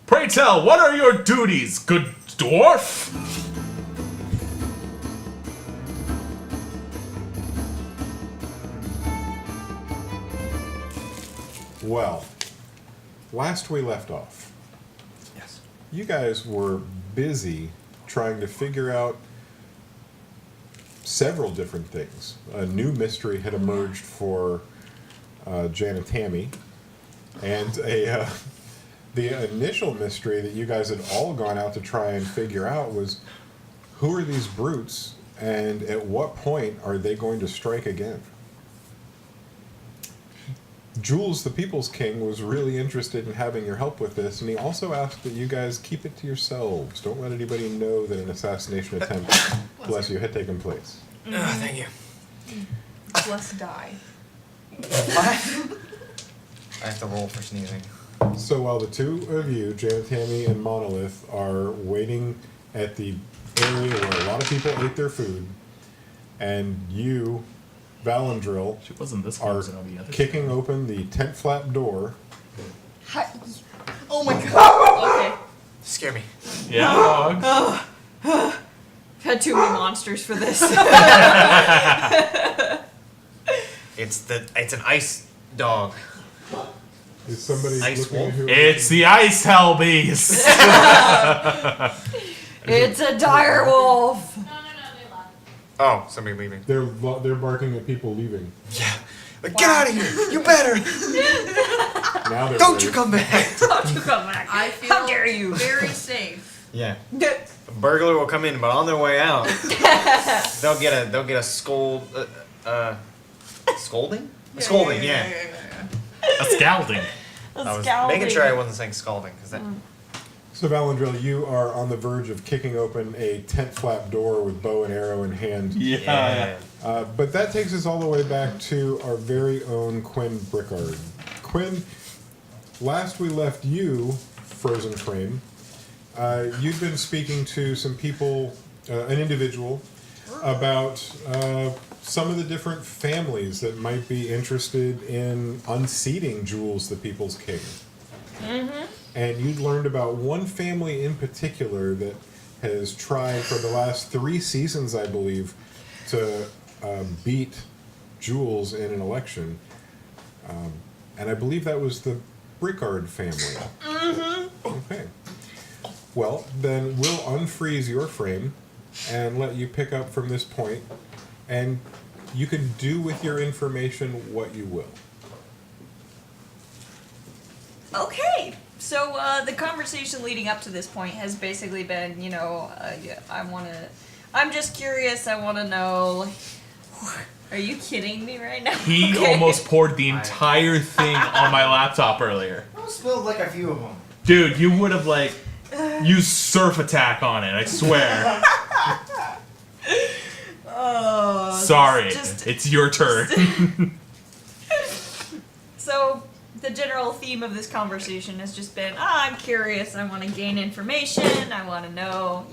Pray tell, what are your duties, good dwarf? Well, last we left off, Yes. you guys were busy trying to figure out several different things. A new mystery had emerged for Jan and Tammy, and the initial mystery that you guys had all gone out to try and figure out was, who are these brutes, and at what point are they going to strike again? Jules, the People's King, was really interested in having your help with this, and he also asked that you guys keep it to yourselves. Don't let anybody know that an assassination attempt, bless you, had taken place. Thank you. Bless die. I have to roll for sneezing. So while the two of you, Janet, Tammy, and Monolith, are waiting at the area where a lot of people ate their food, and you, Valandril, She wasn't this are close on the other kicking open the tent flap door. Hi. Oh my god. Okay. Scare me. Yeah, dog. I've had too many monsters for this. It's an ice dog. Is somebody Ice looking wolf? at who? It's the Ice Hell Beast. It's a dire wolf. No, they left. Oh, somebody leaving. They're barking at people leaving. Yeah. Like, get out of here! You better! Now they're Don't you ready. come back! Don't you come back. I feel How dare you? very safe. Yeah. A burglar will come in, but on their way out, they'll get a scolding? A scolding, yeah. A scalding. I was making sure I wasn't saying scalding, because that... So Valandril, you are on the verge of kicking open a tent flap door with bow and arrow in hand. Yeah. But that takes us all the way back to our very own Quinn Brickard. Quinn, last we left you, Frozen Frame, you'd been speaking to some people, an individual, about some of the different families that might be interested in unseating Jules, the People's King. Mm-hmm. And you'd learned about one family in particular that has tried for the last 3 seasons, I believe, to beat Jules in an election. And I believe that was the Brickard family. Mm-hmm. Okay. Well, then we'll unfreeze your frame and let you pick up from this point, and you can do with your information what you will. Okay. So the conversation leading up to this point has basically been, I'm just curious, I want to know, are you kidding me right now? He Okay. almost poured the entire thing on my laptop earlier. I spilled like a few of them. Dude, you would have, used surf attack on it, I swear. Oh, Sorry, just- it's your turn. So the general theme of this conversation has just been, I'm curious, I want to gain information, I want to know,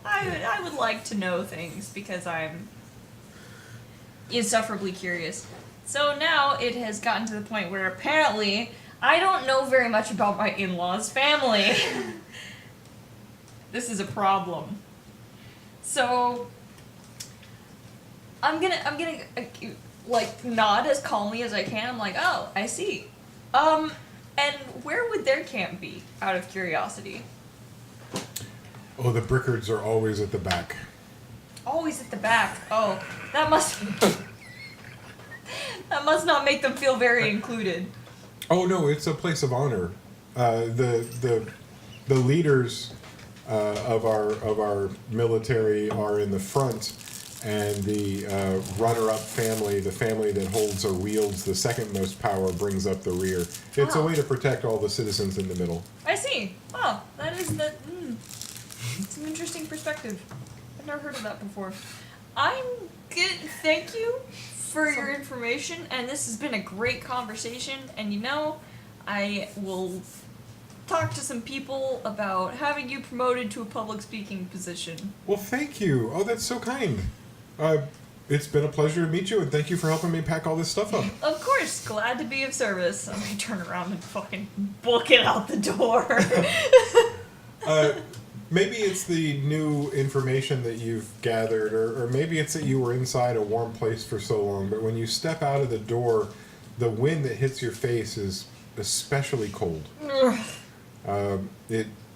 I would like to know things because I'm insufferably curious. So now it has gotten to the point where apparently I don't know very much about my in-laws' family. This is a problem. So I'm gonna nod as calmly as I can. I'm like, oh, I see. And where would their camp be, out of curiosity? Oh, the Brickards are always at the back. Always at the back. Oh, that must not make them feel very included. Oh no, it's a place of honor. The leaders of our military are in the front, and the runner-up family, the family that holds or wields the second most power, brings up the rear. It's a way to protect all the citizens in the middle. I see. Oh, that is that. It's an interesting perspective. I've never heard of that before. I'm good. Thank you for your information, and this has been a great conversation. And I will talk to some people about having you promoted to a public speaking position. Well, thank you. Oh, that's so kind. it's been a pleasure to meet you, and thank you for helping me pack all this stuff up. Of course, glad to be of service. I'm gonna turn around and fucking book it out the door. Maybe it's the new information that you've gathered, or maybe it's that you were inside a warm place for so long, but when you step out of the door, the wind that hits your face is especially cold.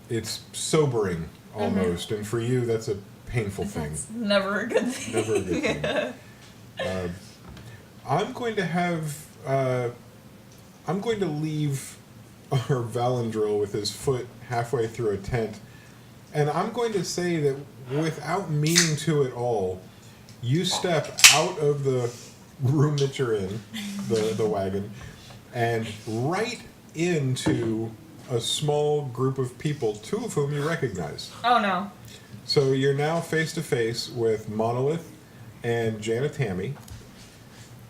It's sobering, almost, and for you, that's a painful thing. That's never a good thing. Never a good thing. I'm going to leave our Valandril with his foot halfway through a tent, and I'm going to say that without meaning to at all, you step out of the room that you're in, the wagon, and right into a small group of people, 2 of whom you recognize. Oh no. So you're now face to face with Monolith and Janet Tammy,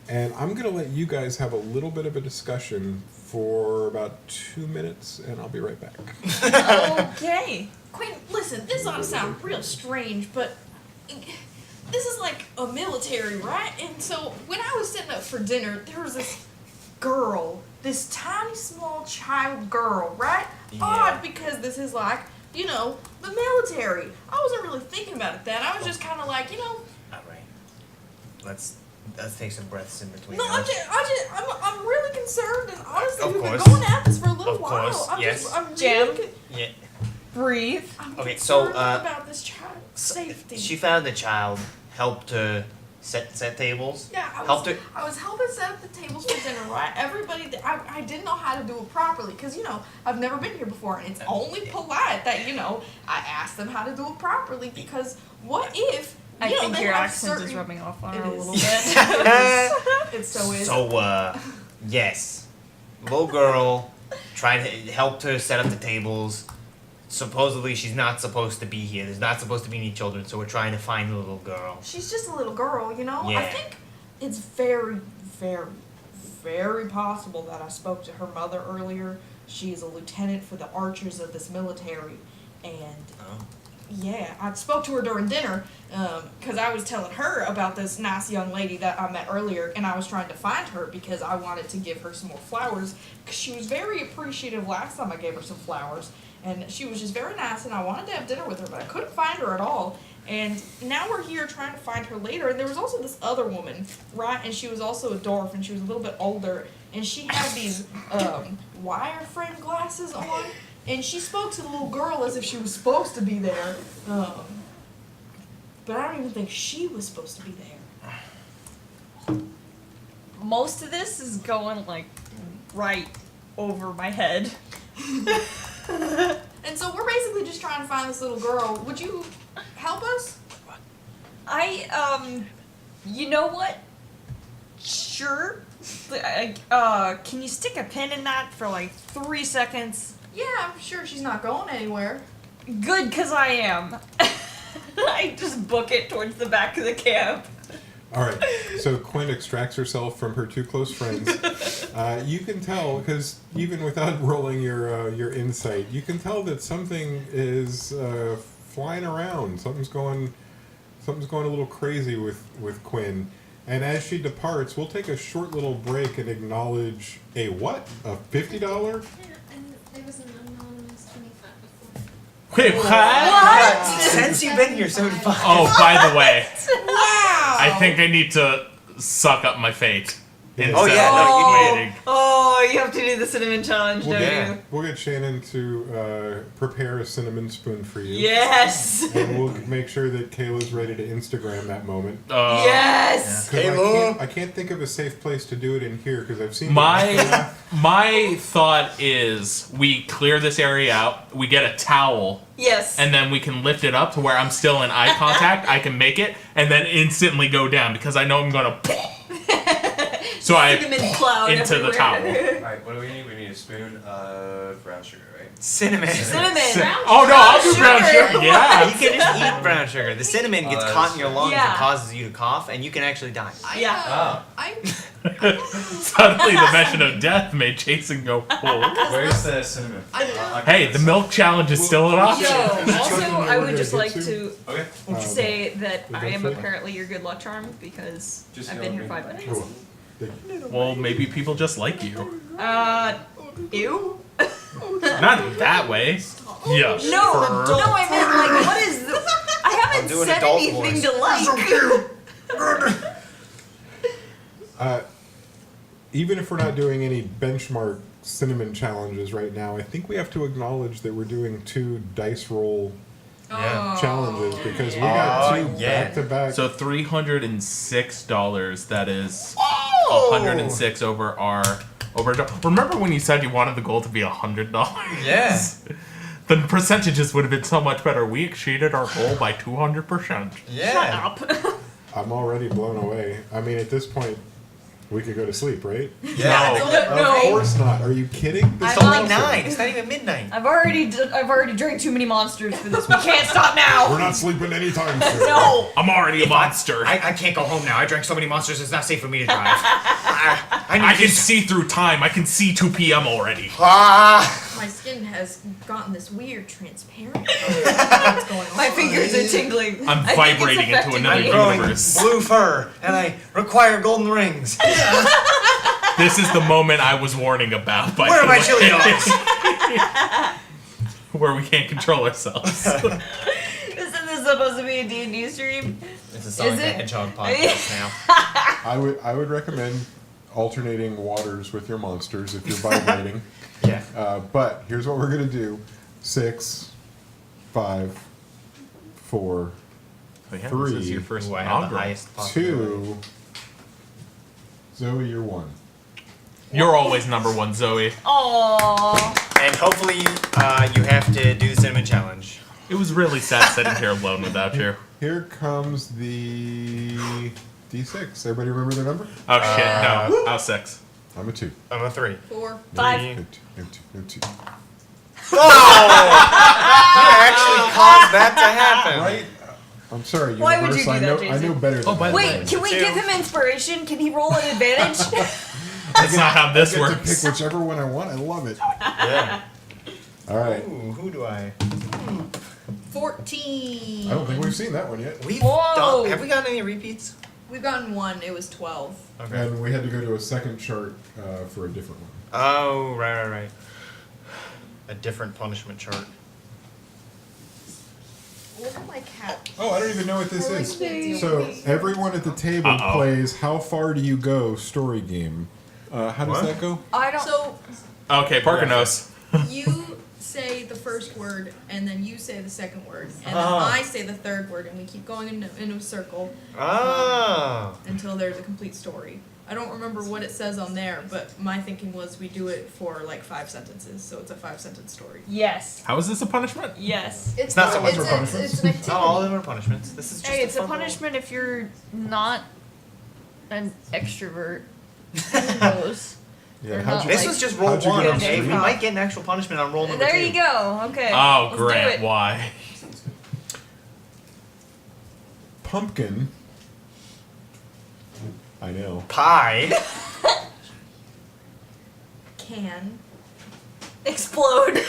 and I'm going to let you guys have a little bit of a discussion for about 2 minutes, and I'll be right back. Okay. Quinn, listen, this ought to sound real strange, but this is like a military, right? And so when I was setting up for dinner, there was this girl, this tiny small child girl, right? Yeah. Odd, because this is like, you know, the military. I wasn't really thinking about it then. I was just kind of like, you know. All right. Let's take some breaths in between. No, I'm really concerned, and honestly, Of we've been course. going at this for a little Of while. course, I'm yes. just, I'm Jam. really Yeah. Breathe. I'm Okay, so, concerned about this child's safety. She found the child, helped her set tables. Yeah, helped her. I was helping set up the tables for dinner, right? Everybody, I didn't know how to do it properly because, you know, I've never been here before, and it's only polite that, you know, I asked them how to do it properly because what if, I you know, think they your have accent certain... is rubbing off on It her a is. little bit. It so is. So, yes, little girl tried to helped her set up the tables. Supposedly, she's not supposed to be here. There's not supposed to be any children, so we're trying to find the little girl. She's just a little girl, you know? I Yeah. think it's very, very, very possible that I spoke to her mother earlier. She is a lieutenant for the archers of this military, and Oh. yeah, I spoke to her during dinner because I was telling her about this nice young lady that I met earlier, and I was trying to find her because I wanted to give her some more flowers because she was very appreciative last time I gave her some flowers, and she was just very nice, and I wanted to have dinner with her, but I couldn't find her at all. And now we're here trying to find her later, and there was also this other woman, right, and she was also a dwarf, and she was a little bit older, and she had these wireframe glasses on. And she spoke to the little girl as if she was supposed to be there. But I don't even think she was supposed to be there. Most of this is going like right over my head. And so we're basically just trying to find this little girl. Would you help us? You know what? Sure. Can you stick a pin in that for like 3 seconds? Yeah, I'm sure she's not going anywhere. Good, 'cause I am. I just book it towards the back of the camp. All right, so Quinn extracts herself from her 2 close friends. You can tell, because even without rolling your insight, you can tell that something is flying around. Something's going a little crazy with Quinn. And as she departs, we'll take a short little break and acknowledge a what? A $50? And there was an anonymous 25 before. Wait, what? Since you've been here so far. Oh, by the way, Wow! I think I need to suck up my fate. Yeah. Oh, yeah, no, you need waiting. Oh, you have to do the cinnamon challenge, We'll don't get- you? We'll get Shannon to prepare a cinnamon spoon for you. Yes! And we'll make sure that Kayla's ready to Instagram that moment. Yes! 'Cause Kayla! I can't think of a safe place to do it in here because I've seen My thought is we clear this area out, we get a towel, Yes. and then we can lift it up to where I'm still in eye contact, I can make it, and then instantly go down because I know I'm gonna so cinnamon cloud into the everywhere. towel. Alright, what do we need? We need a spoon of brown sugar, right? Cinnamon. Cinnamon. Oh no, I'll do brown sugar. sugar. Yeah. You can just eat brown sugar. The cinnamon gets Oh, caught in your lungs Yeah. and causes you to cough, and you can actually die. Yeah. I Suddenly, the mention of death made Jason go, "Oh." Where's the cinnamon? Hey, the milk challenge is still an option. Yo, Is it also, something I we're would gonna just get like to? to Okay. say that I am eventually. apparently your good luck charm because Just I've been here yell at 5 me. minutes. Cool. Thank you. Well, maybe people just like you. Ew. Not in that way. Yeah. No, I meant like, what is the... I I'll haven't do an said adult anything voice. to like. Even if we're not doing any benchmark cinnamon challenges right now, I think we have to acknowledge that we're doing 2 dice roll Yeah. challenges because we got 2 yeah. back to back. So $306. That is Oh! 106 over our Remember when you said you wanted the goal to be $100? Yeah. The percentages would have been so much better. We exceeded our goal by 200%. Yeah. Shut up. I'm already blown away. I mean, at this point, we could go to sleep, right? Yeah. No. Of course not. Are you kidding? This It's is only awesome. 9. It's not even midnight. I've already drank too many monsters for this. We can't stop now. We're not sleeping anytime soon. No. I'm already a monster. I can't go home now. I drank so many monsters. It's not safe for me to drive. I need I to can do see through time. I can see 2 p.m. already. Ah! My skin has gotten this weird transparent. What's going on? My fingers are tingling. I'm I think it's vibrating into affecting another me. universe. Growing universe. blue fur, and I require golden rings. This is the moment I was warning about. By Where the are my way. chili dogs? Where we can't control ourselves. Isn't this supposed to be a D&D stream? It's a Is Sonic the it? Hedgehog podcast now. I would recommend alternating waters with your monsters if you're vibrating. Yeah. But here's what we're gonna do: 6, 5, 4, So yeah, Three. This is your first Ooh, I have the inaugural. highest possibility. 2. Zoe, you're 1. You're always number 1, Zoe. Aww. And hopefully, you have to do the cinnamon challenge. It was really sad sitting here alone without you. Here comes the D6. Everybody remember their number? Oh shit, no. I was 6. I'm a 2. I'm a 3. 4. 5. No 2. No 2. Oh! You actually caused that to happen. Right? I'm sorry, Why would universe. you do that, I Jason? know better than Oh, by that. the way. Wait, can we 2. give him inspiration? Can he roll an advantage? That's not how this I get to works. pick whichever one I want. I love it. Yeah. All right. Ooh, who do I? 14. I don't think we've seen that one yet. We've Whoa. done. Have we gotten any repeats? We've gotten 1. It was 12. Okay. And we had to go to a second chart for a different one. Oh, right. A different punishment chart. Look at my cat. Oh, I don't even know what this I like is. the- So everyone at the table Uh-oh. plays How Far Do You Go story game. How does What? that go? I don't... So Okay, Parker knows. you say the first word, and then you say the second word, and then Oh. I say the third word, and we keep going in a circle Oh. until there's a complete story. I don't remember what it says on there, but my thinking was we do it for like 5 sentences, so it's a 5-sentence story. Yes. How is this a punishment? Yes. It's not so much for punishments. It's an activity. Not all of them are punishments. This is just Hey, it's a fun punishment if you're not an extrovert. Who knows? Yeah, Or how'd not you, This like- was just roll How'd you one, get on okay? We stream? might get an actual punishment on roll number 2. There you go. Okay. Oh, let's do Grant, it. why? Pumpkin. I know. Pie. Can. Explode.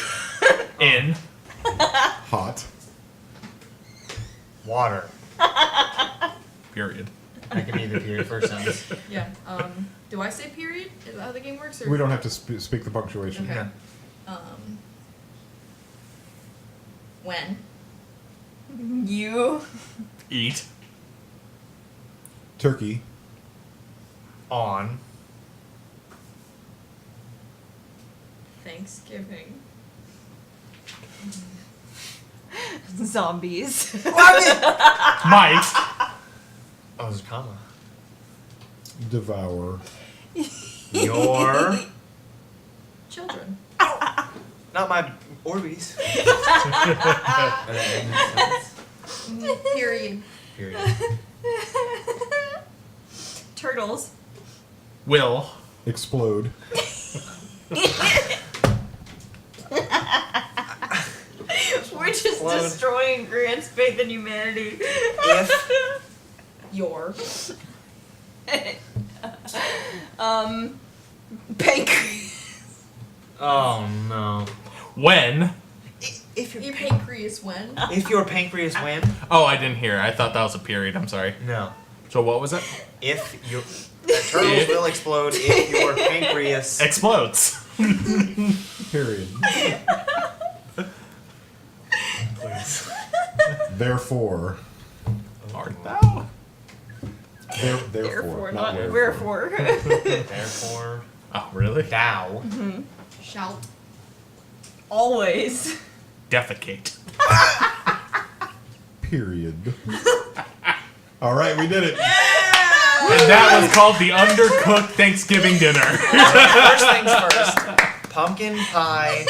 In. Hot. Water. Period. That could be the period first sentence. Yeah. Do I say period? Is that how the game works? Or? We don't have to speak the punctuation. Okay. Yeah. When. You. Eat. Turkey. On. Thanksgiving. Zombies. Might. Oh, there's a comma. Devour. Your. Children. Not my Orbeez. Period. Period. Turtles. Will. Explode. We're just Explode. destroying Grant's faith in humanity. If. Your. Pancreas. Oh no. When? If Your pancreas when? If your pancreas went, Oh, I didn't hear. I thought that was a period. I'm sorry. no. So what was it? If your turtles will explode if your pancreas Explodes. Period. please. Therefore. Art thou? Therefore, not wherefore. Therefore, Oh, really? thou Shout. Always. Defecate. Period. All right, we did it. And that was called the undercooked Thanksgiving dinner. First things first. Pumpkin pie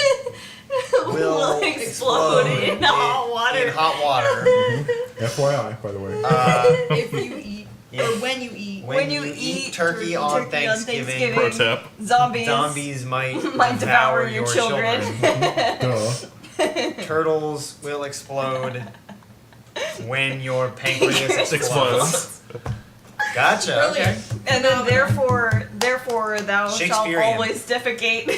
will explode in hot water. In hot water. FYI, by the way. If you eat, or when you eat. When you eat turkey on Thanksgiving, Pro tip. Zombies might devour your children. Duh. Turtles will explode when your pancreas explodes. Gotcha. Brilliant. Okay. And then therefore thou shalt Shakespearean. always defecate.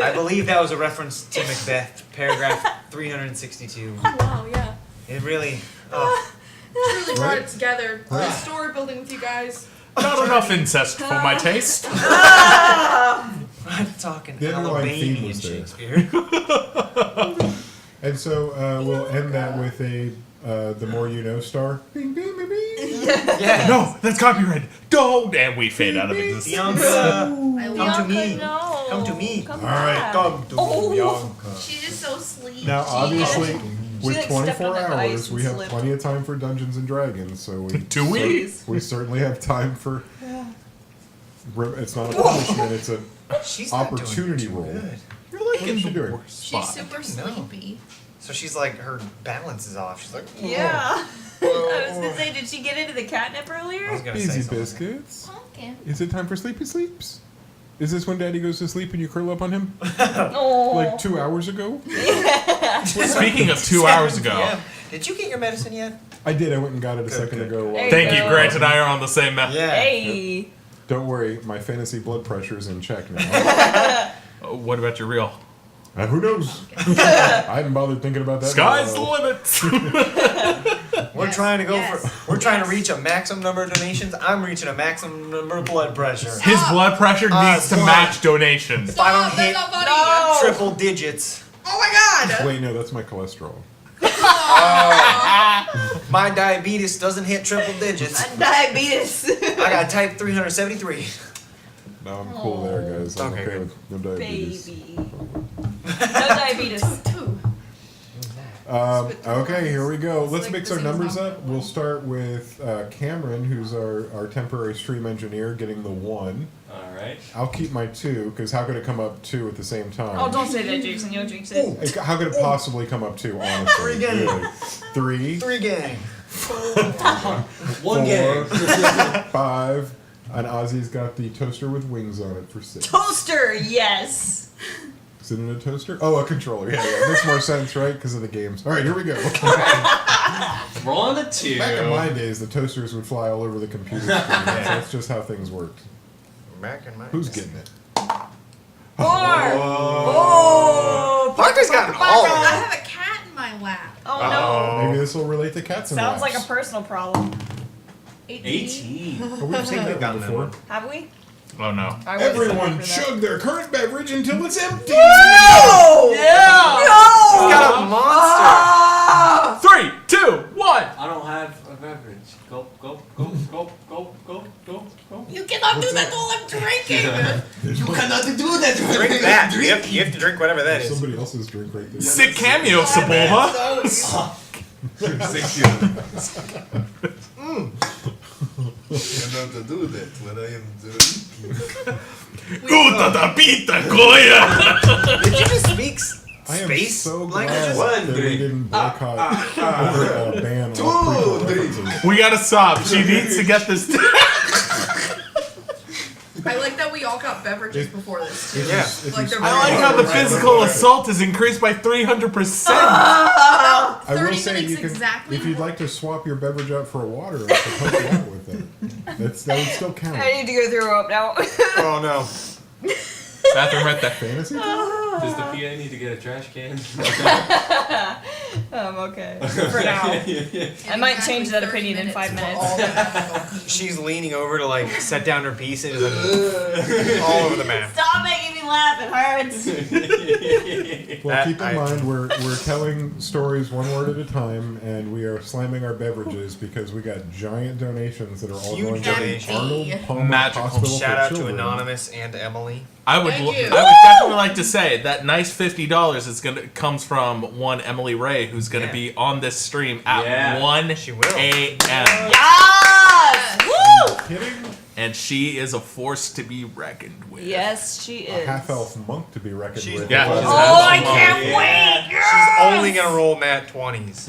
I believe that was a reference to Macbeth, paragraph 362. Oh, wow, yeah. It really. Oh. Truly brought Right? it together. Right. Nice story building with you guys. Not enough incest for my taste. I'm talking The underlying theme Albanian was there. Shakespeare. And so we'll end that with a the more you know star. Bing, bing, bing, bing. Yeah. No, that's copyrighted. Don't. And we fade out of existence. Bianca, I come love to me. No. Come to me. Come All right, back. Come to Oh. Bianca. She is so sweet. Now, obviously, with like, stepped 24 on the ice hours, and we have slipped. plenty of time for Dungeons and Dragons. So we Do we? we certainly have time for. It's not a punishment; it's a She's not doing opportunity too roll. good. You're like What in is she the doing? worst She's spot. super No. sleepy. So she's like, her balance is off. She's like, Yeah. I was gonna say, did she get into the catnip I was earlier? gonna say Easy something. biscuits. Okay. Is it time for sleepy sleeps? Is this when Daddy goes to sleep and you curl up on him? Oh. Like 2 hours ago? Speaking of 2 hours ago, Yeah. Did you get your medicine yet? I did. I went and got it a second good. ago. Hey. thank you. Grant and I are on the same map. Yeah. Hey. Don't worry, my fantasy blood pressure is in check now. What about your real? Who knows? I hadn't bothered thinking about that. Sky's the in a while. limit. We're Yes, trying to go yes, for. We're trying to reach a maximum number of donations. I'm reaching a maximum number of blood pressure. His blood pressure needs to one. match donations. If I don't That's hit not funny. No. triple digits, Oh my god! Wait, no, that's my cholesterol. my diabetes doesn't hit triple digits. Diabetes. I got type 373. No, I'm cool there, guys. I'm Okay, okay good. with no diabetes. Baby. No diabetes. Ooh. Okay, here we go. It's Let's like mix the our same numbers song. up. We'll start with Cameron, who's our temporary stream engineer, getting the 1. Alright. I'll keep my 2, because how could it come up 2 at the same time? Oh, don't say that, Jason. You'll jinx it. How could it possibly come up 2, honestly? 3 gang. Really? 3, 3 gang. 4, gang. 5, and Ozzy's got the toaster with wings on it for 6. Toaster, yes. Is it in a toaster? Oh, a controller. Yeah, makes more sense, right? Because of the games. All right, here we go. Roll on the 2. Back in my days, the toasters would fly all over the computer screen. That's just how things worked. Back in my. Who's getting it? 4. Oh. Parker's got I all of have a cat in my lap. Oh no. Maybe this will relate to cats and Sounds like a laps. personal problem. 18. Oh, we've seen that Gotten one that before. Have we? Oh no. I wasn't Everyone ready for that. chug their current beverage until it's empty. No! Yeah. No! He's got a monster. Ah! 3, 2, 1. I don't have a beverage. Go, go, go, go, go, go, go, go. You cannot do that while I'm drinking! You cannot do that. Drink that. You have to drink whatever that is. Somebody else's drink right there. Sick cameo, Sabulba. Cannot do that when I am drinking. Uta da pita, goya. Did you just speak I am space so languages? glad One that we drink. didn't boycott or ban all prequel references. We gotta stop. She needs to get this. I like that we all got beverages before this, too. It's Yeah. just- if Like you they're I like how the physical assault is increased by 300%. I will 30 say minutes you can, exactly. if you'd like to swap your beverage out for a water, I can help you out with it. That would still count. I need to go throw up now. Oh no. Bathroom right there. Fantasy? Does the PA need to get a trash can? Okay. For now. I might change that opinion in 5 minutes. She's leaning over to like set down her piece and just all over the map. Stop making me laugh, it hurts. Well, keep in I- mind, we're telling stories one word at a time, and we are slamming our beverages because we got giant donations that are all Huge going to the donations. Arnold Palmer Magical. Hospital Shout for out to Children. Anonymous and Emily. I would Thank you. definitely like to say that nice $50 comes from one Emily Ray, who's gonna Yeah. be on this stream at Yeah. 1 She will. a.m. Yes! Woo! Kidding? And she is a force to be reckoned with. Yes, she A is. half-elf monk to be reckoned She's- with. Yeah, Well, she's Oh, I half-elf can't monk. wait! She's only gonna roll nat 20s.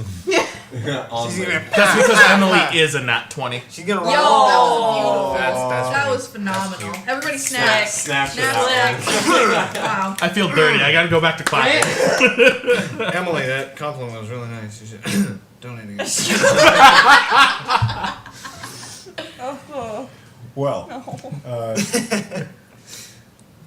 On She's the- gonna That's because Emily is a nat 20. She's gonna roll. Yo, that was beautiful. That's That really- was phenomenal. that's Everybody snap. Snap to Snap. that Wow. I feel dirty. I gotta go back to clapping. Emily, that compliment was really nice. You should donate again. Oh, Well,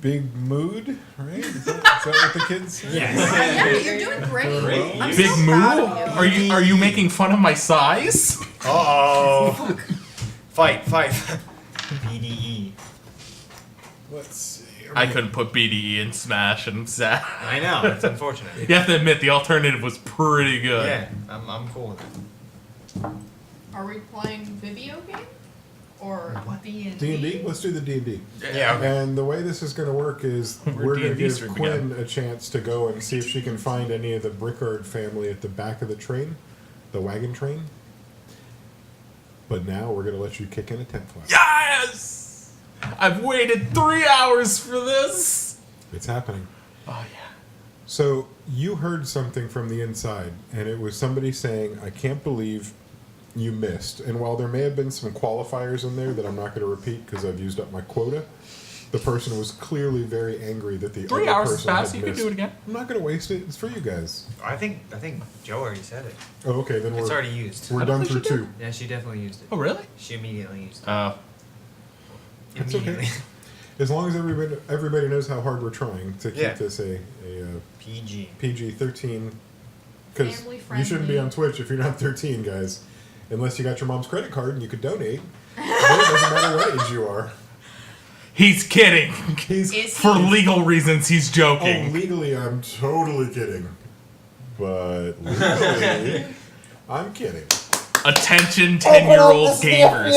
big mood, right? Is that what the kids say? Yeah, you're doing great. Great. I'm Big so moo? proud of you. Are you making fun of my size? Uh-oh. Fight. BDE. Let's see. I couldn't put BDE in Smash and sad. I know, it's unfortunate. You have to admit the alternative was pretty good. Yeah, I'm cool with it. Are we playing video game? Or D&D? D&D? Let's do the D&D. Yeah, okay. And the way this is going to work is We're we're going to D&D give stream Quinn a chance to go and see if she can find any of the Brickard family at the back of the train, the wagon train. But now we're going to let you kick in a tent flap. Yes! I've waited 3 hours for this. It's happening. Oh yeah. So you heard something from the inside, and it was somebody saying, "I can't believe you missed." And while there may have been some qualifiers in there that I'm not going to repeat because I've used up my quota, the person was clearly very angry that the 3 other hours is person fast. had You can missed. do it again. I'm not going to waste it. It's for you guys. I think Joe already said it. Oh, okay, then It's we're already used. we're I don't done think through she 2. Yeah, she definitely used it. Oh really? She immediately used it. Oh. That's okay. Immediately. As long as everybody knows how hard we're trying to keep Yeah. this a PG. PG-13. Because Family you shouldn't be friendly. on Twitch if you're not 13, guys. Unless you got your mom's credit card and you could donate. Then it doesn't matter what age you are. He's kidding. He's Is For he? legal reasons, he's Oh, joking. legally, I'm totally kidding. But legally, I'm kidding. Attention, 10-year-old gamers.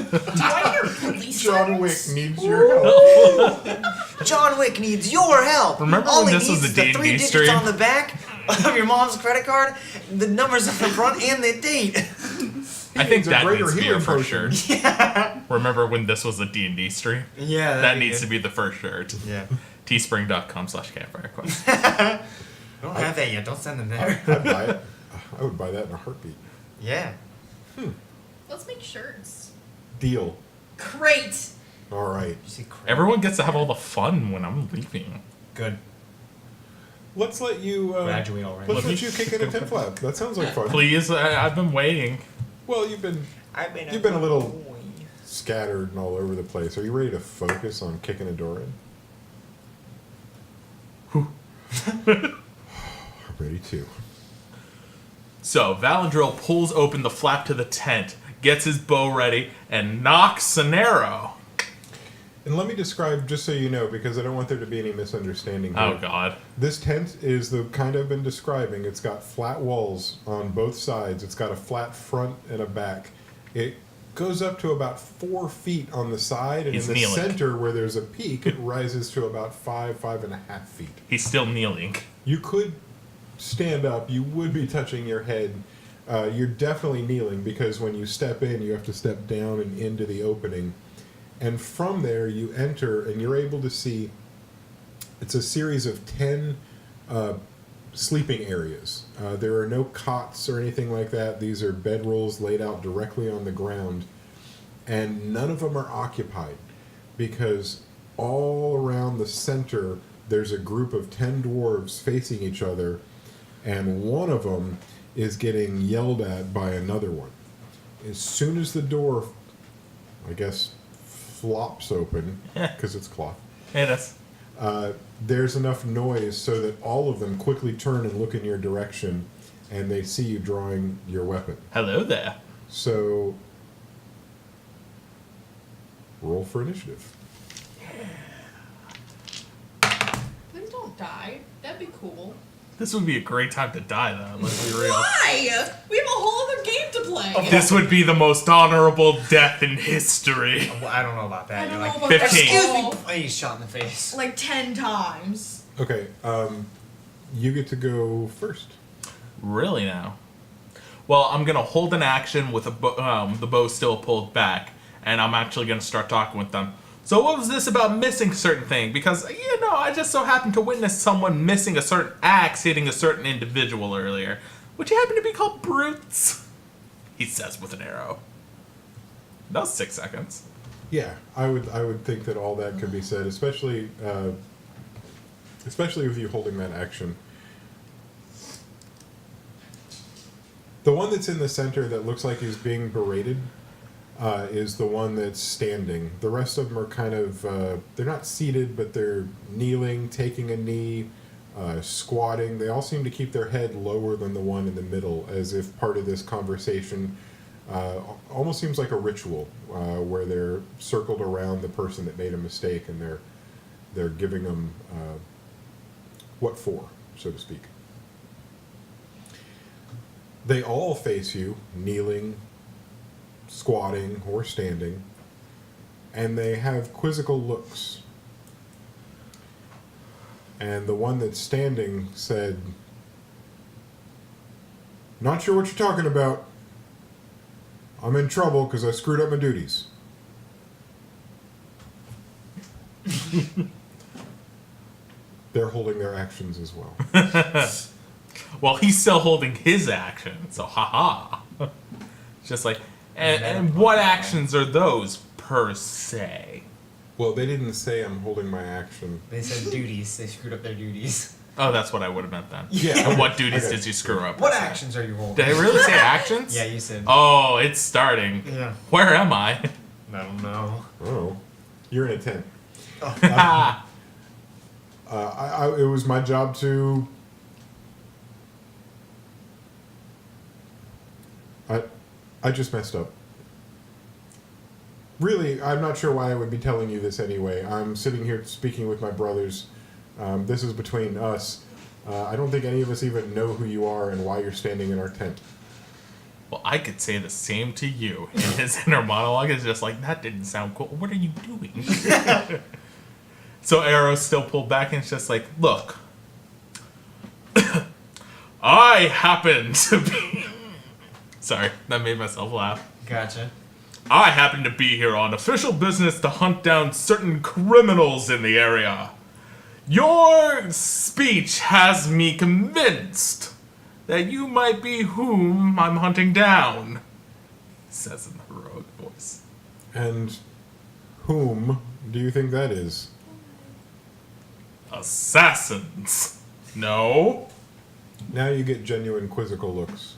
Do I hear police John Wick sirens? needs your help. John Wick needs your help. Remember All when he this was needs the is the 3 D&D digits stream? on the back of your mom's credit card, the numbers on the front, and the date. I think needs a that greater needs to be healing our first potion. shirt. Remember when this was a D&D stream? Yeah, That needs to be the first shirt. Yeah. Teespring.com/Campfire Quest. I don't have that yet. Don't send them there. I'd buy it. I would buy that in a heartbeat. Yeah. Let's make shirts. Deal. Great. All right. You see crap. Everyone gets to have all the fun when I'm leaving. Good. Let's let you. Graduate already. Let's let you kick in a tent flap. That sounds like fun. Please, I've been waiting. Well, you've been You've been a little scattered and all over the place. Are you ready to focus on kicking a door in? Ready to. So, Valandril pulls open the flap to the tent, gets his bow ready, and knocks an arrow. And let me describe, just so you know, because I don't want there to be any misunderstanding here. Oh, God. This tent is the kind I've been describing. It's got flat walls on both sides. It's got a flat front and a back. It goes up to about 4 feet on the side, and He's in the kneeling. center where there's a peak, it rises to about 5.5 feet. He's still kneeling. You could stand up. You would be touching your head. You're definitely kneeling because when you step in, you have to step down and into the opening. And from there, you enter, and you're able to see it's a series of 10 sleeping areas. There are no cots or anything like that. These are bedrolls laid out directly on the ground. And none of them are occupied because all around the center, there's a group of 10 dwarves facing each other. And one of them is getting yelled at by another one. As soon as the door, I guess, flops open, because it's cloth, Hey, that's there's enough noise so that all of them quickly turn and look in your direction, and they see you drawing your weapon. hello there. So, roll for initiative. Please don't die. That'd be cool. This would be a great time to die, though. Let's be real. Why? We have a whole other game to play. This would be the most honorable death in history. Well, I don't know about that. I You're don't like, know about that 15. at excuse me, all. please, shot in the face. Like 10 times. Okay, you get to go first. Really now? Well, I'm gonna hold an action with the bow still pulled back, and I'm actually gonna start talking with them. So what was this about missing certain thing? Because, I just so happened to witness someone missing a certain axe hitting a certain individual earlier. Would you happen to be called brutes? He says with an arrow. That was 6 seconds. Yeah, I would think that all that could be said, especially with you holding that action. The one that's in the center that looks like he's being berated is the one that's standing. The rest of them are kind of, they're not seated, but they're kneeling, taking a knee, squatting. They all seem to keep their head lower than the one in the middle, as if part of this conversation almost seems like a ritual, where they're circled around the person that made a mistake, and they're giving them what for, so to speak. They all face you, kneeling, squatting, or standing, and they have quizzical looks. And the one that's standing said, "Not sure what you're talking about. I'm in trouble because I screwed up my duties." They're holding their actions as well. Well, he's still holding his action, so haha. Just like, and what actions are those, per se? Well, they didn't say I'm holding my action. They said duties. They screwed up their duties. Oh, that's what I would have meant then. Yeah. And what duties Okay. did you screw up? What actions are you holding? Did I really say actions? Yeah, you said. Oh, it's starting. Yeah. Where am I? I don't know. Oh, you're in a tent. Ah, It was my job to. I just messed up. Really, I'm not sure why I would be telling you this anyway. I'm sitting here speaking with my brothers. This is between us. I don't think any of us even know who you are and why you're standing in our tent. well, I could say the same to you. And his inner monologue is just like, that didn't sound cool. What are you doing? So Arrow's still pulled back and it's just like, look. I happen to be... Sorry, that made myself laugh. Gotcha. I happen to be here on official business to hunt down certain criminals in the area. Your speech has me convinced that you might be whom I'm hunting down, he says in the heroic voice. And whom do you think that is? Assassins. No? Now you get genuine quizzical looks.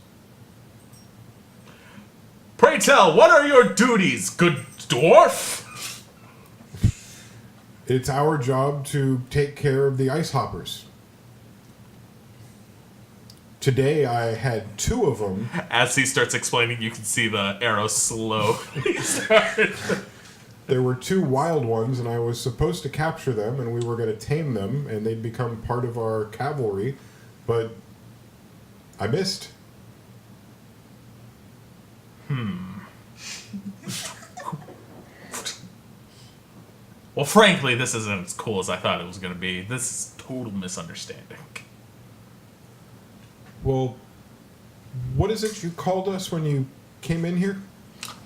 Pray tell, what are your duties, good dwarf? It's our job to take care of the ice hoppers. Today I had 2 of them. As he starts explaining, you can see the arrow slowly start. There were 2 wild ones, and I was supposed to capture them, and we were going to tame them, and they'd become part of our cavalry, but I missed. Well, frankly, this isn't as cool as I thought it was going to be. This is total misunderstanding. Well, what is it you called us when you came in here?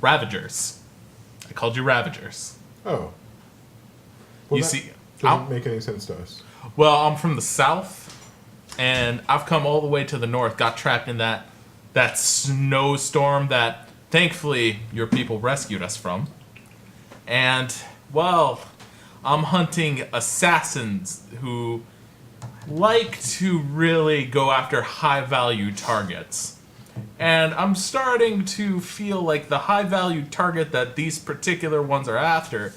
Ravagers. I called you Ravagers. Oh. Well, You that see, doesn't make any sense to us. well, I'm from the south, and I've come all the way to the north, got trapped in that snowstorm that, thankfully, your people rescued us from. And, well, I'm hunting assassins who like to really go after high-value targets. And I'm starting to feel like the high-value target that these particular ones are after,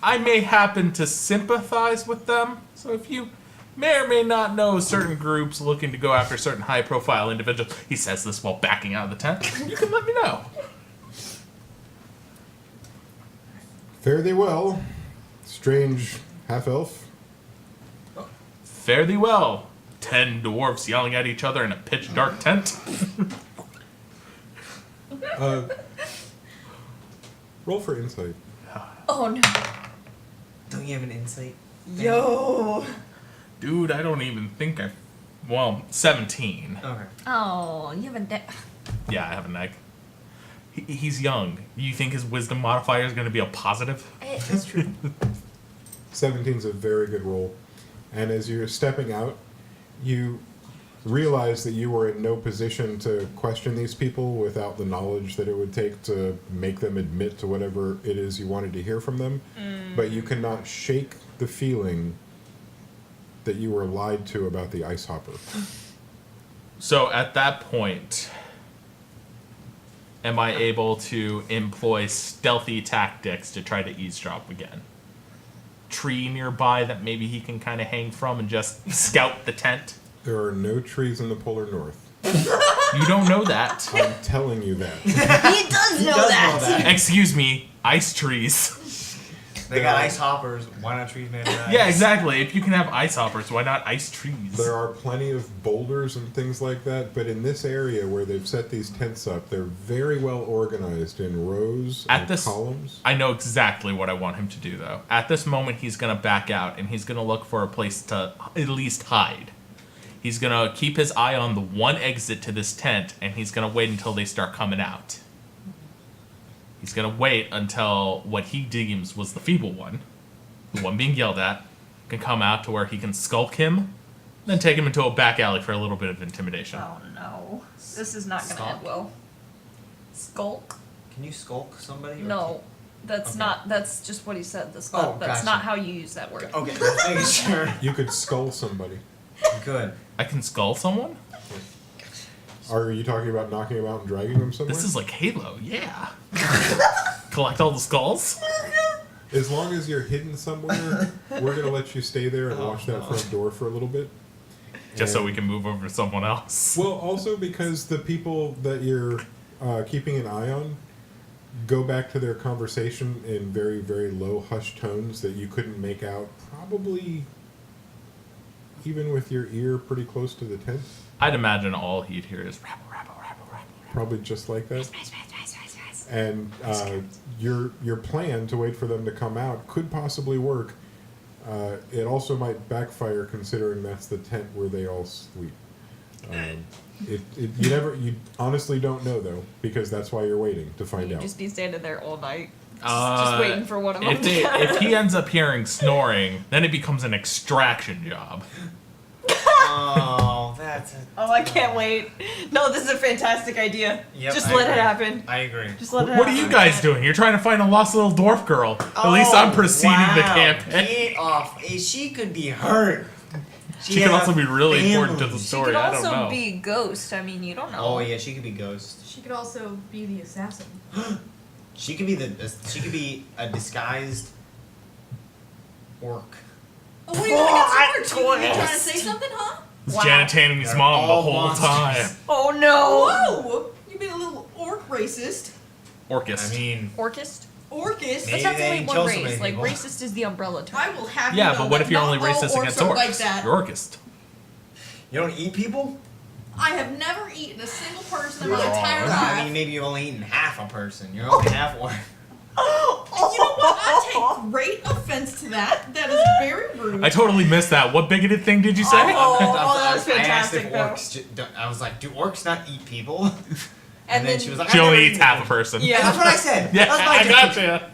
I may happen to sympathize with them. So if you may or may not know certain groups looking to go after certain high-profile individuals, he says this while backing out of the tent, you can let me know. Fare thee well, strange half-elf. Fare thee well. 10 dwarves yelling at each other in a pitch-dark tent. Roll for insight. Oh no. Don't you have an insight? Yo. Dude, I don't even think I... Well, 17. Okay. Oh, you have a Yeah, I have a neg. He's young. You think his wisdom modifier is going to be a positive? That's true. 17's a very good roll. And as you're stepping out, you realize that you were in no position to question these people without the knowledge that it would take to make them admit to whatever it is you wanted to hear from them. But you cannot shake the feeling that you were lied to about the ice hopper. So at that point, am I able to employ stealthy tactics to try to eavesdrop again? Tree nearby that maybe he can kind of hang from and just scout the tent? There are no trees in the polar north. You don't know that. I'm telling you that. He does know that. Excuse me, ice trees. They got ice hoppers. Why not trees made of ice? Yeah, exactly. If you can have ice hoppers, why not ice trees? There are plenty of boulders and things like that, but in this area where they've set these tents up, they're very well organized in rows and columns. I know exactly what I want him to do, though. At this moment, he's going to back out, and he's going to look for a place to at least hide. He's going to keep his eye on the one exit to this tent, and he's going to wait until they start coming out. He's going to wait until what he deems was the feeble one, the one being yelled at, can come out to where he can skulk him, then take him into a back alley for a little bit of intimidation. Oh no. This is not gonna Skulk? end well. Skulk? Can you skulk somebody? Or No. That's Okay. not, that's just what he said, the skulk. Oh, That's gotcha. not how you use that word. Okay, just making sure. You could skull somebody. Good. I can skull someone? Are you talking about knocking them out and dragging them somewhere? This is like Halo, yeah. Collect all the skulls? As long as you're hidden somewhere, we're going to let you stay there and watch that front door for a little bit. Just so And- we can move over to someone else. Well, also because the people that you're keeping an eye on go back to their conversation in very, very low, hushed tones that you couldn't make out, probably even with your ear pretty close to the tent. I'd imagine all he'd hear is rabble, rabble, rabble, rabble. Probably just like that. And your plan to wait for them to come out could possibly work. It also might backfire considering that's the tent where they all sleep. You honestly don't know though, because that's why you're waiting to find You'd out. just be standing there all night. Just waiting for one of them If, if he ends up hearing snoring, then it becomes an extraction job. Oh, that's a... Oh, I can't wait. No, this is a fantastic idea. Yep, Just I let it agree. happen. I agree. Just let it What are happen. you guys doing? You're trying to find a lost little dwarf girl. At least I'm proceeding the campaign. Get off. She could be hurt. She can has also be really important to the families. She story. could I don't also know. be ghost. I mean, you don't know. Oh yeah, she could be ghost. She could also be the assassin. She could be a disguised orc. Oh, what are you doing against Twist. the word? You trying to say something, huh? It's Wow. Janet Tanning's They're mom the all whole monsters. time. Oh no! Whoa! You being a little orc racist. Orcist. I mean, Orcist? Orcist? Maybe But that's they only didn't one kill so race. many Like, people. racist is the umbrella term. I will have Yeah, you know but what that if you're not only all racist orcs against are orcs? like that. You're orcist. you don't eat people. I have never eaten a single person in You're my entire wrong. I mean, life. maybe you've only eaten half a person. You're only half orc. You know what? I take great offense to that. That is very rude. I totally missed that. What bigoted thing did you say? Oh, that was I asked if fantastic, though. orcs. I was like, do orcs not eat people? And, then then- she was like, She I only never eats eat half a people. person. Yeah. That's what I said. Yeah, That's my I defense. gotcha.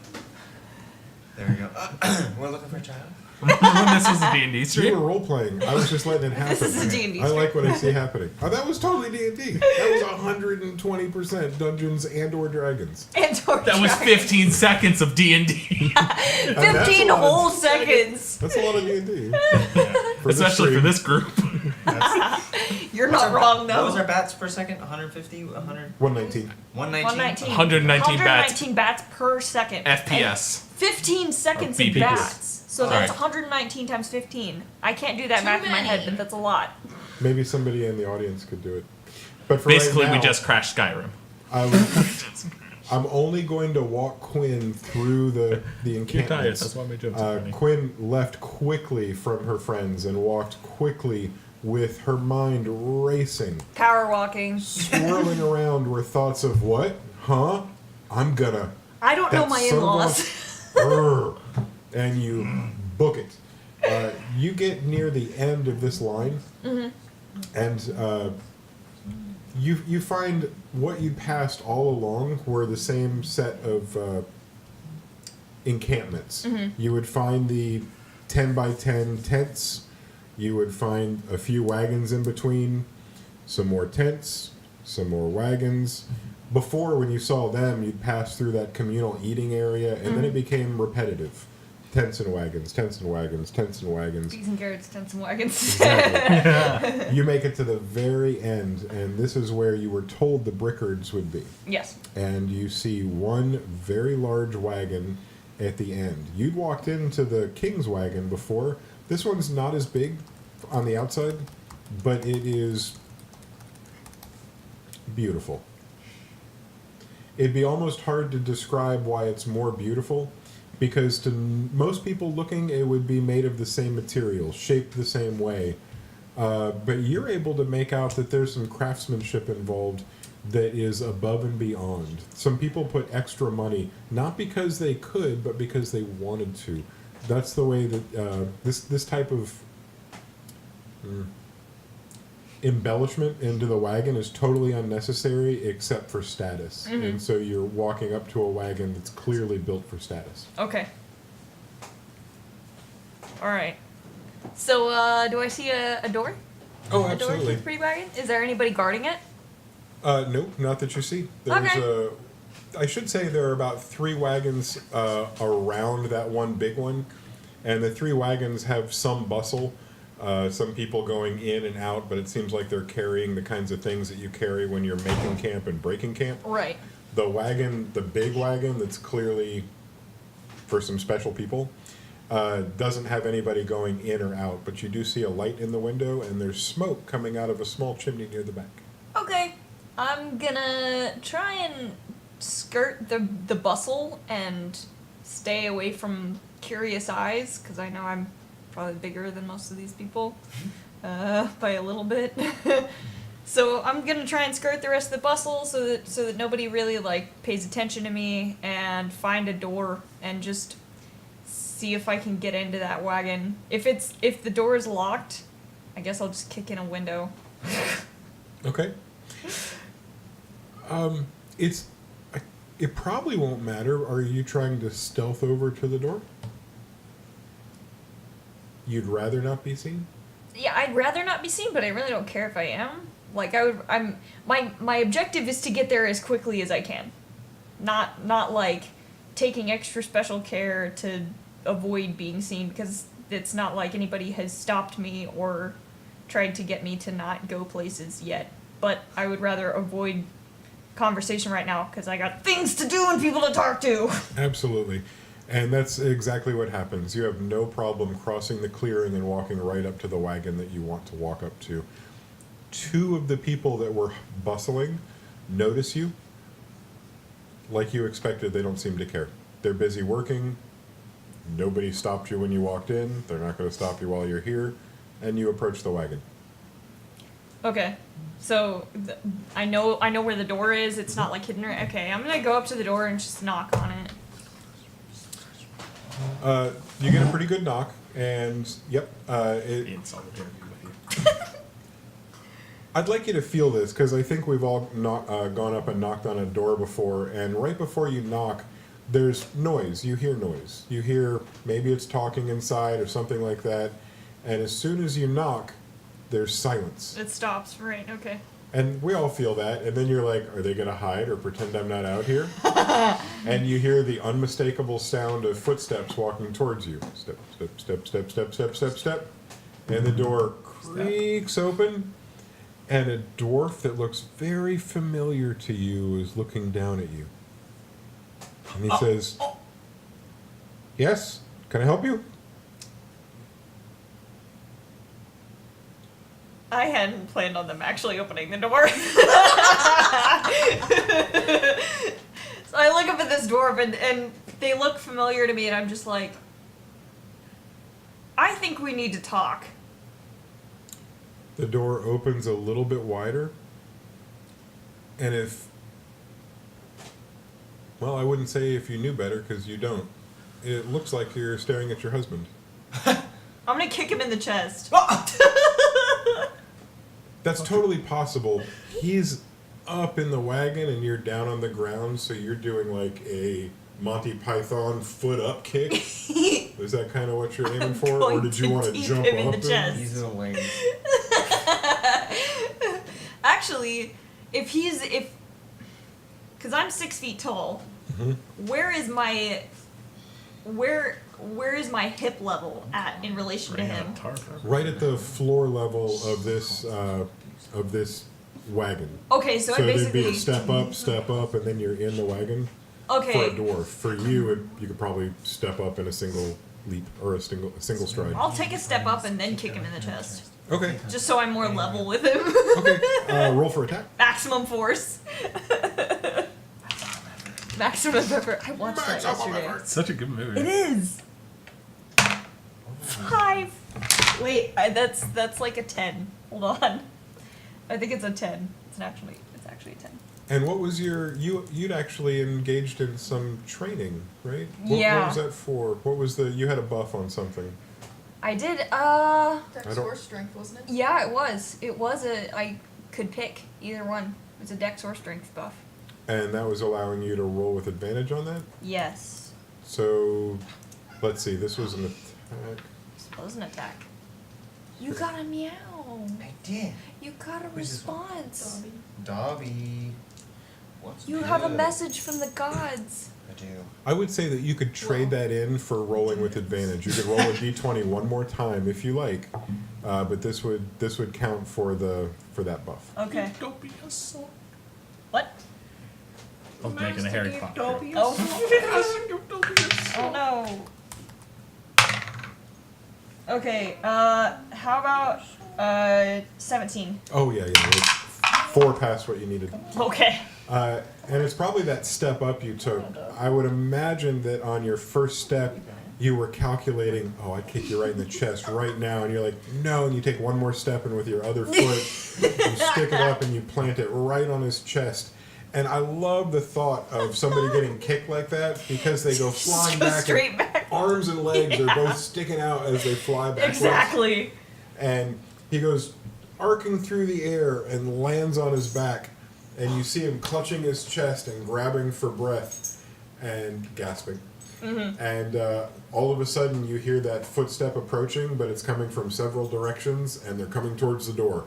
There we go. We're looking for a child. Remember when this was a D&D You stream? were role playing. I was just letting it happen. This is a D&D I like what I see happening. Oh, that was totally D&D. That was 120% Dungeons and/or Dragons. And That was 15 seconds of D&D. And that's 15 a lot of- whole seconds. That's a lot of D&D. Especially for this group. You're What's not our- wrong, What was though. our bats per second? 150? 100? 119. 119? 119 bats. 119 bats per second. FPS. 15 seconds in BPS. bats. So that's Alright. 119 times 15. I can't do that Too math in my head, many. but that's a lot. Maybe somebody in the audience could do it. But for Basically, right now, we just crashed Skyrim. I'm only going to walk Quinn through the You're tired. encampments. That's why my jokes are funny. Quinn left quickly from her friends and walked quickly with her mind racing, Power walking. swirling around where thoughts of what? Huh? I'm gonna. I don't know that my son of a- in-laws. Brr. And you book it. You get near the end of this line, and you find what you passed all along were the same set of encampments. You would find the 10 by 10 tents. You would find a few wagons in between, some more tents, some more wagons. Before, when you saw them, you'd pass through that communal eating area, and then it became repetitive. Tents and wagons, tents and wagons, tents and wagons. Bees and carrots, tents and wagons. Exactly. You make it to the very end, and this is where you were told the Brickards would be. Yes. And you see one very large wagon at the end. You'd walked into the King's wagon before. This one's not as big on the outside, but it is beautiful. It'd be almost hard to describe why it's more beautiful, because to most people looking, it would be made of the same material, shaped the same way. But you're able to make out that there's some craftsmanship involved that is above and beyond. Some people put extra money, not because they could, but because they wanted to. That's the way that this type of embellishment into the wagon is totally unnecessary except for status. And so you're walking up to a wagon that's clearly built for status. Okay. Alright. So, do I see a door? Oh, A door to absolutely. the pretty wagon? Is there anybody guarding it? Nope, not that you see. There's Okay. I should say there are about 3 wagons around that one big one, and the 3 wagons have some bustle. Some people going in and out, but it seems like they're carrying the kinds of things that you carry when you're making camp and breaking camp. Right. The wagon, the big wagon that's clearly for some special people, doesn't have anybody going in or out, but you do see a light in the window, and there's smoke coming out of a small chimney near the back. Okay. I'm gonna try and skirt the bustle and stay away from curious eyes, because I know I'm probably bigger than most of these people by a little bit. So I'm gonna try and skirt the rest of the bustle so that nobody really like pays attention to me, and find a door and just see if I can get into that wagon. If the door is locked, I guess I'll just kick in a window. Okay. It probably won't matter. Are you trying to stealth over to the door? You'd rather not be seen? Yeah, I'd rather not be seen, but I really don't care if I am. Like my objective is to get there as quickly as I can. Not like taking extra special care to avoid being seen, because it's not like anybody has stopped me or tried to get me to not go places yet. But I would rather avoid conversation right now because I got things to do and people to talk to. Absolutely. And that's exactly what happens. You have no problem crossing the clearing and walking right up to the wagon that you want to walk up to. 2 of the people that were bustling notice you. Like you expected, they don't seem to care. They're busy working. Nobody stopped you when you walked in. They're not going to stop you while you're here. And you approach the wagon. Okay, so I know where the door is. It's not like hidden. Okay, I'm gonna go up to the door and just knock on it. You get a pretty good knock, and yep, In solidarity. I'd like you to feel this, because I think we've all gone up and knocked on a door before, and right before you knock, there's noise. You hear noise. You hear maybe it's talking inside or something like that, and as soon as you knock, there's silence. It stops. Right. Okay. And we all feel that, and then you're like, are they going to hide or pretend I'm not out here? And you hear the unmistakable sound of footsteps walking towards you. Step, step, step, step, step, step, step, step. And the door creaks open, And a dwarf that looks very familiar to you is looking down at you. And he says, "Yes, can I help you?" I hadn't planned on them actually opening the door. So I look up at this dwarf and they look familiar to me and I'm just like, I think we need to talk. The door opens a little bit wider. And I wouldn't say if you knew better, because you don't. It looks like you're staring at your husband. I'm gonna kick him in the chest. That's totally possible. He's up in the wagon and you're down on the ground, so you're doing like a Monty Python foot up kick. Is that kind of what you're aiming for? Or did you want to jump him in up the chest. These are the wings. Actually, because I'm 6 feet tall, where is my hip level at in relation to him? Right at the floor level of this wagon. Okay, so I there'd basically be a step up, and then you're in the wagon. okay. For a dwarf, for you, you could probably step up in a single leap or a single stride. I'll take a step up and then kick him in the chest, Okay. just so I'm more level with him. Okay. Roll for attack. Maximum force. Maximum effort. I watched that yesterday. Such a good movie. It is. 5. Wait, that's like a 10. Hold on. I think it's a 10. It's actually a 10. And what was you'd actually engaged in some training, right? What Yeah. was that for? What was you had a buff on something. I did. Dex I don't- or strength, wasn't it? Yeah, it was. I could pick either one. It's a dex or strength buff. And that was allowing you to roll with advantage on that? Yes. So, let's see, this was an attack. This was an attack. You got a meow. I did. You got a Who's this one? response. Dobby. What's You have a good? message from the gods. I do. I would say that you could trade that in for rolling with advantage. You could roll a d20 one more time if you like, but this would count for that buff. Okay. Don't be a soul. What? I was making a Harry Potter joke. Oh. Oh no. Okay, how about 17? Oh yeah, it's 4 past what you needed. Okay. And it's probably that step up you took. I would imagine that on your first step, you were calculating, oh, I'd kick you right in the chest right now. And you're like, no. And you take one more step, and with your other foot, you stick it up and you plant it right on his chest. And I love the thought of somebody getting kicked like that because they go flying Go back. straight and back. Arms and legs are both sticking out as they fly backwards. Exactly. And he goes arcing through the air and lands on his back. And you see him clutching his chest and grabbing for breath and gasping. Mm-hmm. And all of a sudden you hear that footstep approaching, but it's coming from several directions, and they're coming towards the door.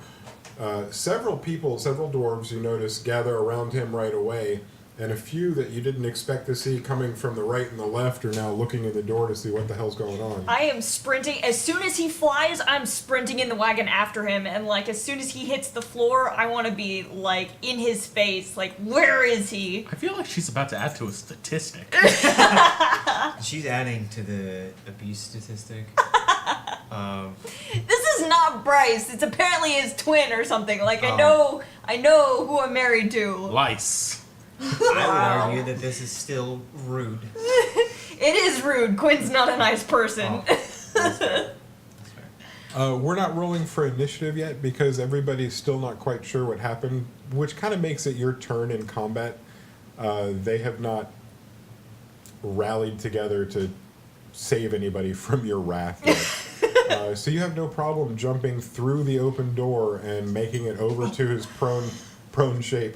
Several dwarves, you notice, gather around him right away, and a few that you didn't expect to see coming from the right and the left are now looking in the door to see what the hell's going on. I am sprinting. As soon as he flies, I'm sprinting in the wagon after him, and like as soon as he hits the floor, I want to be like in his face, like where is he? I feel like she's about to add to a statistic. She's adding to the abuse statistic. This is not Bryce. It's apparently his twin or something. Like I Oh. know who I'm married to. Lice. I would argue that this is still rude. It is rude. Quinn's not a nice person. Oh, that's fair. We're not rolling for initiative yet because everybody's still not quite sure what happened, which kind of makes it your turn in combat. They have not rallied together to save anybody from your wrath yet. So you have no problem jumping through the open door and making it over to his prone shape.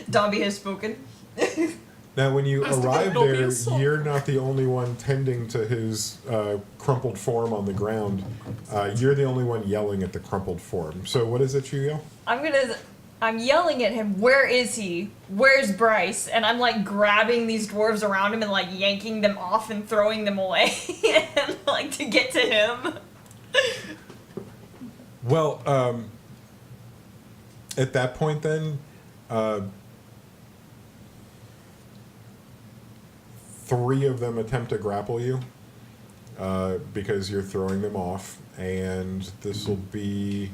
Dobby has spoken. Now, when you That's the arrive don't be there, a soul. you're not the only one tending to his crumpled form on the ground. You're the only one yelling at the crumpled form. So what is it you yell? I'm yelling at him, where is he? Where's Bryce? And I'm like grabbing these dwarves around him and like yanking them off and throwing them away and like to get to him. Well, at that point then, 3 of them attempt to grapple you because you're throwing them off, and this will be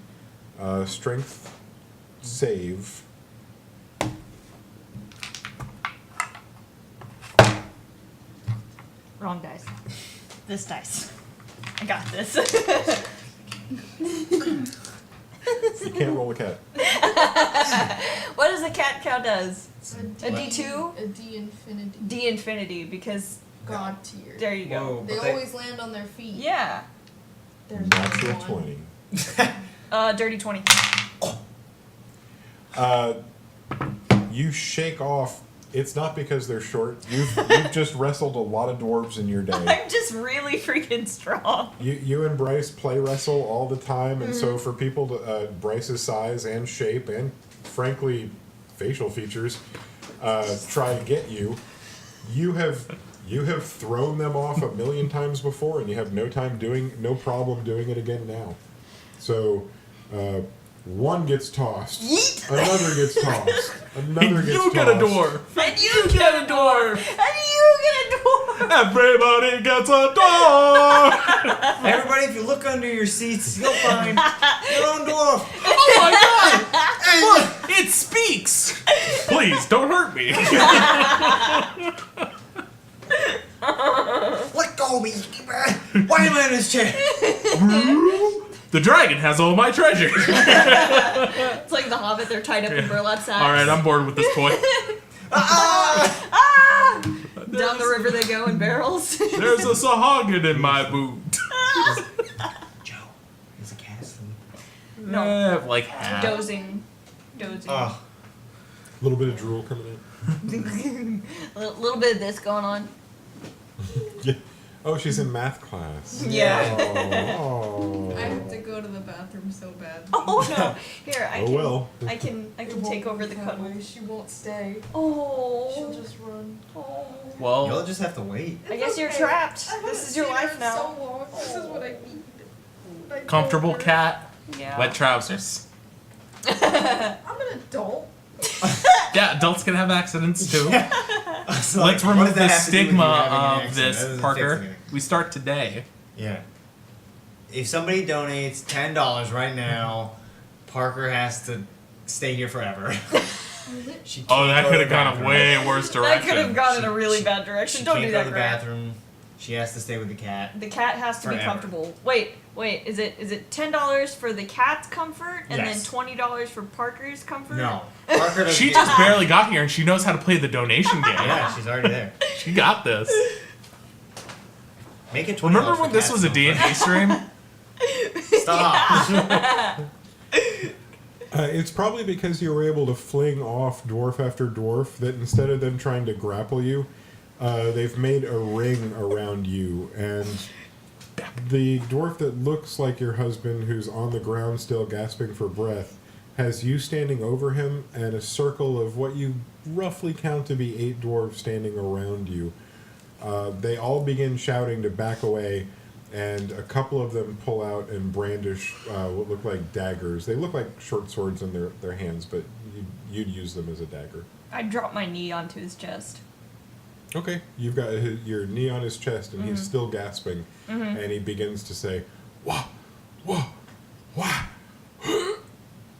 a strength save. Wrong dice. This dice. I got this. You can't roll a cat. What does a cat cow does? A D2? A D infinity. D infinity, because God tier. there you go. Whoa, They but always land on their feet. Yeah. There's Natural one. 20. Dirty 20. You shake off. It's not because they're short. You've just wrestled a lot of dwarves in your day. I'm just really freaking strong. You and Bryce play wrestle all the time, and so for people to Bryce's size and shape and frankly facial features try to get you, you have thrown them off a million times before, and you have no problem doing it again now. So one gets tossed, Yeet! another gets tossed, another gets You tossed. get a dwarf. And you get a dwarf. And you get a dwarf. Everybody gets a dwarf. everybody, if you look under your seats, you'll find your own dwarf. Oh my god! Look, it speaks. Please don't hurt me. Let go of me. Why am I in this chair? The dragon has all my treasure. It's like the Hobbit, they're tied up in burlap sacks. All right, I'm bored with this toy. Ah! Down the river they go in barrels. There's a sahagin in my boot. Joe, is a cat asleep? No. Like half. Dozing. Oh, A little bit of drool coming in. A little bit of this going on. Yeah. Oh, she's in math class. Yeah. Oh. I have to go to the bathroom so bad. Oh no! Here, I Oh, can. well. I can take over the cuddle. She won't stay. Oh. She'll just run. Oh. Well, you'll just have to wait. I guess you're Okay. trapped. I This haven't is your seen her life in now. So long. This is what I need. I comfortable told her. cat, Yeah. wet trousers. I'm an adult. Yeah, adults can have accidents too. So, Let's what remove does that the have to do with you stigma having an of accident? That this, doesn't fix Parker. anything. We start today. Yeah. If somebody donates $10 right now, Parker has to stay here forever. She Oh, can't that go could to have the gone a bathroom. way worse That direction. could have gone in a really She- bad direction. She Don't can't do go that, to the Grant. bathroom. She has to stay with the cat. The cat has to be Forever. comfortable. Wait. Is it $10 for the cat's comfort and Yes. then $20 for Parker's comfort? No. Parker doesn't She get- just barely got here and she knows how to play the donation game. Yeah, she's already there. She got this. Make it $20 Remember for when this cat's was a comfort. D&D stream? Stop. It's probably because you were able to fling off dwarf after dwarf that instead of them trying to grapple you, they've made a ring around you, and the dwarf that looks like your husband, who's on the ground still gasping for breath, has you standing over him and a circle of what you roughly count to be 8 dwarves standing around you. They all begin shouting to back away, and a couple of them pull out and brandish what look like daggers. They look like short swords in their hands, but you'd use them as a dagger. I dropped my knee onto his chest. Okay, you've got your knee on his chest, and he's still gasping, and he begins to say, "Wah, wah, wah,"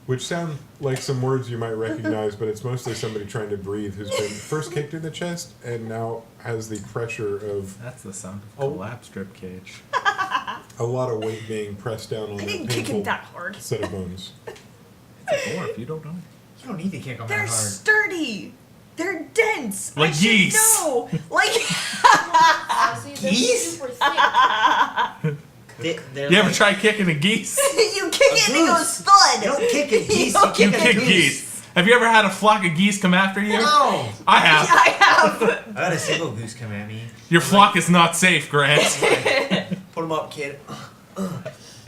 which sound like some words you might recognize, but it's mostly somebody trying to breathe who's been first kicked in the chest and now has the pressure of That's the sound of Oh. collapsed ribcage. a lot of weight being pressed down on I a didn't kick him painful that hard. set of bones. Or if you don't know. You don't need to kick them They're that hard. sturdy. They're dense. Like I should geese. know. Like See, they're Geese? super thick. They're You ever like- try kicking a geese? you kick it and it goes goose. thud. You don't kick a geese. don't You You kick a kick goose. geese. Have you ever had a flock of geese come after you? No. I have. I have. I had a single goose come at me. Your flock is not safe, Grant. Put him up, kid.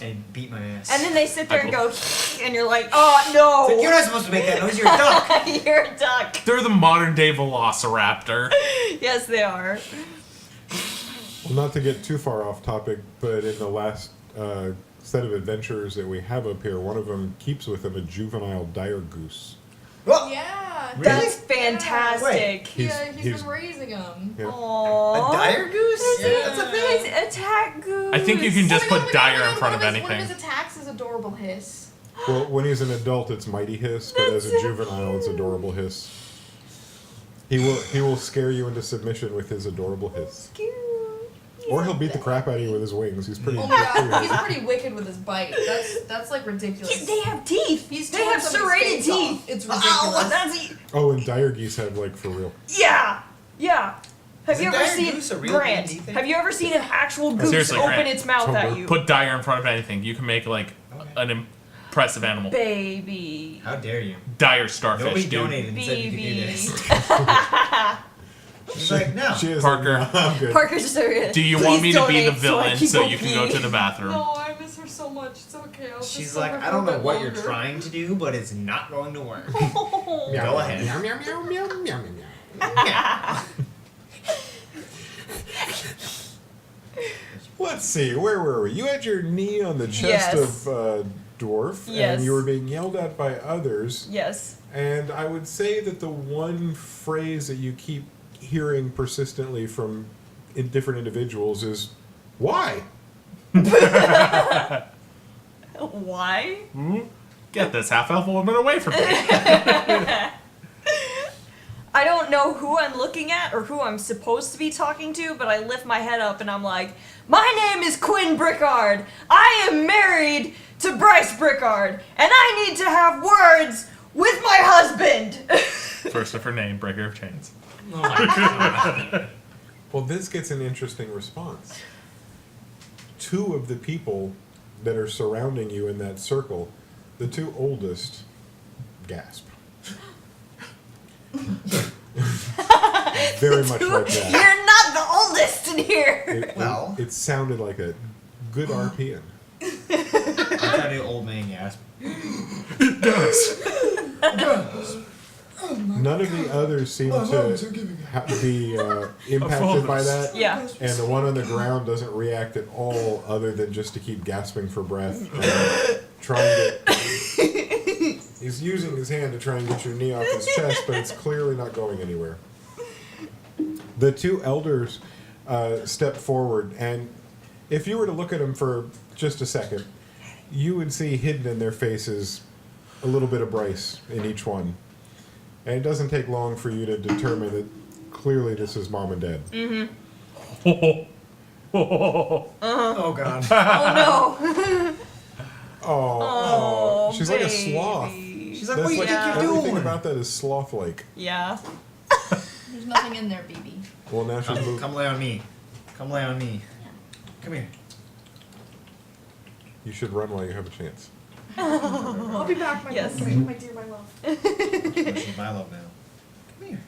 And beat my ass. And then they sit there and go, and you're like, oh no. It's like, you're not supposed to make that noise. You're a duck. You're a duck. They're the modern day velociraptor. Yes, they are. Well, not to get too far off topic, but in the last set of adventurers that we have up here, one of them keeps with him a juvenile dire goose. Yeah. Really? That's fantastic. He's- He's been raising them. Yeah. Aww. A dire goose? That's Yeah. a thing. Attack goose. I think you can just Oh my put God, dire in front of One of anything. his attacks is adorable hiss. Well, when he's an adult, it's mighty hiss, but as a juvenile, it's adorable hiss. He will scare you into submission with his adorable hiss, Cute. or he'll beat the crap out of you with his wings. He's pretty. Oh my pretty god, he's hard. pretty wicked with his bite. That's like ridiculous. They have teeth. He's they torn have somebody's serrated face teeth. off. It's Oh, ridiculous. that's Oh, and dire geese have like for real. yeah. Have Is you a ever dire seen goose a real Grant? D&D thing? Have you ever seen an actual goose Seriously, open Grant. its mouth at Totally. you? Put dire in front of anything. You can make like an impressive animal. Baby. How dare you? Dire starfish, Nobody dude. donated and said you could do Baby. this. She's like, no. She is Parker. Like, no, I'm good. Parker's serious. Do you Please want me to be the donate so I villain can so go you can go pee. to the bathroom? No, I miss her so much. It's okay. I'll She's just like, love her I for a don't know bit what you're longer. trying to do, but it's not going to work. Oh. Go ahead. Meow, meow, meow, meow, meow, meow, meow. Let's see, where were we? You had your knee on the chest Yes. of Dwarf, Yes. and you were being yelled at by others. Yes. And I would say that the one phrase that you keep hearing persistently from different individuals is, "Why?" Why? Get this half-elf woman away from me. I don't know who I'm looking at or who I'm supposed to be talking to, but I lift my head up and I'm like, my name is Quinn Brickard. I am married to Bryce Brickard, and I need to have words with my husband. First of her name, Breaker of Chains. Oh my god. Well, this gets an interesting response. Two of the people that are surrounding you in that circle, the two oldest, gasp. Very much like that. You're not the oldest in here. Well. It sounded like a good RPN. I'm trying to do old man gasp. None of the others seem to be impacted by that. Yeah. And the one on the ground doesn't react at all, other than just to keep gasping for breath. And trying to. He's using his hand to try and get your knee off his chest, but it's clearly not going anywhere. The two elders step forward, and if you were to look at them for just a second, you would see hidden in their faces a little bit of Bryce in each one. And it doesn't take long for you to determine that clearly this is mom and dad. Oh god. Oh no. Oh, she's like a baby. sloth. She's like, That's what do you like think you're everything doing? about that is sloth-like. Yeah. There's nothing in there, BB. Well, now she's moved. Come lay on me. Come lay on me. Come here. You should run while you have a chance. I'll be back, my Yes. my dear, my love. She's my love now. Come here.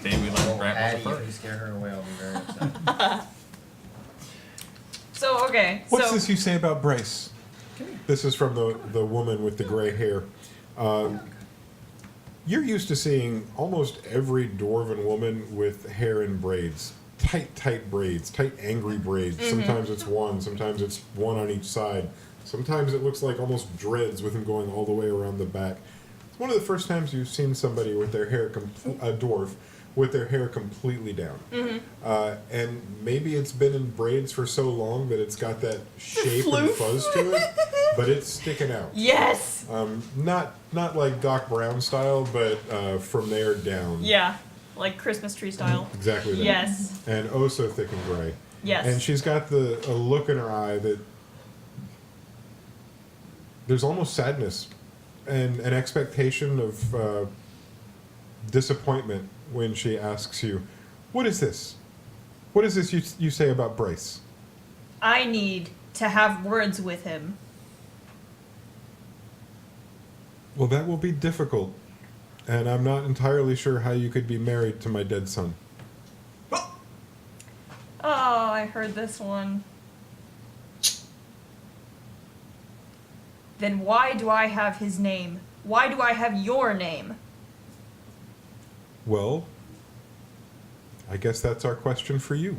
Maybe we let Oh, Grant Hattie, was the if you first. scare her away, I'll be very upset. So okay. What's so this you say about Bryce? This is from the woman with the gray hair. You're used to seeing almost every dwarven woman with hair in braids. Tight braids. Tight, angry braids. Sometimes it's one. Sometimes it's one on each side. Sometimes it looks like almost dreads with them going all the way around the back. It's one of the first times you've seen somebody with their hair, a dwarf, with their hair completely down. And maybe it's been in braids for so long that it's got that shape and fuzz to it, but it's sticking out. yes. Not like Doc Brown style, but from there down. Yeah. Like Christmas tree style. Exactly that. Yes. And oh so thick and gray. Yes. And she's got a look in her eye that there's almost sadness and an expectation of disappointment when she asks you, "What is this? What is this you say about Bryce?" I need to have words with him. Well, that will be difficult, and I'm not entirely sure how you could be married to my dead son. Oh, I heard this one. Then why do I have his name? Why do I have your name? Well, I guess that's our question for you.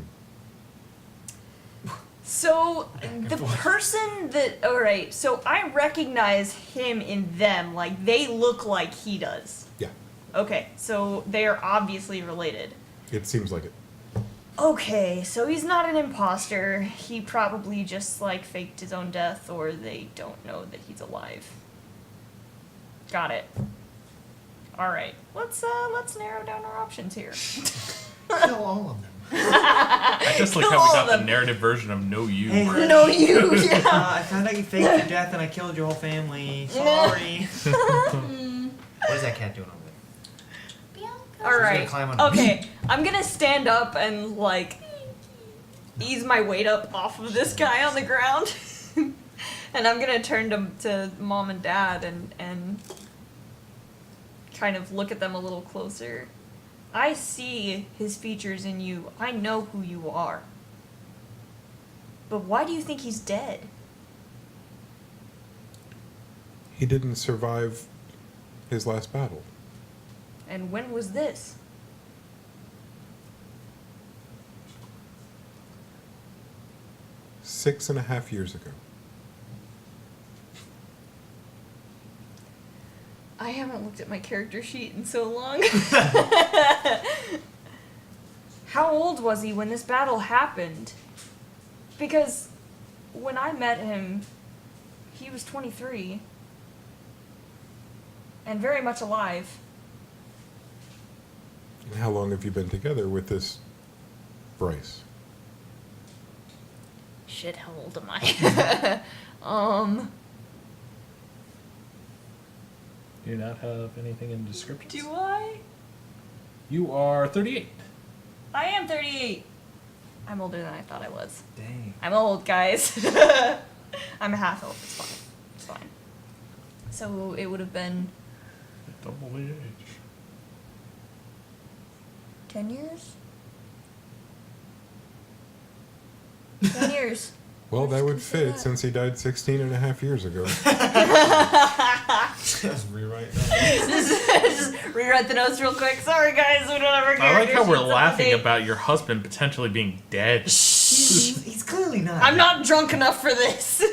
So the person that alright, so I recognize him in them, like they look like he does. Yeah, Okay, so they are obviously related. it seems like it. Okay, so he's not an imposter. He probably just like faked his own death, or they don't know that he's alive. Got it. All right, let's narrow down our options here. Kill all of them. I just like Kill how we all got of the them. narrative version of No You. Hey, No, you. Yeah. I found out you faked your death and I killed your whole family. Sorry. What is that cat doing over there? All gonna right. climb on Okay, I'm gonna stand up and like ease my weight up off of this guy on the ground, and I'm gonna turn to mom and dad and kind of look at them a little closer. I see his features in you. I know who you are. But why do you think he's dead? He didn't survive his last battle. And when was this? Six and a half years ago. I haven't looked at my character sheet in so long. How old was he when this battle happened? Because when I met him, he was 23 and very much alive. And how long have you been together with this Bryce? Shit, how old am I? Do you not have anything in descriptions? Do I? You are 38. I am 38. I'm older than I thought I was. Dang. I'm old, guys. I'm a half elf. It's fine. It's fine. So it would have been Double the age. 10 years? 10 years. Well, that would consider fit that. since he died 16 and a half years ago. Just rewrite that. Just rewrite the notes real quick. Sorry, guys, we don't have our I like character how we're sheets up to laughing date. about your husband potentially being dead. He's clearly not. I'm not drunk enough for this.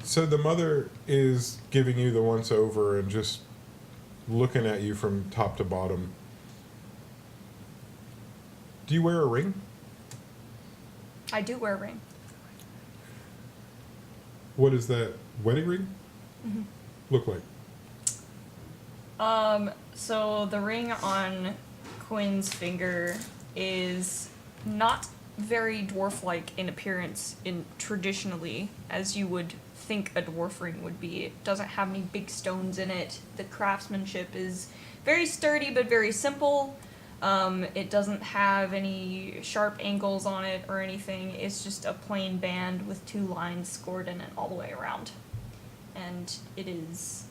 So the mother is giving you the once over and just looking at you from top to bottom. Do you wear a ring? I do wear a ring. What is that wedding ring look like? So the ring on Quinn's finger is not very dwarf-like in appearance traditionally, as you would think a dwarf ring would be. It doesn't have any big stones in it. The craftsmanship is very sturdy but very simple. It doesn't have any sharp angles on it or anything. It's just a plain band with 2 lines scored in it all the way around. And it is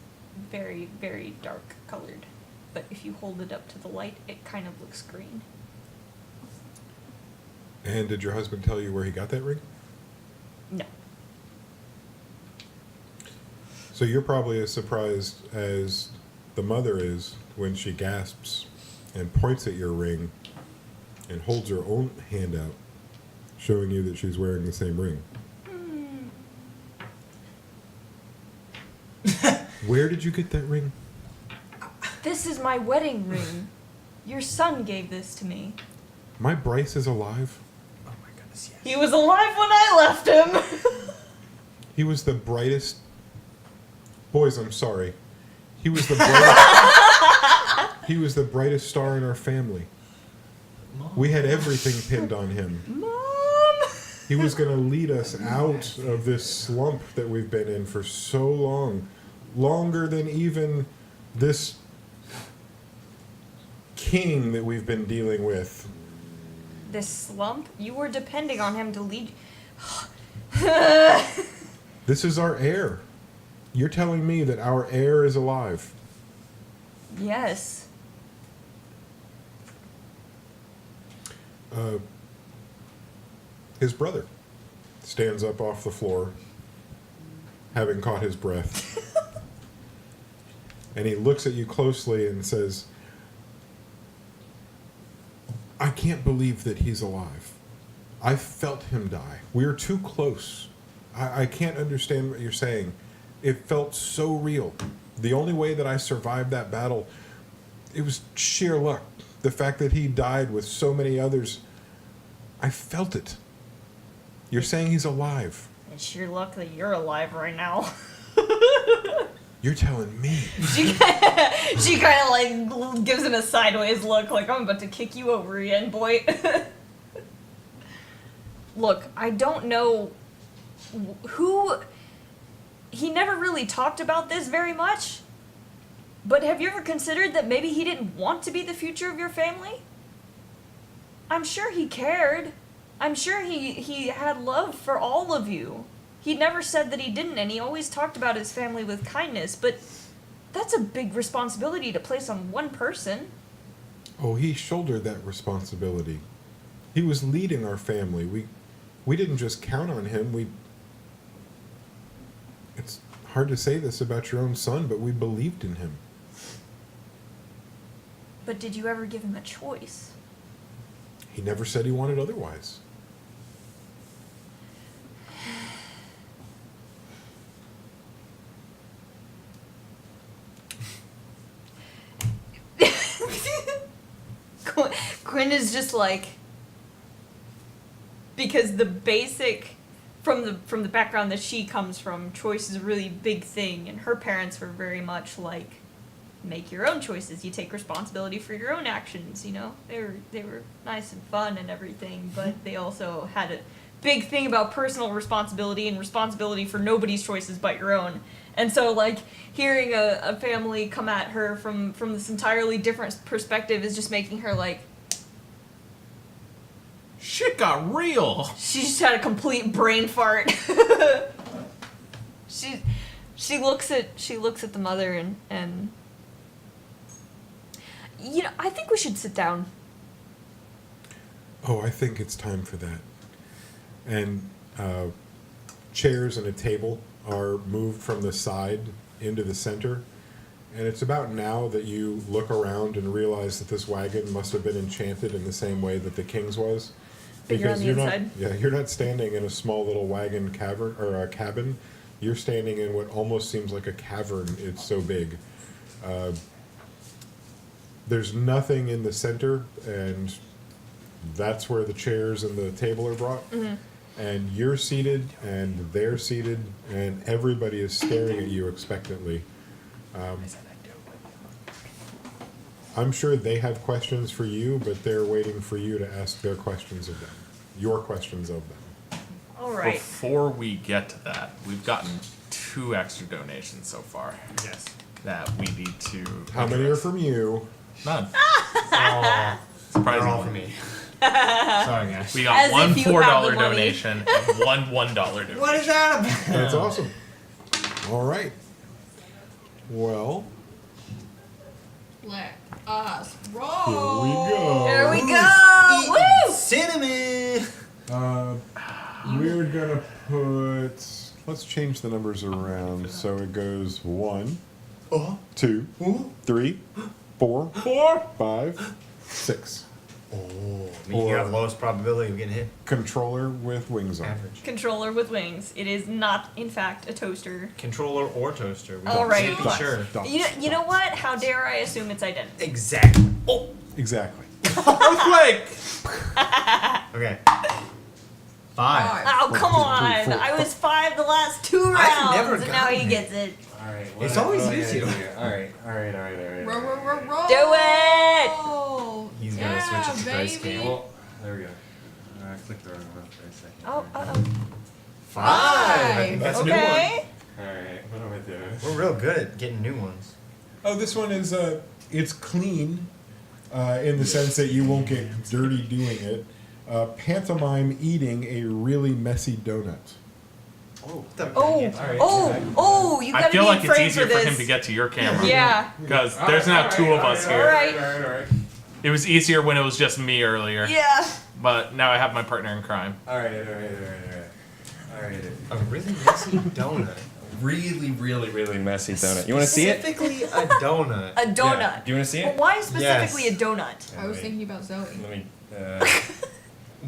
very, very dark colored. But if you hold it up to the light, it kind of looks green. And did your husband tell you where he got that ring? No. So you're probably as surprised as the mother is when she gasps and points at your ring and holds her own hand out, showing you that she's wearing the same ring. Where did you get that ring? This is my wedding ring. Your son gave this to me. My Bryce is alive. Oh my goodness, yes. He was alive when I left him. He was the brightest... Boys, I'm sorry. He was the brightest... He was the brightest star in our family. Mom. We had everything pinned on him. Mom! He was going to lead us out of this slump that we've been in for so long. Longer than even this king that we've been dealing with. This slump? You were depending on him to lead. This is our heir. You're telling me that our heir is alive. Yes. His brother stands up off the floor, having caught his breath. And he looks at you closely and says, I can't believe that he's alive. I felt him die. We were too close. I can't understand what you're saying. It felt so real. The only way that I survived that battle, it was sheer luck. The fact that he died with so many others, I felt it. You're saying he's alive. It's sheer luck that you're alive right now. You're telling me. She kind of like gives him a sideways look, like I'm about to kick you over again, boy. Look, I don't know who. He never really talked about this very much. But have you ever considered that maybe he didn't want to be the future of your family? I'm sure he cared. I'm sure he had love for all of you. He never said that he didn't, and he always talked about his family with kindness, but that's a big responsibility to place on one person. Oh, he shouldered that responsibility. He was leading our family. We didn't just count on him. It's hard to say this about your own son, but we believed in him. But did you ever give him a choice? He never said he wanted otherwise. Quinn is just like, because the basic from the background that she comes from, choice is a really big thing, and her parents were very much like, make your own choices. You take responsibility for your own actions. You know, they were nice and fun and everything, but they also had a big thing about personal responsibility and responsibility for nobody's choices but your own. And so, like, hearing a family come at her from this entirely different perspective is just making her like, Shit got real. she just had a complete brain fart. she looks at the mother and you know, I think we should sit down. Oh, I think it's time for that. And chairs and a table are moved from the side into the center. And it's about now that you look around and realize that this wagon must have been enchanted in the same way that the king's was. Bigger on the you're inside. you're not standing in a small little wagon cavern or a cabin. You're standing in what almost seems like a cavern. It's so big. There's nothing in the center, and that's where the chairs and the table are brought. Mm-hmm. And you're seated, and they're seated, and everybody is staring at you expectantly. I'm sure they have questions for you, but they're waiting for you to ask their questions of them. Your questions of them. All right. Before we get to that, we've gotten 2 extra donations so far. Yes. That we need to. How many are from you? None. Oh, Surprisingly. they're all for me. Sorry, guys. We got As one if you $4 have the money. donation and one $1 donation. What is that about? That's awesome. All right. Well, Let us roll. here we go. There we go. Woo! Cinnamon. We're gonna put. Let's change the numbers around so it goes 1, 2, 3, 4, 5, 6. Oh, meaning you have lowest probability of getting hit. Controller with wings on. Average. Controller with wings. It is not, in fact, a toaster. Controller or toaster. We All don't right. say for sure. You know what? How dare I assume it's identical? Exactly. Oh. Exactly. Earthquake! Okay. 5. Oh, 1, come 2, 3, on! 4, I was 5 the last 2 rounds, I've never and now he gotten gets it. Alright. It's always you two. Alright. Roll, roll, roll, roll. Do it! He's gonna switch it to dice baby. game. Well, there we go. I clicked the wrong one for a second. Oh, 5. I think that's a new one. okay. Alright, what am I doing? We're real good at getting new ones. Oh, this one is it's clean, in the sense that you won't get dirty doing it. Pantomime eating a really messy donut. Oh. You I gotta feel be like it's framed easier for for this. him to get to your camera. Yeah. Because there's now 2 of us here. Alright. Alright. It was easier when it was just me earlier. Yeah. But now I have my partner in crime. Alright. A really messy donut. Really messy donut. You want to see it? Specifically a donut. A donut. Yeah. Do you want to see Well, it? why specifically a donut? I was thinking about Zoe. Let me.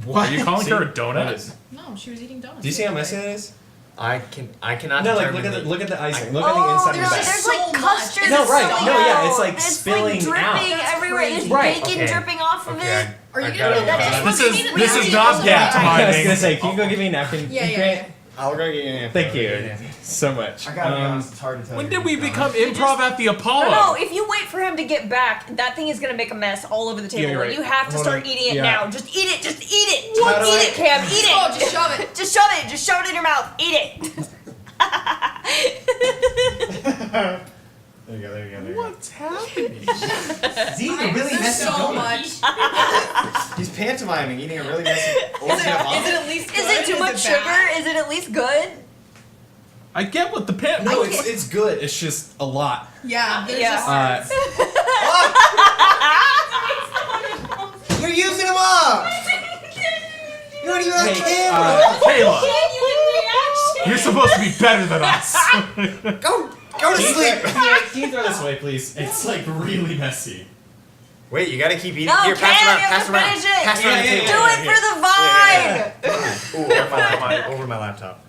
What? Are you calling her a What donut? is? No, she was eating donuts. Do you see how messy that is? I cannot. No, like determine look at the icing. I- Look at the inside of there's, the bag. there's So like much. custard. No, right. spilling No, yeah, out. it's like It's spilling dripping out. everywhere. There's Crazy. Right. bacon Okay. dripping off of it. Are you I gonna got do it. that? That's This is not Yeah, I was timing. gonna say, can you go give me a napkin? Yeah, yeah, Grant? yeah. I'll go get you an Thank you so much. I gotta be honest, it's hard to tell. When you did to we be become honest. improv at the Apollo? No, if you wait for him to get back, that thing is gonna make a mess all over the table. you're right. You have to Hold start on. eating it Yeah. now. Just eat it. Just eat it. How do Eat I- it, Cam. Eat it. Oh, just shove it. Just shove it. Just shove it in your mouth. Eat it. There you go. There you go. There you What's happening? go. He's eating a really messy so donut. much. He's pantomiming, eating a really messy. Is it at least good? Is it too much sugar? bad? Is it at least good? I get what the pan. No, it's good. It's just a lot. Yeah, there's Yeah. just You're using them up. You're not even on Hey, camera. Kayla, you're supposed to be better than us. Go to sleep. Can you throw this away, please? It's like really messy. Wait, you gotta keep eating. No, Here, pass Cam, around. you have Pass to around. finish it. Pass around the Yeah, table. yeah, Do it for the vine. Ooh, over my laptop.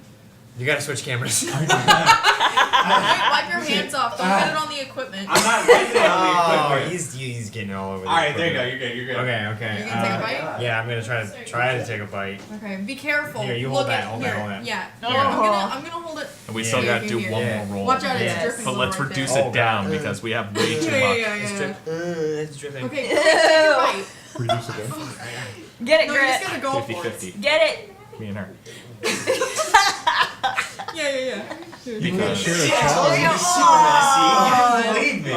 You gotta switch cameras. wipe your hands off. Don't get it on the equipment. I'm not wiping it on the Oh, equipment. he's getting all over. The All right, there you go. equipment. You're good. You're good. Okay. Are you gonna take a bite? Yeah, I'm gonna try to take a bite. Okay, be careful. Here, you Look hold that, at, hold here. that, hold that. Yeah. No. Here, I'm gonna hold it. And we Yeah. still Here, gotta do here, one yeah. more roll. Watch out, it's Yes. dripping. But a let's little right reduce there. it down because we have way too Yeah, much. yeah, yeah. It's dripping. Okay, take your bite. Reduce it down. Get it, No, you're Grant. just gonna go for it. 50-50. Get it. Me and her. Yeah. Because Share a Oh, challenge. yeah. You believe me.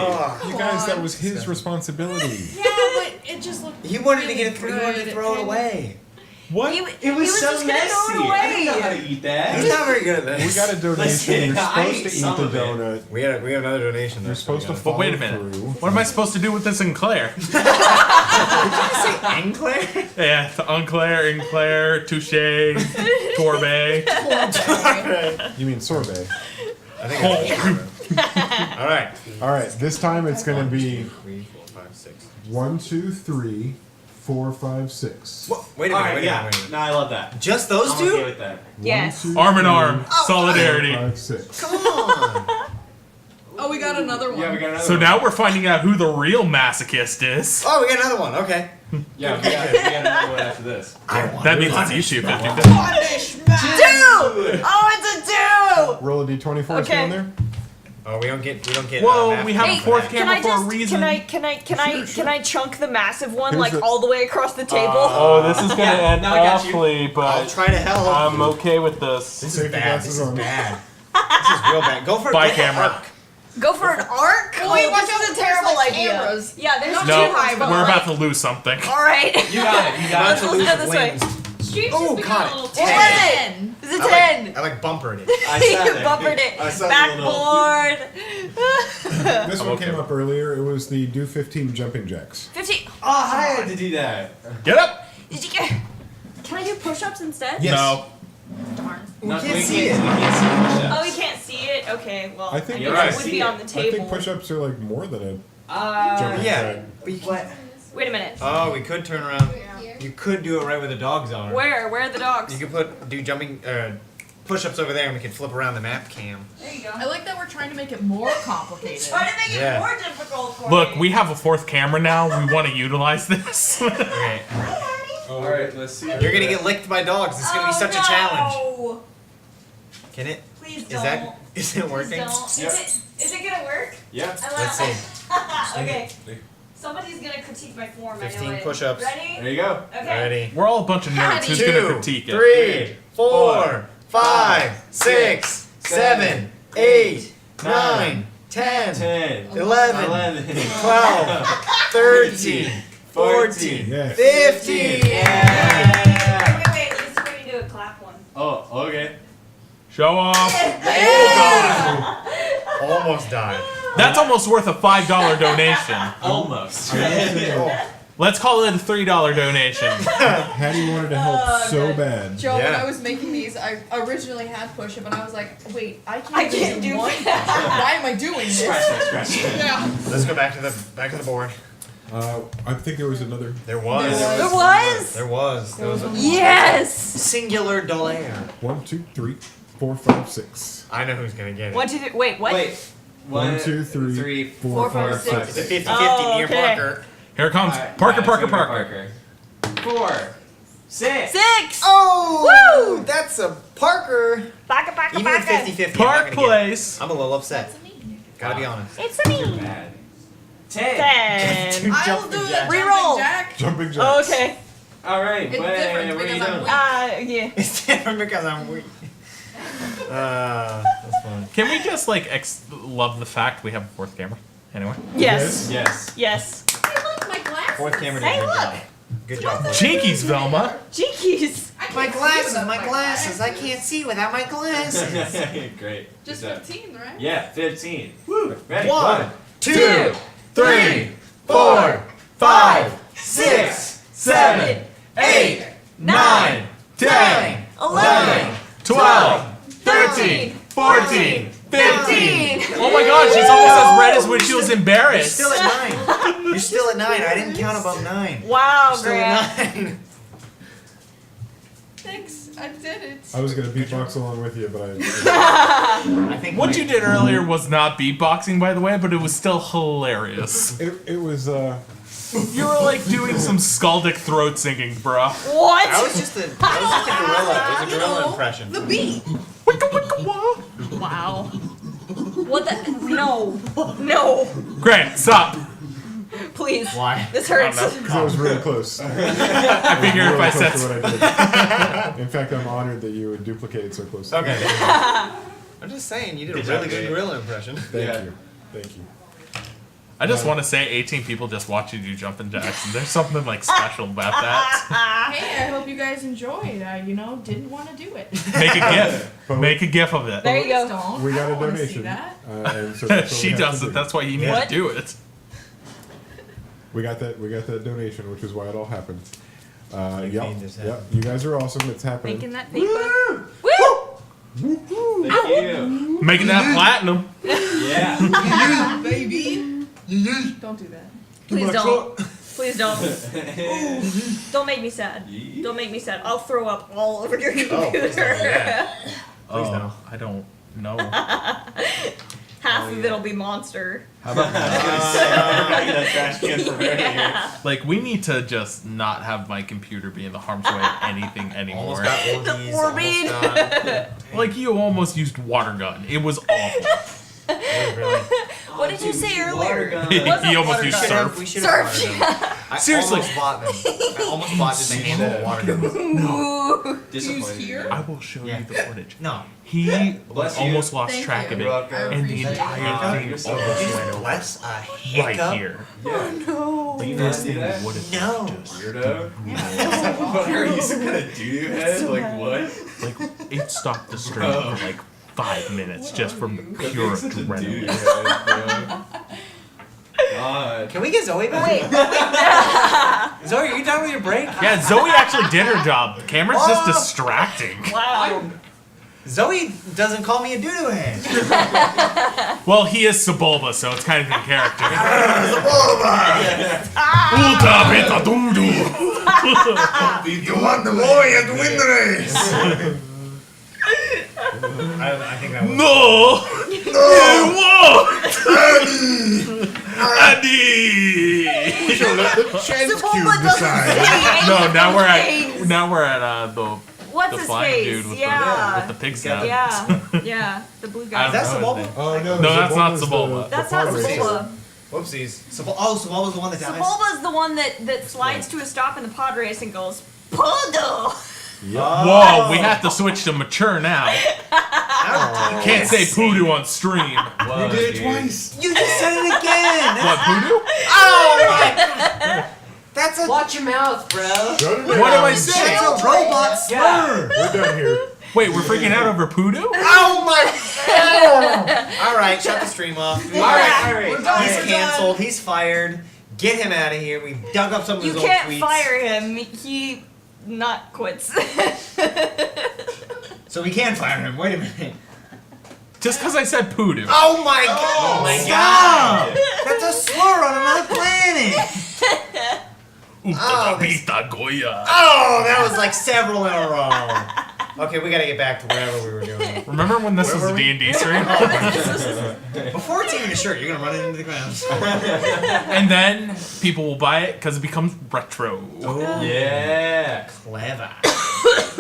You guys, that was his responsibility. Yeah, but it just looked. He wanted really to get it. He wanted to good. throw it away. What? He It was he was so just gonna messy. throw it I didn't know how away. to eat that. He's not very good at this. We got a donation. Listen, You're I supposed ate to eat some the of it. donut. We have another donation. You're supposed to But follow wait a minute. through. What am I supposed to do with this Enclair? Enclair? Yeah, the Enclair, Enclair, Touche, Torbay. You mean sorbet. I think it's All right. All right, this time it's going to be 3, 4, 5, 6. 1, 2, 3, 4, 5, 6. Wait a All minute. right, Wait a yeah. minute. Wait a minute. No, I love that. Just those I'm two? okay with that. Yes. 1, 2, Arm in 3, arm. Solidarity. 4, 5, 6. Come on. Oh, we got another one. Yeah, we got another So one. now we're finding out who the real masochist is. Oh, we got another one. Okay. Yeah, we got another one after this. That means it's you shoot 50. Punishment. 2! Oh, it's a 2! Roll a d20 for us Okay. down there. Oh, we don't get. Whoa, math we have a points for fourth that. camera for a reason. Can I chunk the massive one Here's like the- all the way across the table? Oh, this is gonna Yeah, end now I got you. awfully, I'll but try to help. I'm okay with this. This Take is your bad. glasses This is on. bad. This is real bad. Go for Bye, go for camera. arc. Go for an arc? Oh, wait, Oh, watch this out, is a there's, terrible like, idea. cameras. Yeah, there's Not two No, too high, but we're like- about to lose something. All right. You got it. You got Let's it. go this way. Streets Oh, just become God. a little What Ten. was it? Is it 10? I like bumpered it. I saw You that. bumpered I it. saw the little- Backboard. This one okay came with up earlier. It was the do 15 jumping jacks. 15. Oh, I had to do that. Get up! Did you get... Can I do push-ups instead? Yes. No. Darn. No, can't see We it. can't see the Oh, we can't see it? Okay, well, I think guess you're it right. would See be it. on the I table. think push-ups are like more than a push-ups. jumping Yeah. jack. But you can't. Wait a minute. Oh, we could turn around. You could do it right where the dogs are. Where? Where are the dogs? You could do jumping push-ups over there, and we could flip around the map cam. There you go. I like that we're trying to make it more complicated. Try to make Yeah. it more difficult for Look, me. we have a fourth camera now. We want to utilize this. Okay. All right, let's see. You're gonna get licked by dogs. It's gonna be such a challenge. No. Can it? Please Is don't. that? Is it Please working? don't. Yep. Is it gonna work? Yep. Let's see. Okay. Somebody's gonna critique my form. I know 15 it. push-ups. Ready? There you go. Okay. Ready? We're all a bunch of nerds. Who's gonna critique it? 3, 4, 5, 6, 7, 8, 9, 10, 10, 11, 12, 13, 14, Yes. 15. Wait, Yeah. wait, wait. Let's see if we can do a clap one. Oh, okay. Show off. Almost died. That's almost worth a $5 donation. Almost. Let's call it a $3 donation. Hattie wanted to help so bad. Joe, when Yeah. I was making these, I originally had push-up, and I was like, wait, I can't, I can't do one. Why am I doing this? Scratch. Yeah. Let's go back to the board. I think there was another. There was. There was? There was. There was a Yes! singular Dolaire. 1, 2, 3, 4, 5, 6. I know who's gonna get it. 1, 2, 3. Wait, what? Wait. 1, 2, 3, 4, 5, 6. It's a 50-50 Oh, near okay. Parker. Here it comes. Alright, Parker, yeah, Parker, it's gonna Parker. be 4, 6. 6! Oh! Woo! That's a Parker. Parker, Parker, Even with Parker. 50-50, Park I'm not gonna get it. Place. I'm a little upset. Gotta be honest. It's a me. Bad. 10. 10. I will Jumping do the jack. jumping Reroll. jack. Jumping jacks. Oh, okay. Alright, It's wait, different what are you because I'm doing? weak. Yeah. It's different because I'm weak. That's fun. Can we just like love the fact we have a fourth camera? Anyway. Yes. Yes. Yes. Hey, look, my glasses. Fourth camera did Hey, a good look. job. Good job. Fourth. Jinkies, Velma. Jinkies. I can't My see glasses, without my glasses. I can't see without my glasses. Great. Just Good job. 15, right? Yeah, 15. Woo. Ready? 1, 2, 3, 4, 5, 6, 7, 8, 9, 10, 11, 12, 13, 14, 15. Oh my god, she's almost as red as when she was You're embarrassed. still at 9. You're still at 9. I didn't count above 9. Wow, Still Grant. at 9. Thanks, I did it. I was going to beatbox along with you, but I I think What Mike- you did earlier was not beatboxing, by the way, but it was still hilarious. it was, You were like doing some skaldic throat singing, bruh. What? That was just a gorilla. It was a gorilla impression. The beat. Wow. What the? No. No. Grant, stop. Please. Why? This hurts. because I was really close. I figure if I said Close to what I did. In fact, I'm honored that you would duplicate it so close. Okay. I'm just saying, you did a Good really job, good Jay. gorilla impression. Thank you. Thank you. I just want to say 18 people just watch you do jumping jacks, and there's something like special about that. Hey, I hope you guys enjoyed. I, didn't want to do it. Make a gif. Make a gif of it. There you Please go. don't. We got I a don't wanna see donation. that. And so that's what She we have to does it. do. That's why you need What? to do it. We got that donation, which is why it all happened. Big Yep. thing just Yep. happened. You guys are awesome. It's happening. Making that paper. Woo! Thank you. Making that platinum. Yeah. Baby. Don't do that. Please don't. Please don't. Don't make me sad. Don't make me sad. I'll throw up all over your computer. Oh, please don't do that. Oh, no. I don't know. Half of it'll be monster. How about That trash can from earlier. Yeah. like we need to just not have my computer be in the harm's way of anything anymore. Almost got orgies. Orbeez. Almost got. Like you almost used water gun. It was awful. Really. What did you say Water earlier? gun. He Wasn't almost water used gun. surf. We should have Surf. fired them. I Seriously. almost bought them. I almost bought just a handful of water guns. Ooh. Disappointed. here? I will show Yeah. you the footage. No. He Bless you. almost lost Thank track you. of it, You're welcome. and the appreciate entire it. thing You're so almost welcome. went over Bless a hiccup. right here. Yeah. No. Like You this not see thing that? would have No. just Weirdo. What are you some kind of doo-doo head? So Like bad. what? like it stopped the stream for like 5 minutes just from the pure Such a doo-doo adrenaline. head, bro. God. Can we get Zoe back? Wait. Zoe, are you done with your break? Yeah, Zoe actually did her job. The camera's just distracting. Wow. Zoe doesn't call me a doo-doo head. Well, he is Sebulba, so it's kind of in character. Ulta beta doo-doo. If you want the boy, you have to win the race. I think that was. No! You won't! Andy! Chance Sebulba doesn't say No, now we're anything. at the What's the his flying face? dude with Yeah. the pig Yeah. snout. Yeah. Yeah. The blue I guy. don't That's know Sebulba? his name. Oh no! No, that's not Sebulba's Sebulba. That's not pod racer. Sebulba. Whoopsies. Sebulba's the one that dies? Sebulba's the one that slides to a stop in the pod race and goes, Podo! Whoa, we have to switch to mature now. Oh. Can't say poodoo on stream. Whoa, You did it dude. twice. You just said it again! What, poodoo? Oh my god! That's a. Watch your mouth, bro. Shut it What am I down. saying? That's a robot slur! We're done here. Wait, we're freaking out over poodoo? Oh my god! Alright, shut the stream off. Alright. He's canceled, he's fired. Get him out of here. We dug up some of You his old can't tweets. fire him. He not quits. So we can fire him. Wait a minute. Just because I said poodoo. Oh my god! Oh my Stop! That's a slur on another planet! Utabita Goya. Oh, that was like several in a row. Okay, we gotta get back to wherever we were doing. Remember when this was a D&D stream? Before taking the shirt, you're gonna run it into the ground. And then people will buy it because it becomes retro. Oh, Yeah. clever.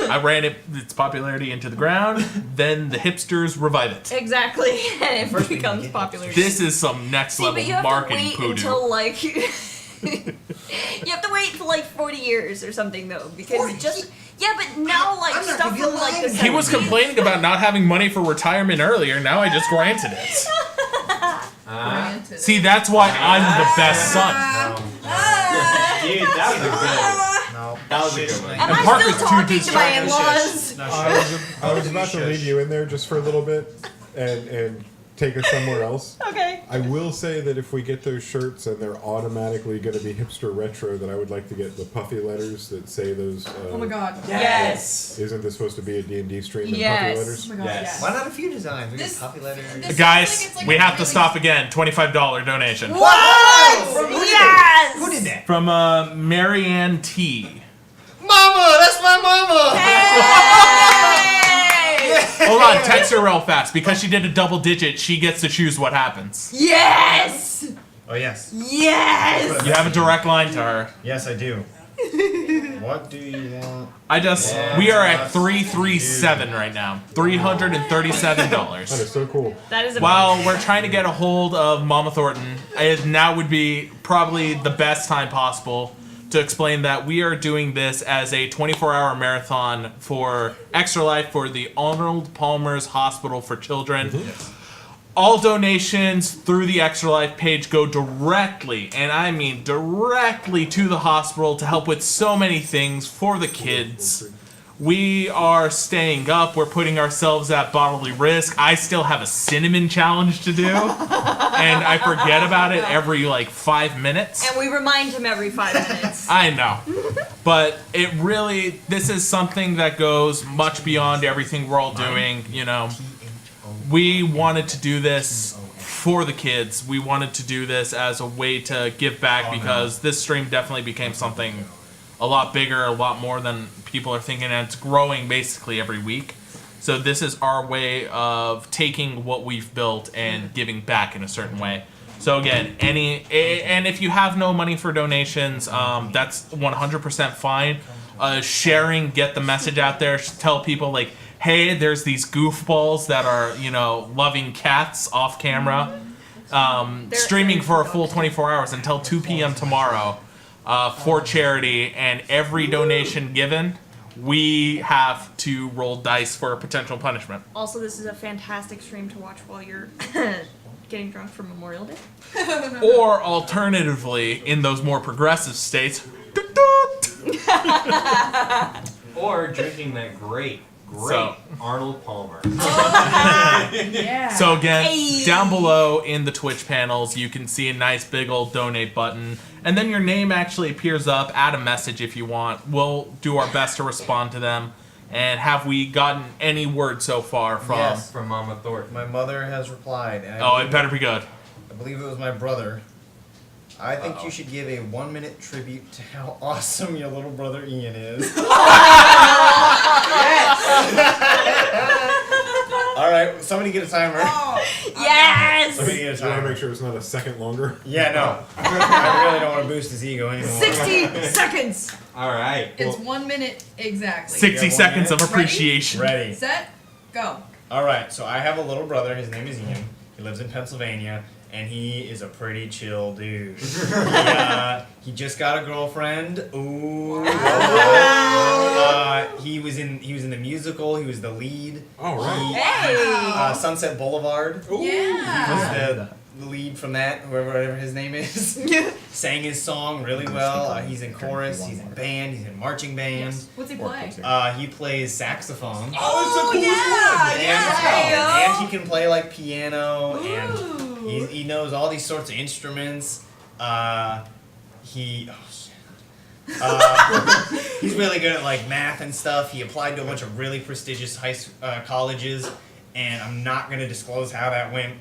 I ran its popularity into the ground, then the hipsters revive it. Exactly, and it First we becomes get popular. This is some next See, level but you have to marketing wait poodoo. until like you have to wait for like 40 years or something though, because 40? just but now like I'm not stuff gonna be from like the alive. He was 70s. complaining about not having money for retirement earlier. Now I just granted it. Granted. See, that's why I'm the best son. Dude, that was a good. No, That was a good one. Am And I Parker's still too talking to my distracted. in-laws? I was about to leave you in there just for a little bit and take us somewhere else. Okay. I will say that if we get those shirts and they're automatically going to be hipster retro, that I would like to get the puffy letters that say those. Oh my god. Yes. Isn't this supposed to be a D&D stream and Yes. puffy Oh letters? my god, Yes. yes. Why not a few designs? We This- get puppy letters. this- Guys, It's like we a have to really- stop again. $25 donation. What? Yes. Who did that? From Marianne T. Mama, that's my mama. Hold on, text her real fast. Because she did a double digit, she gets to choose what happens. Yes. Oh yes, Yes. You have a direct line to her. yes I do. What do you want? We are at 337 right now. That $337. is so cool. That is While we're trying to get a hold of Mama Thornton, now would be probably the best time possible to explain that we are doing this as a 24-hour marathon for Extra Life for the Arnold Palmer's Hospital for Children. All donations through the Extra Life page go directly, and I mean directly, to the hospital to help with so many things for the kids. We are staying up. We're putting ourselves at bodily risk. I still have a cinnamon challenge to do, and I forget about it every like 5 minutes. And we remind him every 5 minutes. I know. But it really, this is something that goes much beyond everything we're all doing, you know. We wanted to do this for the kids. We wanted to do this as a way to give back because this stream definitely became something a lot bigger, a lot more than people are thinking, and it's growing basically every week. So this is our way of taking what we've built and giving back in a certain way. So again, and if you have no money for donations, that's 100% fine. Sharing, get the message out there. Tell people like, hey, there's these goofballs that are, you know, loving cats off camera. Streaming for a full 24 hours until 2 p.m. tomorrow for charity, and every donation given, we have to roll dice for a potential punishment. Also, this is a fantastic stream to watch while you're getting drunk for Memorial Day. Or alternatively, in those more progressive states, Or drinking that great So- Arnold Palmer. Yeah. So again, Hey. down below in the Twitch panels, you can see a nice big old donate button, and then your name actually appears up. Add a message if you want. We'll do our best to respond to them. And have we gotten any word so far from? Yes. From Mama Thornton. My mother has replied, and Oh, it better be good. I believe it was my brother. I think you should give a 1-minute tribute to how awesome your little brother Ian is. All right, somebody get a timer. Yes! Somebody get a You want to timer. make sure it's not a second longer? Yeah, no. I really don't want to boost his ego anymore. 60 seconds. All right. It's 1 minute exactly. 60 1 seconds of minute. appreciation. Ready. Set. Go. All right, so I have a little brother. His name is Ian. He lives in Pennsylvania, and he is a pretty chill dude. He just got a girlfriend. Ooh. He was in the musical. He was the lead. Oh, right. Hey! Sunset Boulevard. Yeah. He was the lead from that, whatever his name is. Sang his song really well. He's in chorus. He's in band. He's in marching band. What's he play? He plays saxophone. Oh, yeah. And he can play like piano, and Ooh. he knows all these sorts of instruments. He's really good at like math and stuff. He applied to a bunch of really prestigious colleges, and I'm not gonna disclose how that went.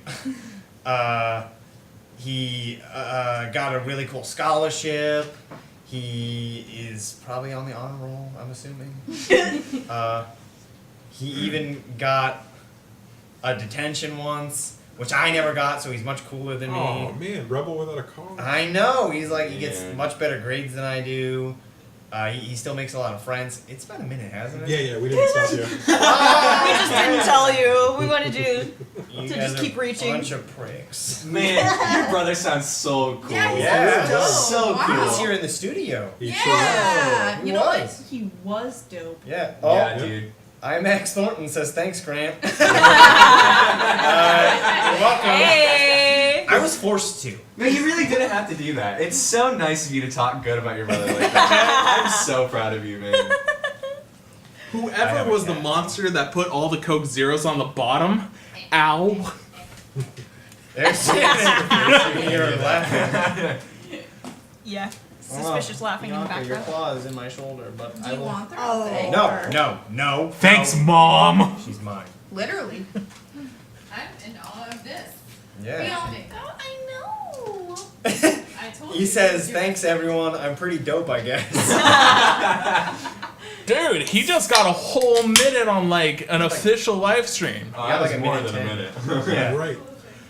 He got a really cool scholarship. He is probably on the honor roll, I'm assuming. He even got a detention once, which I never got, so he's much cooler than Oh me. man, rebel without a cause. I know. He gets Yeah. much better grades than I do. He still makes a lot of friends. It's been a minute, hasn't it? Yeah, we didn't stop you. We just didn't tell you. We wanted you. You So guys just are keep reaching. A bunch of pricks. Man, your brother sounds so cool. Yeah, he's Yeah. dope. So Wow. cool. He's here in the studio. He sure was. Yeah. Who You know what? was? He was dope. Yeah. Oh, Yeah, dude. I'm Max Thornton says thanks, Grant. You're welcome. Hey. I was forced to. Man, you really didn't have to do that. It's so nice of you to talk good about your brother like that. I'm so proud of you, man. I Whoever haven't was the had- monster that put all the Coke Zeros on the bottom, ow. There's Shannon. You're laughing. Yeah. Suspicious laughing in the Bianca, your background. claw is in my shoulder, but Do I you will. want their Oh. thing? No. Thanks, no. Mom. She's mine. Literally. I'm in awe of this. Yeah. Oh, I know. I told He you. says thanks, everyone. I'm pretty dope, I guess. Dude, he just got a whole minute on like an official live stream. Oh, Yeah, that was like a more minute than a 10. minute. Yeah. Right.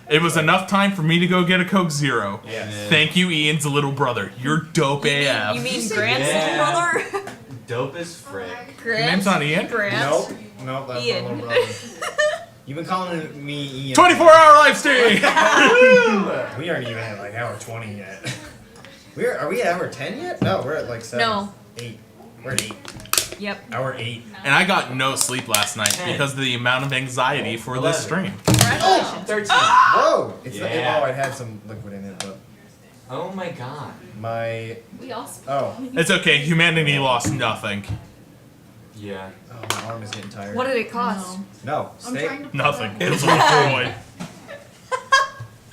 It was enough time for me to go get a Coke Zero. Yes. Thank you, Ian's little brother. You're dope AF. You mean Grant's Yeah. little brother? Dope as frick. Grant? name's not Ian? Grant? Nope, that's Ian. my little brother. You've been calling me Ian. 24-hour live stream! We aren't even at like hour 20 yet. Are we at hour 10 yet? No, we're at like 7. No. 8. We're at 8. Yep. Hour 8. And I got no sleep last night because of the amount of anxiety for this 11. stream. Congratulations. 13. Whoa! Yeah. Oh, it had some liquid in it, but Oh my god. my. We all spoke. Oh. It's okay, humanity lost nothing. Yeah. Oh, my arm is getting tired. What did it cost? No, I'm stay. trying to. Nothing. It was on Freud.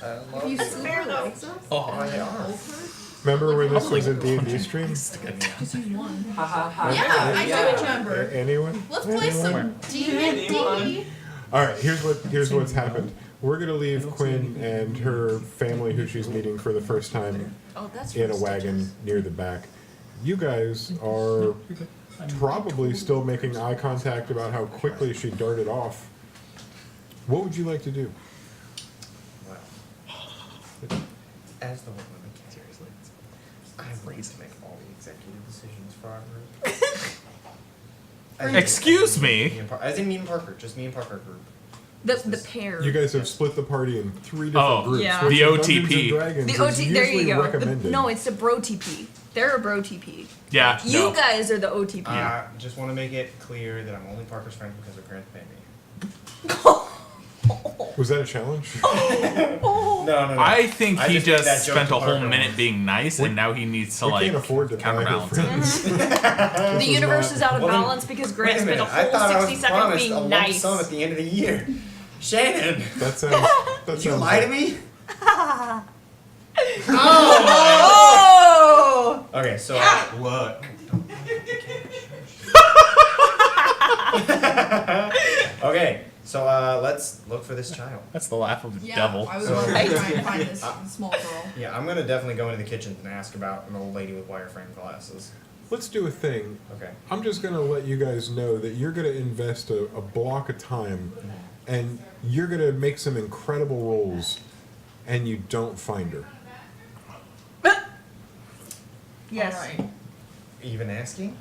I love You you. sleep your legs up? Oh, My arm. Hold her? Remember when this was a D&D stream? Just use one. Ha ha ha. Yeah, I do remember. Anyone? Let's play some D&D. All right, here's what's happened. We're gonna leave Quinn and her family, who she's meeting for the first time, Oh, that's in a really wagon near the back. You guys are probably still making eye contact about how quickly she darted off. What would you like to do? Well, as the woman, seriously, I'm raised to make all the executive decisions for our group. Excuse me? As in me and Parker, just me and Parker group. The pair. You guys have split the party in 3 different Oh, groups. yeah. which The in Dungeons OTP. and Dragons The is OT. There usually you go. recommended. No, it's the bro TP. They're a bro TP. Yeah, You no. guys are the OTP. Just want to make it clear that I'm only Parker's friend because of Grant's baby. Was that a challenge? No. I think I he just made that just joke spent to a whole Parker minute once. being nice, and now he needs to we like can't afford to buy her counterbalance it. friends. The universe is out of Well, then- balance because Wait Grant a spent minute. a I thought I whole was 60 seconds promised a being lump nice. sum at the end of the year. Shannon, That sounds. That did you sounds lie to like- me? Oh! Okay, so look. Okay, so let's look for this child. That's the laugh of the Yeah, devil. I was going to try and find this small girl. Yeah, I'm gonna definitely go into the kitchen and ask about an old lady with wireframe glasses. Let's do a thing. Okay. I'm just gonna let you guys know that you're gonna invest a block of time, and you're gonna make some incredible rolls, and you don't find her. Yes. Alright. Even asking?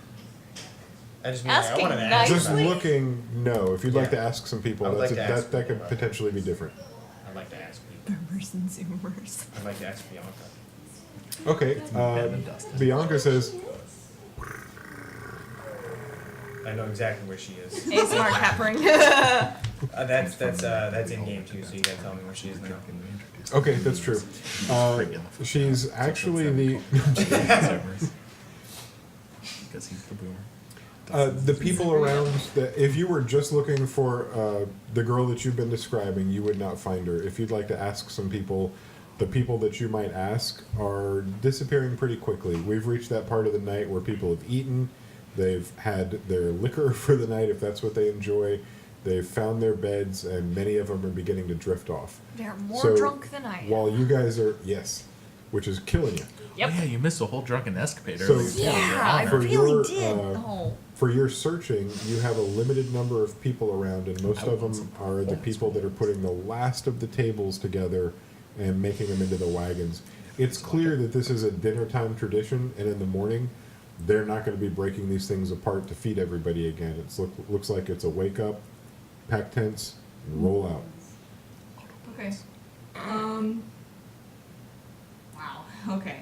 I just mean Asking I wanted to nice. ask. Just about- looking, no. If you'd like Yeah. to ask some I people, would that's like to ask that could people, potentially be different. I'd like to ask people. Boomers and Zoomers. I'd like to ask Bianca. Okay. Bianca says, I know exactly where she is. ASMR cat purring. That's in game too, so you gotta tell me where she is now. okay, that's true. She's actually the. Because he's the boomer. The people around, if you were just looking for the girl that you've been describing, you would not find her. If you'd like to ask some people, the people that you might ask are disappearing pretty quickly. We've reached that part of the night where people have eaten, they've had their liquor for the night if that's what they enjoy, they've found their beds, and many of them are beginning to drift off. They're more So, drunk than I am. While you guys are, yes, which is killing you. Yep. Oh, yeah, you missed a whole drunken escapade So- earlier. Yeah, I For really your, did. uh, For your searching, you have a limited number of people around, and most of them are the people that are putting the last of the tables together and making them into the wagons. It's clear that this is a dinner time tradition, and in the morning, they're not going to be breaking these things apart to feed everybody again. It looks like it's a wake up, pack tents, and roll out. Okay. Wow. Okay.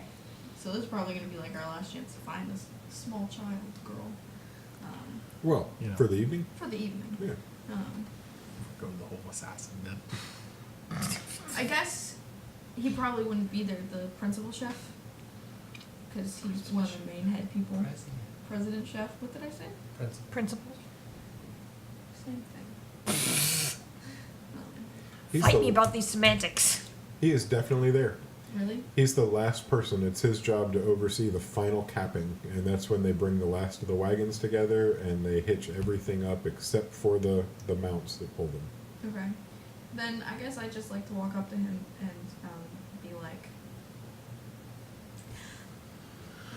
So this is probably gonna be like our last chance to find this small child girl. Well, Yeah. for the evening, For the evening. yeah. Go to the whole assassin then. I guess he probably wouldn't be there, the principal chef, because he's one of the main head people. President chef. What did I say? Principal. Same thing. He's Fight the- me about these semantics. He is definitely there. Really? He's the last person. It's his job to oversee the final capping, and that's when they bring the last of the wagons together and they hitch everything up except for the mounts that pull them. Okay. Then I guess I just like to walk up to him and be like,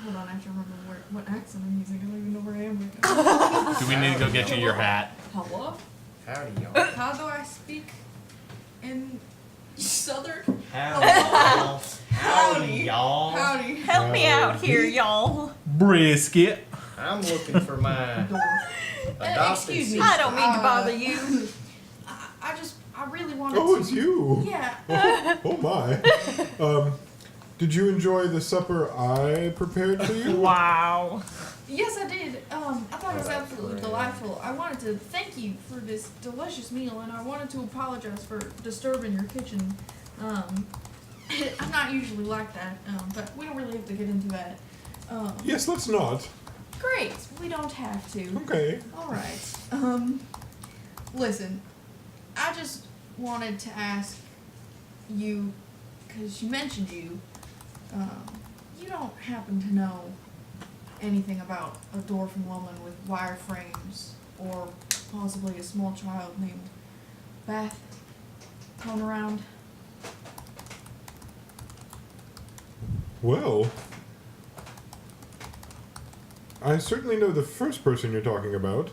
hold on, I have to remember what accent I'm using. I don't even know where I am right now. Do we need to go get you your hat? Hello? Howdy, y'all. How do I speak in Southern? Howdy, howdy, y'all. Howdy. Help me out here, y'all. Brisket. I'm looking for my adopted Excuse me. sister. I don't mean to bother you. I really wanted Oh, to. it's you! Yeah. Oh my. Did you enjoy the supper I prepared for you? Wow. Yes, I did. I thought it was absolutely delightful. I wanted to thank you for this delicious meal, and I wanted to apologize for disturbing your kitchen. I'm not usually like that, but we don't really have to get into that. Yes, let's not. Great. We don't have to. Okay. All right. Listen, I just wanted to ask you, because you mentioned you don't happen to know anything about a dwarven woman with wireframes, or possibly a small child named Beth thrown around? Well, I certainly know the first person you're talking about.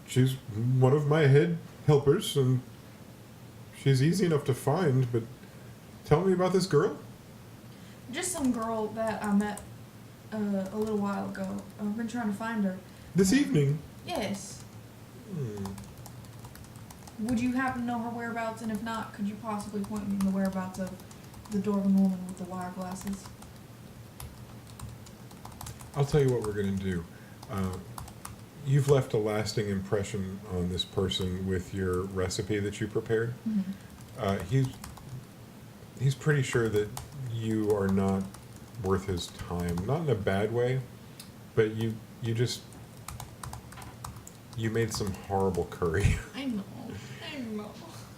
She's one of my head helpers, and she's easy enough to find, but tell me about this girl. Just some girl that I met a little while ago. I've been trying to find her. This evening. Yes. Hmm. Would you happen to know her whereabouts? And if not, could you possibly point me in the whereabouts of the dwarven woman with the wire glasses? I'll tell you what we're going to do. You've left a lasting impression on this person with your recipe that you prepared. Mm-hmm. He's pretty sure that you are not worth his time. Not in a bad way, but you made some horrible curry. I know.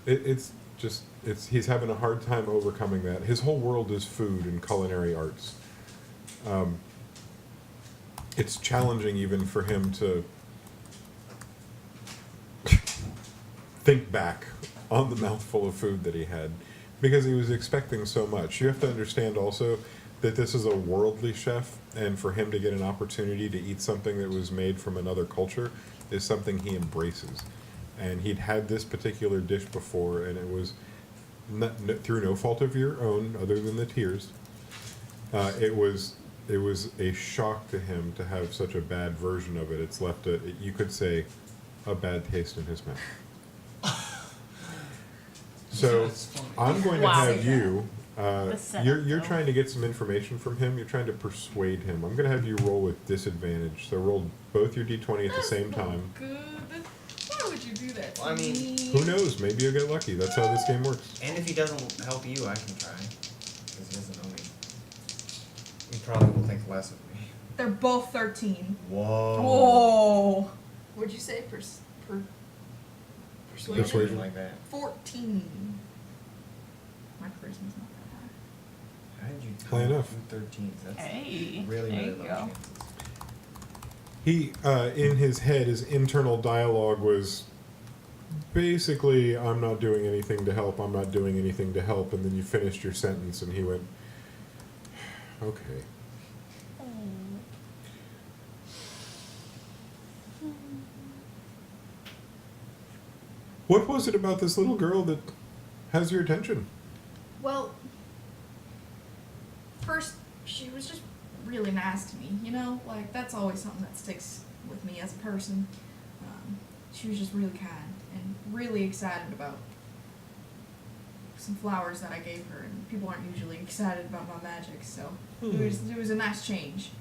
He's having a hard time overcoming that. His whole world is food and culinary arts. It's challenging even for him to think back on the mouthful of food that he had, because he was expecting so much. You have to understand also that this is a worldly chef, and for him to get an opportunity to eat something that was made from another culture is something he embraces. And he'd had this particular dish before, and it was through no fault of your own, other than the tears. It was a shock to him to have such a bad version of it. It's left you could say, a bad taste in his mouth. So I'm going to Wow. have you. The setup, You're though. trying to get some information from him. You're trying to persuade him. I'm going to have you roll with disadvantage. So roll both your d20 at the same time. Good. Why would you do that? Well, I mean, Who knows? Maybe you'll get lucky. That's how this game works. And if he doesn't help you, I can try. Because he doesn't know me. He probably will think less of me. They're both 13. Whoa. Whoa. What'd you say? Persuasion. Persuasion. Like that. 14. My charisma's not that high. How did you High enough. 2 13s? That's Hey, really, there really you low go. chances. He, in his head, his internal dialogue was basically, I'm not doing anything to help, I'm not doing anything to help, and then you finished your sentence, and he went, Okay. What was it about this little girl that has your attention? Well, first, she was just really nice to me, you know? Like, that's always something that sticks with me as a person. She was just really kind and really excited about some flowers that I gave her, and people aren't usually excited about my magic, so it was a nice change.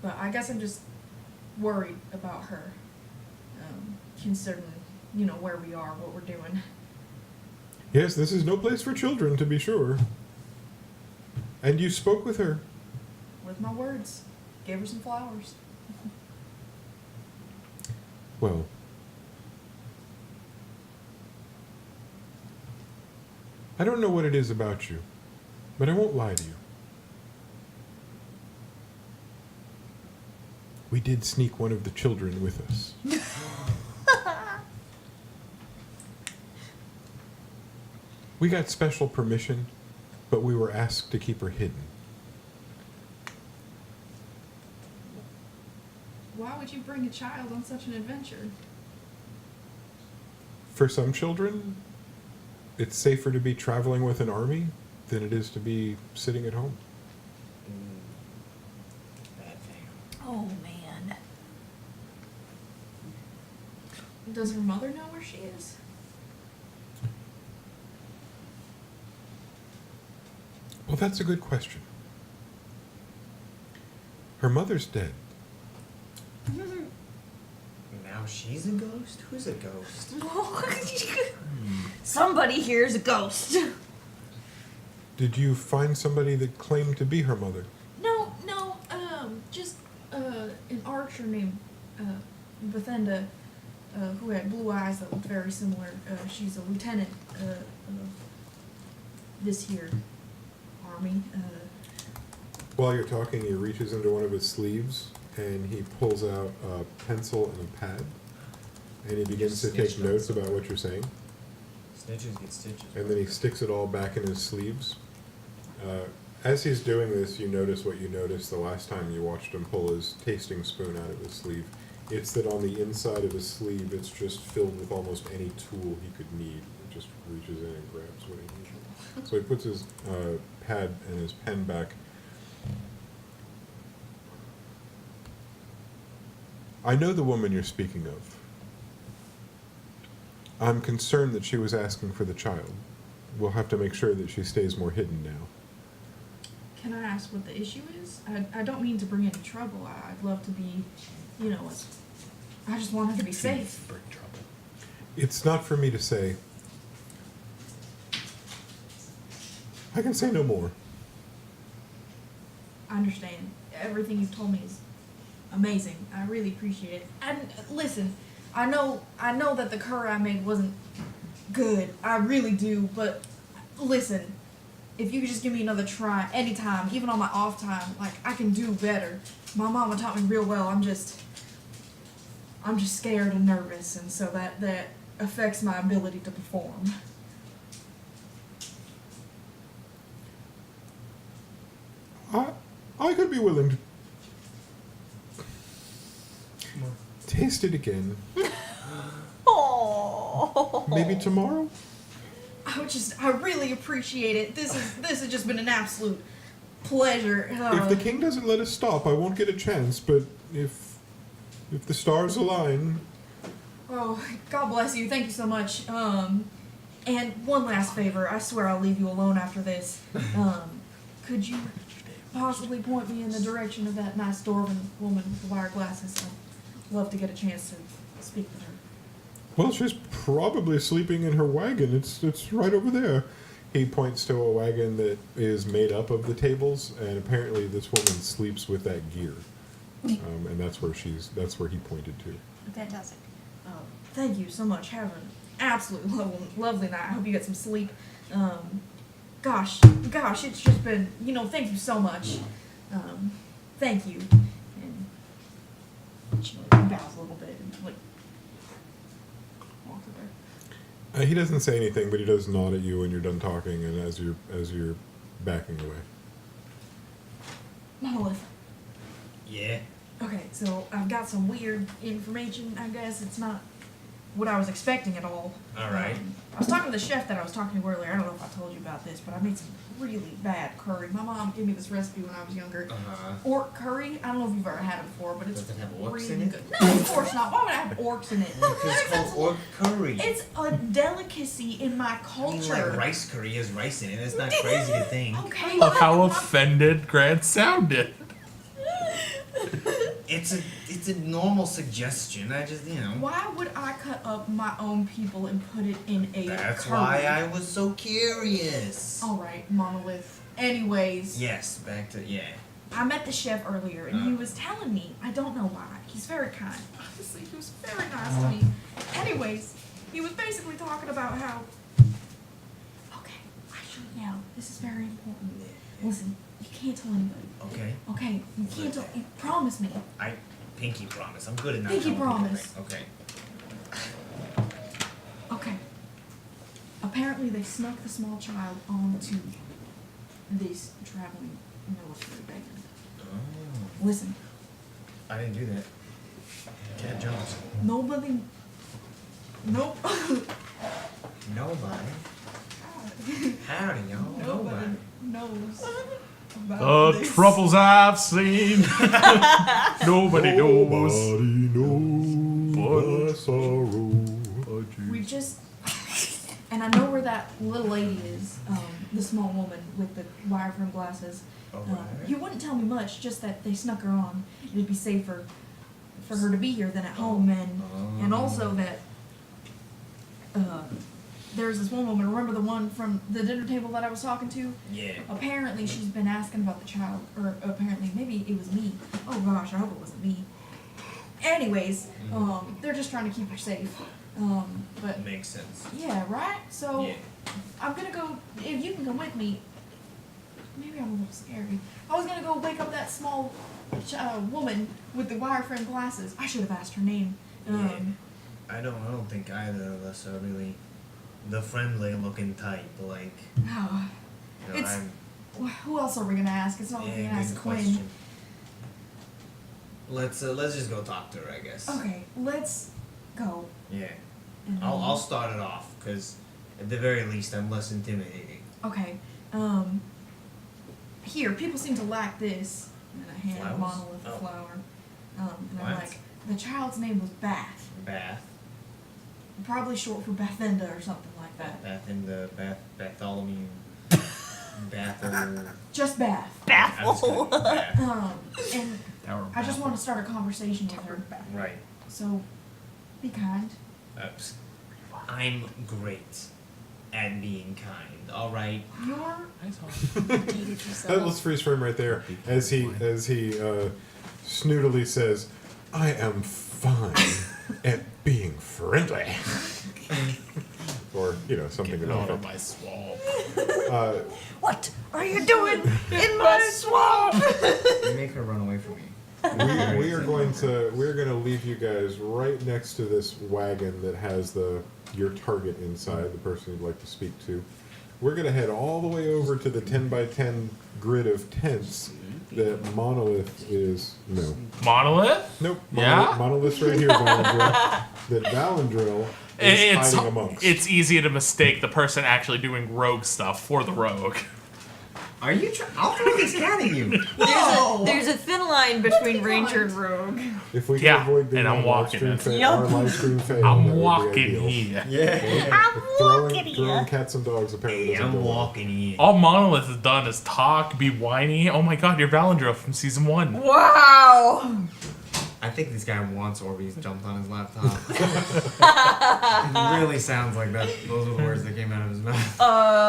But I guess I'm just worried about her, considering, you know, where we are, what we're doing. Yes, this is no place for children, to be sure. And you spoke with her. With my words. Gave her some flowers. Well, I don't know what it is about you, but I won't lie to you. We did sneak one of the children with us. We got special permission, but we were asked to keep her hidden. Why would you bring a child on such an adventure? For some children, it's safer to be traveling with an army than it is to be sitting at home. Bad thing. Oh man. Does her mother know where she is? Well, that's a good question. Her mother's dead. Now she's a ghost? Who's a ghost? Somebody here is a ghost. Did you find somebody that claimed to be her mother? No, just an archer named Bethenda, who had blue eyes that looked very similar. She's a lieutenant of this here army. While you're talking, he reaches into one of his sleeves and he pulls out a pencil and a pad. And he begins to take notes about what you're saying. Snitches get stitches. And then he sticks it all back in his sleeves. As he's doing this, you notice what you noticed the last time you watched him pull his tasting spoon out of his sleeve. It's that on the inside of his sleeve, it's just filled with almost any tool he could need. He just reaches in and grabs what he needs. So he puts his pad and his pen back. I know the woman you're speaking of. I'm concerned that she was asking for the child. We'll have to make sure that she stays more hidden now. Can I ask what the issue is? I don't mean to bring any trouble. I'd love to be, you know, I just want her to be safe. Bring trouble. It's not for me to say. I can say no more. I understand. Everything you've told me is amazing. I really appreciate it. And listen, I know that the curry I made wasn't good. I really do, but listen, if you could just give me another try anytime, even on my off time, like, I can do better. My mama taught me real well. I'm just scared and nervous, and so that affects my ability to perform. I could be willing to taste it again. Oh. Maybe tomorrow? I really appreciate it. This has just been an absolute pleasure. If the king doesn't let us stop, I won't get a chance, but if the stars align... Oh, God bless you. Thank you so much. And one last favor. I swear I'll leave you alone after this. Could you possibly point me in the direction of that nice dwarven woman with the wire glasses? I'd love to get a chance to speak with her. Well, she's probably sleeping in her wagon. It's right over there. He points to a wagon that is made up of the tables, and apparently this woman sleeps with that gear. And that's where he pointed to. Fantastic. Thank you so much. Have an absolute lovely night. I hope you get some sleep. Gosh, it's just been, thank you so much. Thank you. And she bows a little bit and walks away. He doesn't say anything, but he does nod at you when you're done talking, and as you're backing away. Monolith. Yeah. Okay, so I've got some weird information. I guess it's not what I was expecting at all. All right. I was talking to the chef that I was talking to earlier. I don't know if I told you about this, but I made some really bad curry. My mom gave me this recipe when I was younger. Orc curry. I don't know if you've ever had it before, but it's Does it have orcs really in it? good. No, of course not. Why would I have orcs in it? It's called orc curry. It's a delicacy in my I culture. mean, like rice curry has rice in it. That's not crazy to think. Okay. Look how offended Grant sounded. It's a normal suggestion. I just, you know. Why would I cut up my own people and put it in a That's curry? why I was so curious. All right, Monolith. Anyways, Yes, back to I met the chef earlier, and he was telling me, I don't know why, he's very kind. Honestly, he was very nice to me. Anyways, he was basically talking about how, okay, I should yell. This is very important. Listen, you can't tell anybody. Okay. Okay, you can't tell, you promise me. I pinky promise. I'm good at not Pinky telling people promise. things. Okay. Okay. Apparently they snuck the small child onto this traveling military band. Oh. Listen, I didn't do that. Cat Jones. nobody. Nope. Nobody. Howdy, y'all. Nobody knows about The this. troubles I've seen. Nobody knows. Nobody knows the sorrow. We just. And I know where that little lady is, the small woman with the wireframe glasses. He wouldn't tell me much, just that they snuck her on. It'd be safer for her to be here than at home, and also that there's this one woman. Remember the one from the dinner table that I was talking to? Yeah. Apparently she's been asking about the child, or apparently maybe it was me. Oh gosh, I hope it wasn't me. Anyways, they're just trying to keep her safe. But Makes sense. yeah, right? So Yeah. I'm gonna go, if you can come with me. Maybe I'm a little scary. I was gonna go wake up that small woman with the wireframe glasses. I should have asked her name. I don't think either of us are really the friendly looking type. Like, Oh, you know, It's- who else are we gonna ask? It's not like we can ask good Quinn. question. Let's just go talk to her, I guess. Okay, let's go. Yeah. And I'll start it off because at the very least I'm less intimidating. Okay. Here, people seem to lack this. And I hand Flowers? Monolith a Oh. flower. And I'm What? like, the child's name was Bath. Bath. Probably short for Bathinda or something like that. Bath in the Bartholomew. Bath. Just Bath. Baffle. Bath. And I just want to start a conversation with her. Right. So, be kind. I'm great at being kind. All right. You're Let's freeze frame right there as he snootily says, "I am fine at being friendly," or something Get about out of that. my swamp. What are you doing in my swamp? You make her run away from me. We're going to leave you guys right next to this wagon that has your target inside, the person you'd like to speak to. We're going to head all the way over to the 10 by 10 grid of tents that Monolith is. No. Monolith? Nope. Yeah? Monolith's right here, Valandril. That Valandril is hiding amongst. It's easy to mistake the person actually doing rogue stuff for the rogue. Are you I'll throw this cat at you. There's a thin line between ranger and rogue. If we can Yeah, avoid being and I'm on walking live it. stream Yup. our live stream fail, that I'm would be walking ideal. here. Yeah. Throwing cats and dogs apparently doesn't I'm go well. walking in. All Monolith has done is talk, be whiny. Oh my god, you're Valandril from season 1. Wow. I think this guy wants Orbeez jumped on his laptop. It really sounds like that. Those are the words that came out of his mouth.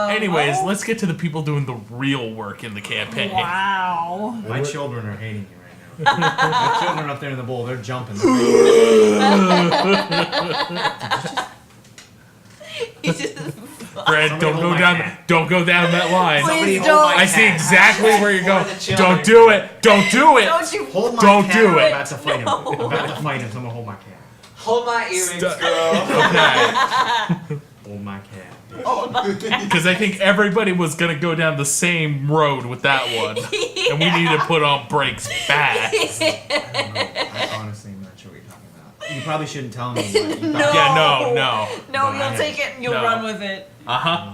Anyways, let's get to the people doing the real work in the campaign. Wow. My children are hating you right now. My children up there in the bowl, they're jumping. He just Brad, Somebody hold my cat. don't go down that line. Please hold don't. my I see cat. exactly where you're going. For the children. Don't do it. Don't do it. Don't you Hold my Don't cat. do it. I'm about to fight him. I'm about to fight him. Someone hold my cat. Hold my earrings, girl. Okay. Hold my cat. Because I think everybody was gonna go down the same road with that one. and we need to put on brakes fast. I honestly am not sure what you're talking about. You probably shouldn't tell me. What you thought. No. Yeah, no. No, you'll take it and you'll No. run with it. Uh-huh.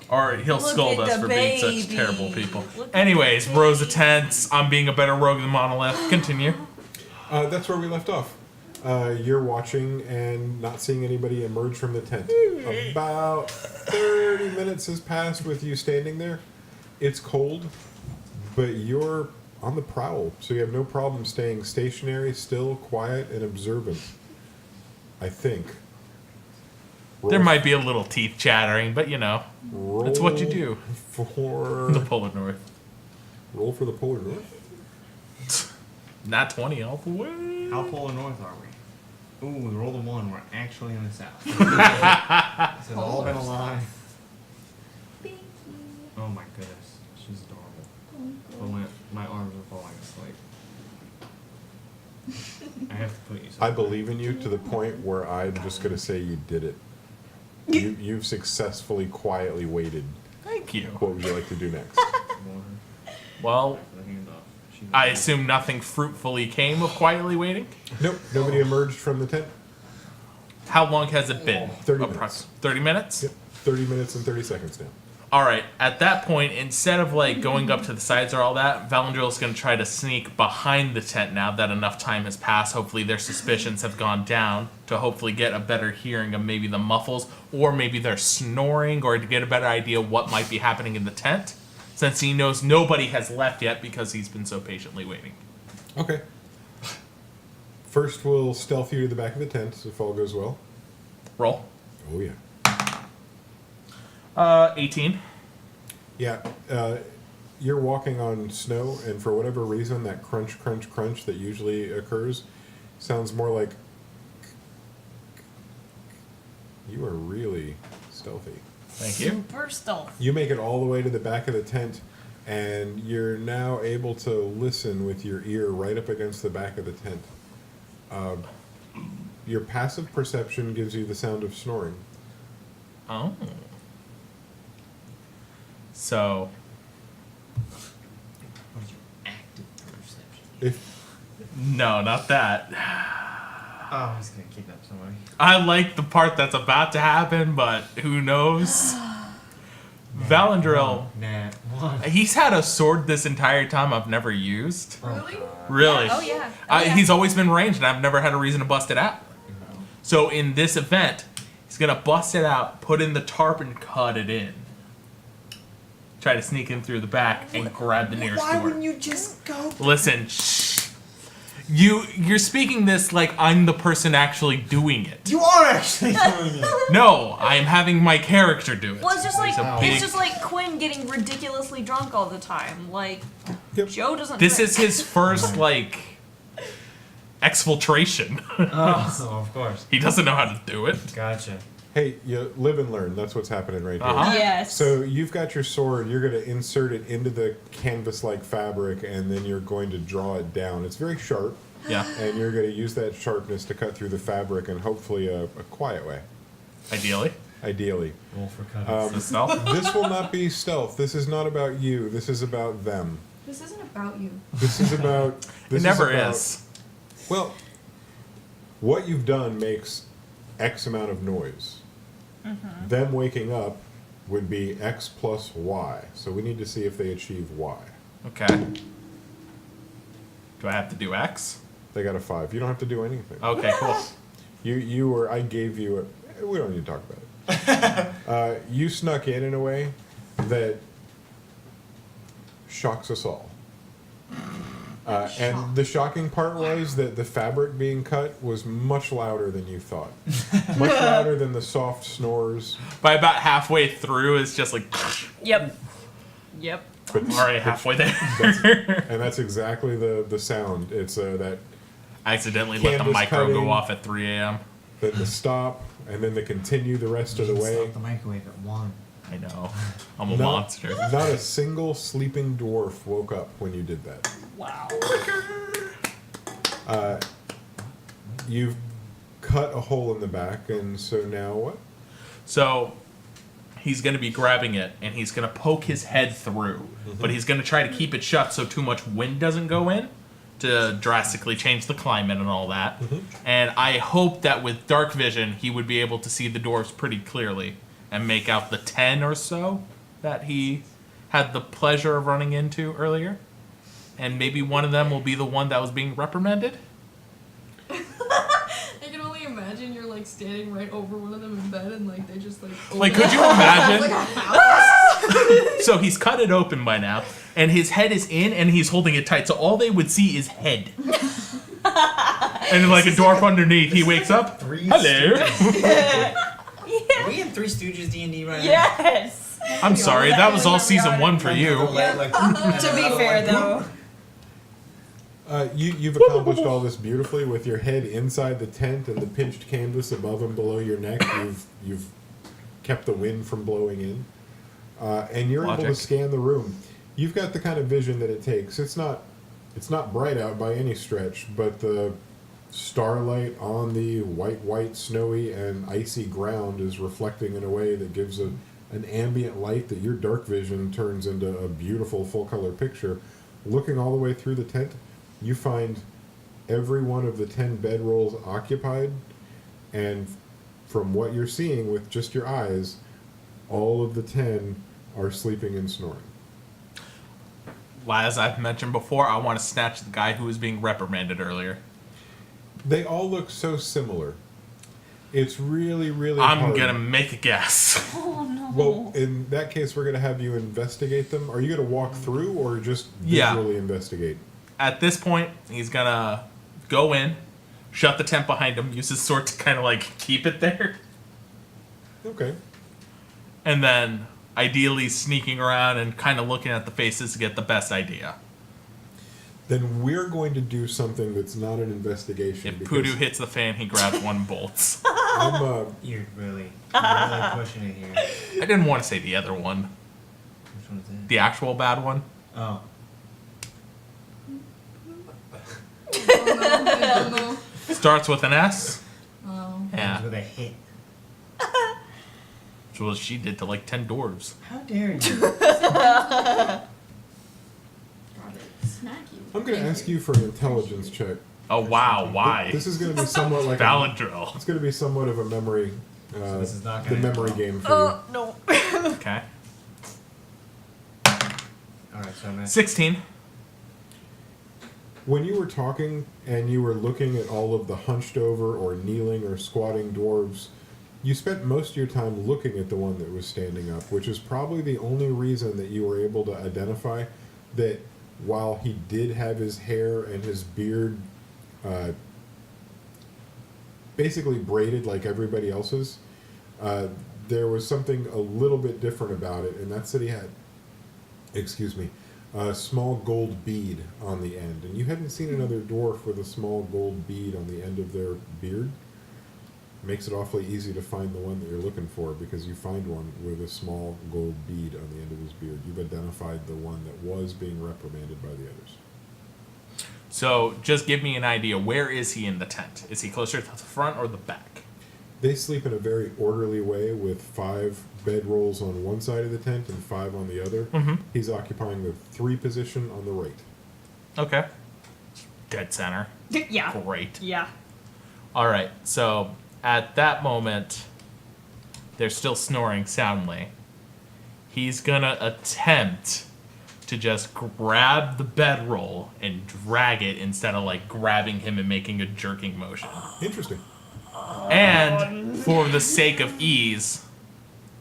Or he'll Look scold at us the for being such baby. terrible people. Look at Anyways, the rows of baby. tents. I'm being a better rogue than Monolith. Continue. That's where we left off. You're watching and not seeing anybody emerge from the tent. About 30 minutes has passed with you standing there. It's cold, but you're on the prowl, so you have no problem staying stationary, still, quiet, and observant. I think. There might be a little teeth chattering, but that's what you do. For The Polar North. roll for the Polar North. Not 20 all the way. How polar north are we? Ooh, we rolled a 1. We're actually in the south. This has all been a lie. Oh my goodness, she's adorable. But my arms are falling asleep. I have to put you. I believe in you to the point where I'm just going to say you did it. You've successfully, quietly waited. Thank you. What would you like to do next? Well, I assume nothing fruitfully came of quietly waiting. Nope, nobody emerged from the tent. How long has it been? 30 minutes. 30 minutes? Yep, 30 minutes and 30 seconds now. All right. At that point, instead of going up to the sides or all that, Valandril's going to try to sneak behind the tent now that enough time has passed. Hopefully their suspicions have gone down to hopefully get a better hearing of maybe the muffles or maybe they're snoring or to get a better idea of what might be happening in the tent since he knows nobody has left yet because he's been so patiently waiting. Okay. First, we'll stealth you to the back of the tent if all goes well. Roll. Oh, yeah. 18. Yeah, you're walking on snow, and for whatever reason, that crunch, crunch, crunch that usually occurs sounds more like... You are really stealthy. Thank you. Super stealth. You make it all the way to the back of the tent, and you're now able to listen with your ear right up against the back of the tent. Your passive perception gives you the sound of snoring. Oh. So, What's your active perception? If no, not that. Oh, I was gonna kidnap somebody. I like the part that's about to happen, but who knows? Valandril, Nat 1. he's had a sword this entire time I've never used. Really? Really. Oh, yeah. Oh, yeah. He's always been ranged, and I've never had a reason to bust it out. So in this event, he's going to bust it out, put in the tarp, and cut it in. Try to sneak in through the back and grab the nearest Why door. wouldn't you just go? Listen, shh. You're speaking this like I'm the person actually doing it. You are actually doing it. No, I am having my character do it. Well, it's just like There's a big- it's just like Quinn getting ridiculously drunk all the time. Like Yep. Joe doesn't. This drink. is his first exfiltration. Oh, of course. He doesn't know how to do it. Gotcha. hey, you live and learn. That's what's happening right here. Uh-huh. Yes. So you've got your sword. You're going to insert it into the canvas-like fabric, and then you're going to draw it down. It's very sharp, Yeah, and you're going to use that sharpness to cut through the fabric in hopefully a quiet way. ideally. Ideally. Roll for cut. So stealth. This will not be stealth. This is not about you. This is about them. This isn't about you. This is about. This It never about- is. Well, what you've done makes X amount of noise. Them waking up would be X plus Y. So we need to see if they achieve Y. Okay. Do I have to do X? They got a 5. You don't have to do anything. Okay, cool. You were. I gave you a. We don't need to talk about it. You snuck in a way that shocks us all. And the shocking part was that the fabric being cut was much louder than you thought. Much louder than the soft snores. By about halfway through, it's just like, Yep. Yep. But already halfway there. and that's exactly the sound. It's that I accidentally let the Canvas micro cutting. go off at 3 a.m. then the stop and then the continue the rest of the way. Stop the microwave at 1. I know. I'm a Not- monster. Not a single sleeping dwarf woke up when you did that. Wow. You've cut a hole in the back, and so now what? So he's going to be grabbing it, and he's going to poke his head through. But he's going to try to keep it shut so too much wind doesn't go in to drastically change the climate and all that. And I hope that with dark vision, he would be able to see the doors pretty clearly and make out the 10 or so that he had the pleasure of running into earlier. And maybe one of them will be the one that was being reprimanded. I can only imagine you're like standing right over one of them in bed and like they just Like, could you imagine? So he's cut it open by now, and his head is in, and he's holding it tight. So all they would see is head. And like a dwarf underneath, he wakes up. Hello. Are we in Three Stooges D&D right now? Yes. I'm sorry, that was all season 1 for you. To be fair, though. You've accomplished all this beautifully with your head inside the tent and the pinched canvas above and below your neck. You've kept the wind from blowing in, and you're able to scan the room. You've got the kind of vision that it takes. It's not bright out by any stretch, but the starlight on the white, snowy, and icy ground is reflecting in a way that gives an ambient light that your dark vision turns into a beautiful full-color picture. Looking all the way through the tent, you find every one of the 10 bedrolls occupied, and from what you're seeing with just your eyes, all of the 10 are sleeping and snoring. As I've mentioned before, I want to snatch the guy who was being reprimanded earlier. They all look so similar. It's really, really I'm hard. going to make a guess. Oh, no. Well, in that case, we're going to have you investigate them. Are you going to walk through or just visually investigate? At this point, he's going to go in, shut the tent behind him, use his sword to kind of like keep it there. Okay. And then ideally sneaking around and kind of looking at the faces to get the best idea. Then we're going to do something that's not an investigation. If Poodoo hits the fan, he grabs one and bolts. You're really pushing it here. I didn't want to say the other one. Which one is that? The actual bad one. Oh. I don't know. Starts with an S. Oh. Yeah. With a hit. Which was she did to like 10 dwarves. How dare you? Smack you. I'm going to ask you for an intelligence check. Oh wow, why? This is going to be somewhat like Valid drill. It's going to be somewhat of a memory. So this is not the gonna memory end game for Oh, no. Okay. Alright, so I'm at 16. When you were talking and you were looking at all of the hunched over or kneeling or squatting dwarves, you spent most of your time looking at the one that was standing up, which is probably the only reason that you were able to identify that while he did have his hair and his beard basically braided like everybody else's, there was something a little bit different about it, and that's that he had, a small gold bead on the end. And you hadn't seen another dwarf with a small gold bead on the end of their beard. Makes it awfully easy to find the one that you're looking for, because you find one with a small gold bead on the end of his beard. You've identified the one that was being reprimanded by the others. So just give me an idea. Where is he in the tent? Is he closer to the front or the back? They sleep in a very orderly way with 5 bedrolls on one side of the tent and 5 on the other. Mm-hmm. He's occupying the 3 position on the right. Okay. Dead center. Yeah. Great. Yeah. All right. So at that moment, they're still snoring soundly. He's gonna attempt to just grab the bedroll and drag it instead of like grabbing him and making a jerking motion. Interesting. And for the sake of ease,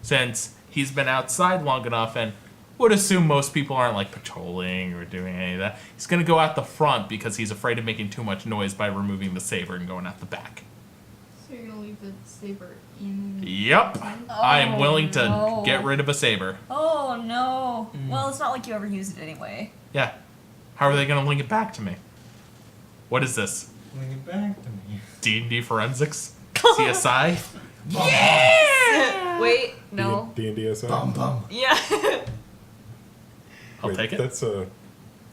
since he's been outside long enough and would assume most people aren't like patrolling or doing any of that, he's going to go out the front because he's afraid of making too much noise by removing the saber and going out the back. So you're gonna leave the saber in. Yep. I am willing to no. get rid of a saber. Oh, no. Well, it's not like you ever used it anyway. Yeah. How are they going to link it back to me? What is this? Bring it back to me. D&D forensics? CSI? Yeah! Wait, no. D&D SI? Bum bum. Yeah. I'll Wait, take it. That's Law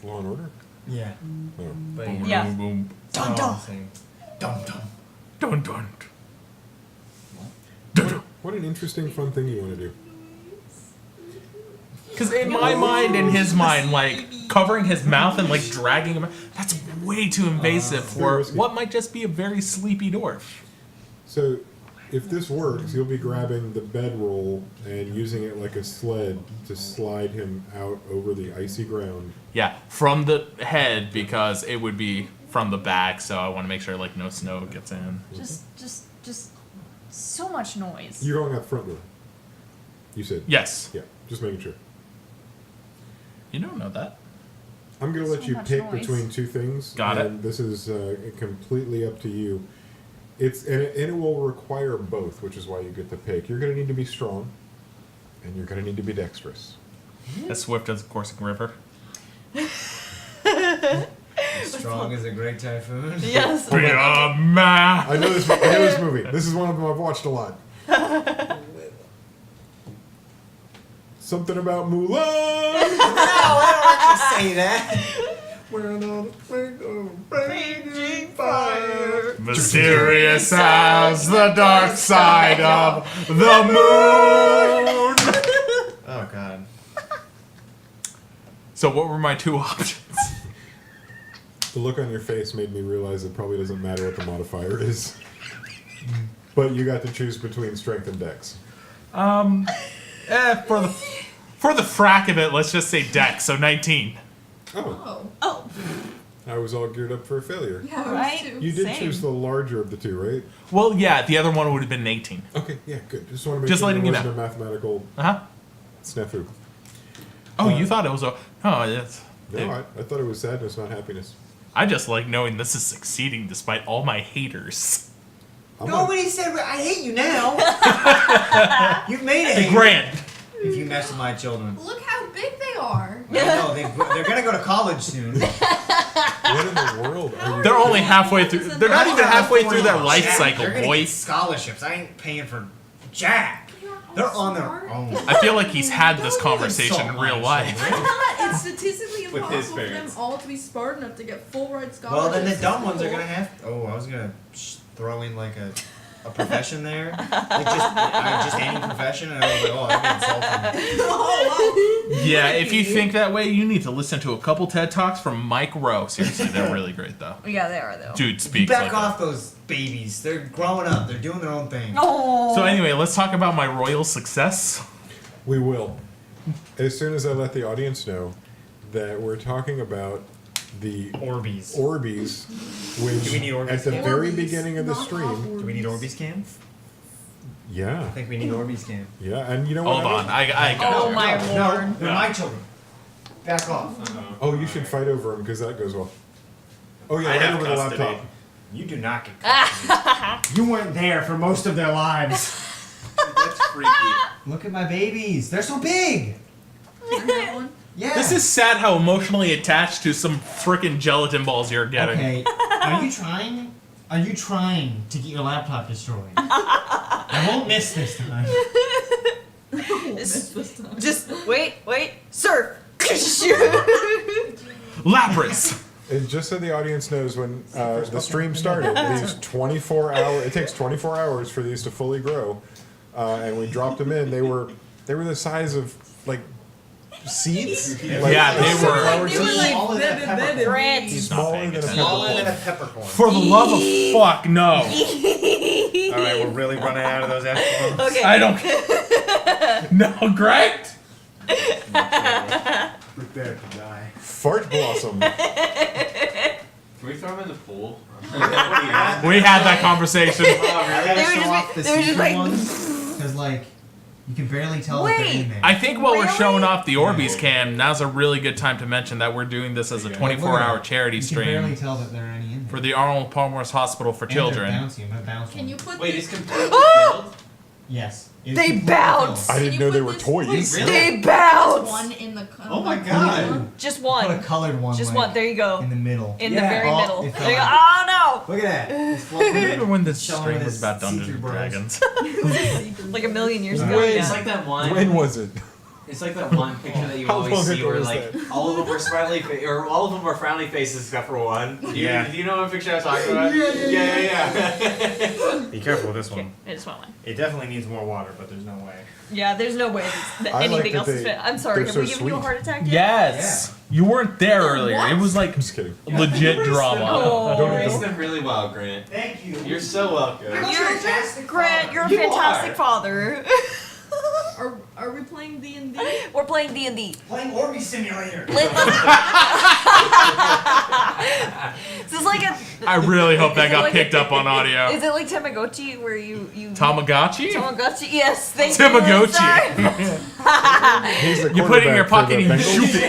and Order? Yeah. No. But Boom, Yeah. boom, boom. dun dun. Dum dum. Dun, dun. Dun, dun. What an interesting, fun thing you want to do. Because in my mind and his mind, like, covering his mouth and, like, dragging him, that's way too invasive for risky. what might just be a very sleepy dwarf. So, if this works, you'll be grabbing the bedroll and using it like a sled to slide him out over the icy ground. Yeah, from the head, because it would be from the back, so I want to make sure, like, no snow gets in. Just so much noise. You're going out front door. You said. Yes. Yeah, just making sure. You don't know that. I'm going to let So you much pick noise. between two things. Got it. And this is completely up to you. And it will require both, which is why you get to pick. You're going to need to be strong, and you're going to need to be dexterous. As swift as a coursing river. Strong as a great typhoon. Yes. Ma. I know this movie. This is one of them I've watched a lot. Something about Mulan. No, I don't actually say that. We're on a raging fire. Mysterious as the dark side of the moon. Oh god. So what were my two options? The look on your face made me realize it probably doesn't matter what the modifier is. But you got to choose between strength and dex. For the frack of it, let's just say dex, so 19. Oh, Oh. I was all geared up for a failure. Yeah, Right? right. You did Same. choose the larger of the two, right? Well, yeah, the other one would have been 18. Okay, yeah, good. Just want to make Just sure letting there you wasn't know. a mathematical Uh-huh. snafu. Oh, you thought it was a... Oh, yes. No, I thought it was sadness, not happiness. I just like knowing this is succeeding despite all my haters. I'm not- Nobody said I hate you now. You've made it. Hey, Grant! If you mess with my children. Look how big they are. I know, they're gonna go to college soon. What in the world are you? They're only halfway through... They're not even halfway through their life Jack, cycle, they're gonna boy. get scholarships. I ain't paying for Jack. They're on their own. I feel like he's had this conversation in insult real my life. children. It's statistically With his impossible for them parents. all to be smart enough to get full ride scholarships. Well, then the to dumb ones are school. gonna have. Oh, I was gonna throw in like a profession there, like just any profession, and I was like, oh, that'd be insulting. Yeah, if you think that way, you need to listen to a couple TED Talks from Mike Rowe. Seriously, they're really great, though. Yeah, they are though. Dude speaks Back like off those babies. They're growing up. They're doing their own thing. Oh. So anyway, let's talk about my royal success. We will. As soon as I let the audience know that we're talking about the Orbeez. Orbeez, which Do we need Orbeez at the cam? very Orbeez, beginning of the not stream, Orbeez. Do we need Orbeez cam? yeah, I think we need Orbeez cam. yeah, and you know what? Hold on, I got Oh you. my No, lord. they're my children. Back off. Oh, you should fight over them because that goes well. Oh yeah, I right have over the custody. laptop. You do not get custody. You weren't there for most of their lives. That's freaky. Look at my babies. They're so big. That one. Yeah. This is sad how emotionally attached to some frickin' gelatin balls you're getting. Okay. Are you trying? Are you trying to get your laptop destroyed? I won't miss this time. Just wait, sir. Lapras! And just so the audience knows, when the stream started, these 24 hour it takes 24 hours for these to fully grow, and we dropped them in. They were the size of like seeds. Like, Yeah, they sunflower were. They were seeds. like Smaller than a peppercorn. Grant. He's not Smaller paying than a attention. Smaller than a peppercorn. For the love of fuck, no. Alright, we're really running out of those F-bombs. Okay. I don't. No, Greg. Prepare to die. Fart blossom. Can we throw him in the pool? We had that conversation. I They gotta were show just off like- the they were just secret like- ones, because like, you can barely tell if they're in Wait. there. I think while we're Really? showing off the Orbeez cam, now's a really good time to mention that we're doing this as a 24-hour charity You can barely stream tell that there are any in there. for the Arnold Palmer's Hospital for And they're Children. bouncy. I'm gonna bounce Can one. you put Wait, this? it's completely filled? Yes. It's They completely bounce. I filled. didn't you know they put were this- toys. Wait, really? They bounce. One in the. Oh my god. Just Put a one. colored one. Just like, one. There you go. In the middle. In the very Oh, middle. it fell There you go. out. Oh no! Look at that. It's I remember when this Showing stream was his about Dungeons see-through and bros. Dragons. Like a million years ago. Wait, Yeah. It's like that one. When was it? It's like that one picture that you How always long see ago where was like that? all of them are smiley or all of them are frowny faces except for one. Do you know what picture I'm talking about? Yeah. Be careful with this one. I just want one. It definitely needs more water, but there's no way. Yeah, there's no way that I like anything that else is they- fit. I'm sorry, they're have we so given you a sweet. heart attack yet? Yes. You weren't there earlier. It was like Just kidding. legit drama. Oh. Don't It's even- them really well, Grant. Thank you. You're so welcome. Grant, you're a You fantastic are. father. Are we playing D&D? We're playing D&D. Playing Orby Simulator. This is like a. I really hope that Is it got like picked up on audio. Is it like Tamagotchi where you Tamagotchi? Tamagotchi? Yes, thank Tamagotchi. you. He's the You put it in your quarterback pocket for and the you Bengals. shoot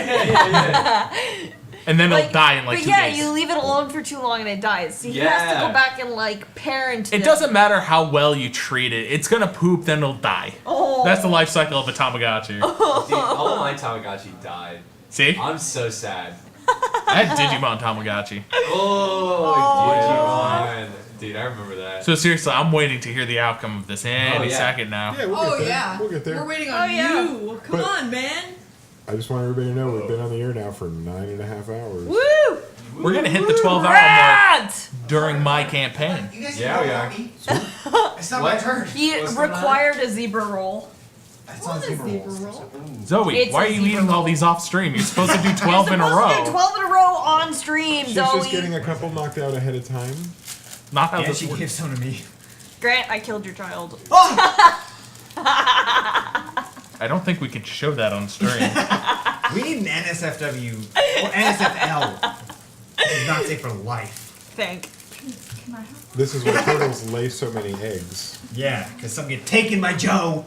it. And then it'll die in like but 2 yeah, days. you leave it alone for too long and it dies. So he has to Yeah. go back and like parent. It them. doesn't matter how well you treat it. It's gonna poop, then it'll die. Oh. That's the life cycle of a Tamagotchi. Dude, all of my Tamagotchi died. See? I'm so sad. I had Digimon Tamagotchi. Oh, Digimon. Dude, I remember that. So seriously, I'm waiting to hear the outcome of this any yeah. second now. Yeah, we'll Oh get there. yeah. We'll get there. We're waiting Oh, on yeah. you. Come But- on, man. I just want everybody to know we've been on the air now for 9.5 hours. Woo! We're gonna hit the 12-hour mark Grant! during my campaign. You guys Yeah, we are. It's not my turn. He What's going on? required a zebra roll. That's What on is zebra zebra rolls. roll? Zoe, It's why a are you zebra eating all roll. these off stream? You're supposed to do 12 in a You're supposed to do row. 12 in a row on stream, She's Zoe. just getting a couple knocked out ahead of time. Not how Yeah, this she works. gives some to me. Grant, I killed your child. I don't think we could show that on stream. We need an NSFW or NSFL. It's not safe for life. Thank. Can I have This is why turtles lay so many eggs. Yeah, because some get taken by Joe.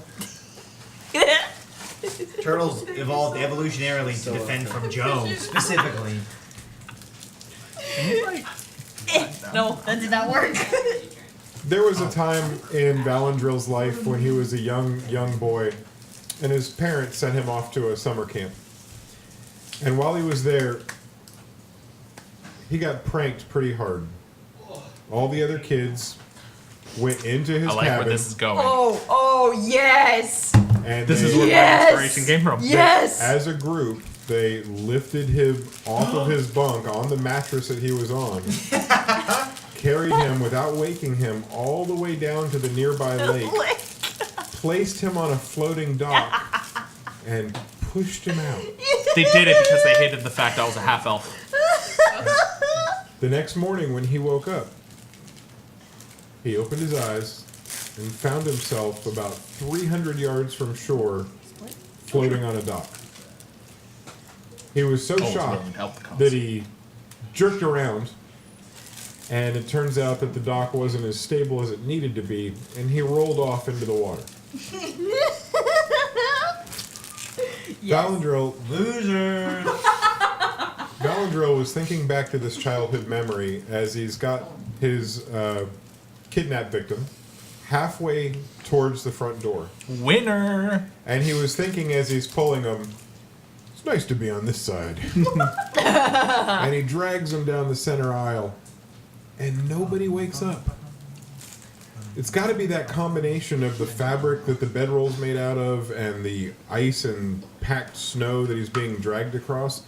Turtles evolved evolutionarily to defend from Joe, specifically. No, that did not work. There was a time in Valandril's life when he was a young boy, and his parents sent him off to a summer camp. And while he was there, he got pranked pretty hard. All the other kids went into his I like where cabin, this is going. Oh, yes. and This they, is where Yes. my inspiration came from. Yes. as a group, they lifted him off of his bunk on the mattress that he was on, carried him without waking him all the way down to the nearby lake, placed him on a floating dock, and pushed him out. They did it because they hated the fact I was a half elf. The next morning, when he woke up, he opened his eyes and found himself about 300 yards from shore, floating on a dock. He was so shocked that he jerked around, and it turns out that the dock wasn't as stable as it needed to be, and he rolled off into the water. Valandril, Loser. Valandril was thinking back to this childhood memory as he's got his kidnapped victim halfway towards the front door. Winner. And he was thinking as he's pulling him, it's nice to be on this side. And he drags him down the center aisle, and nobody wakes up. It's got to be that combination of the fabric that the bedroll's made out of and the ice and packed snow that he's being dragged across.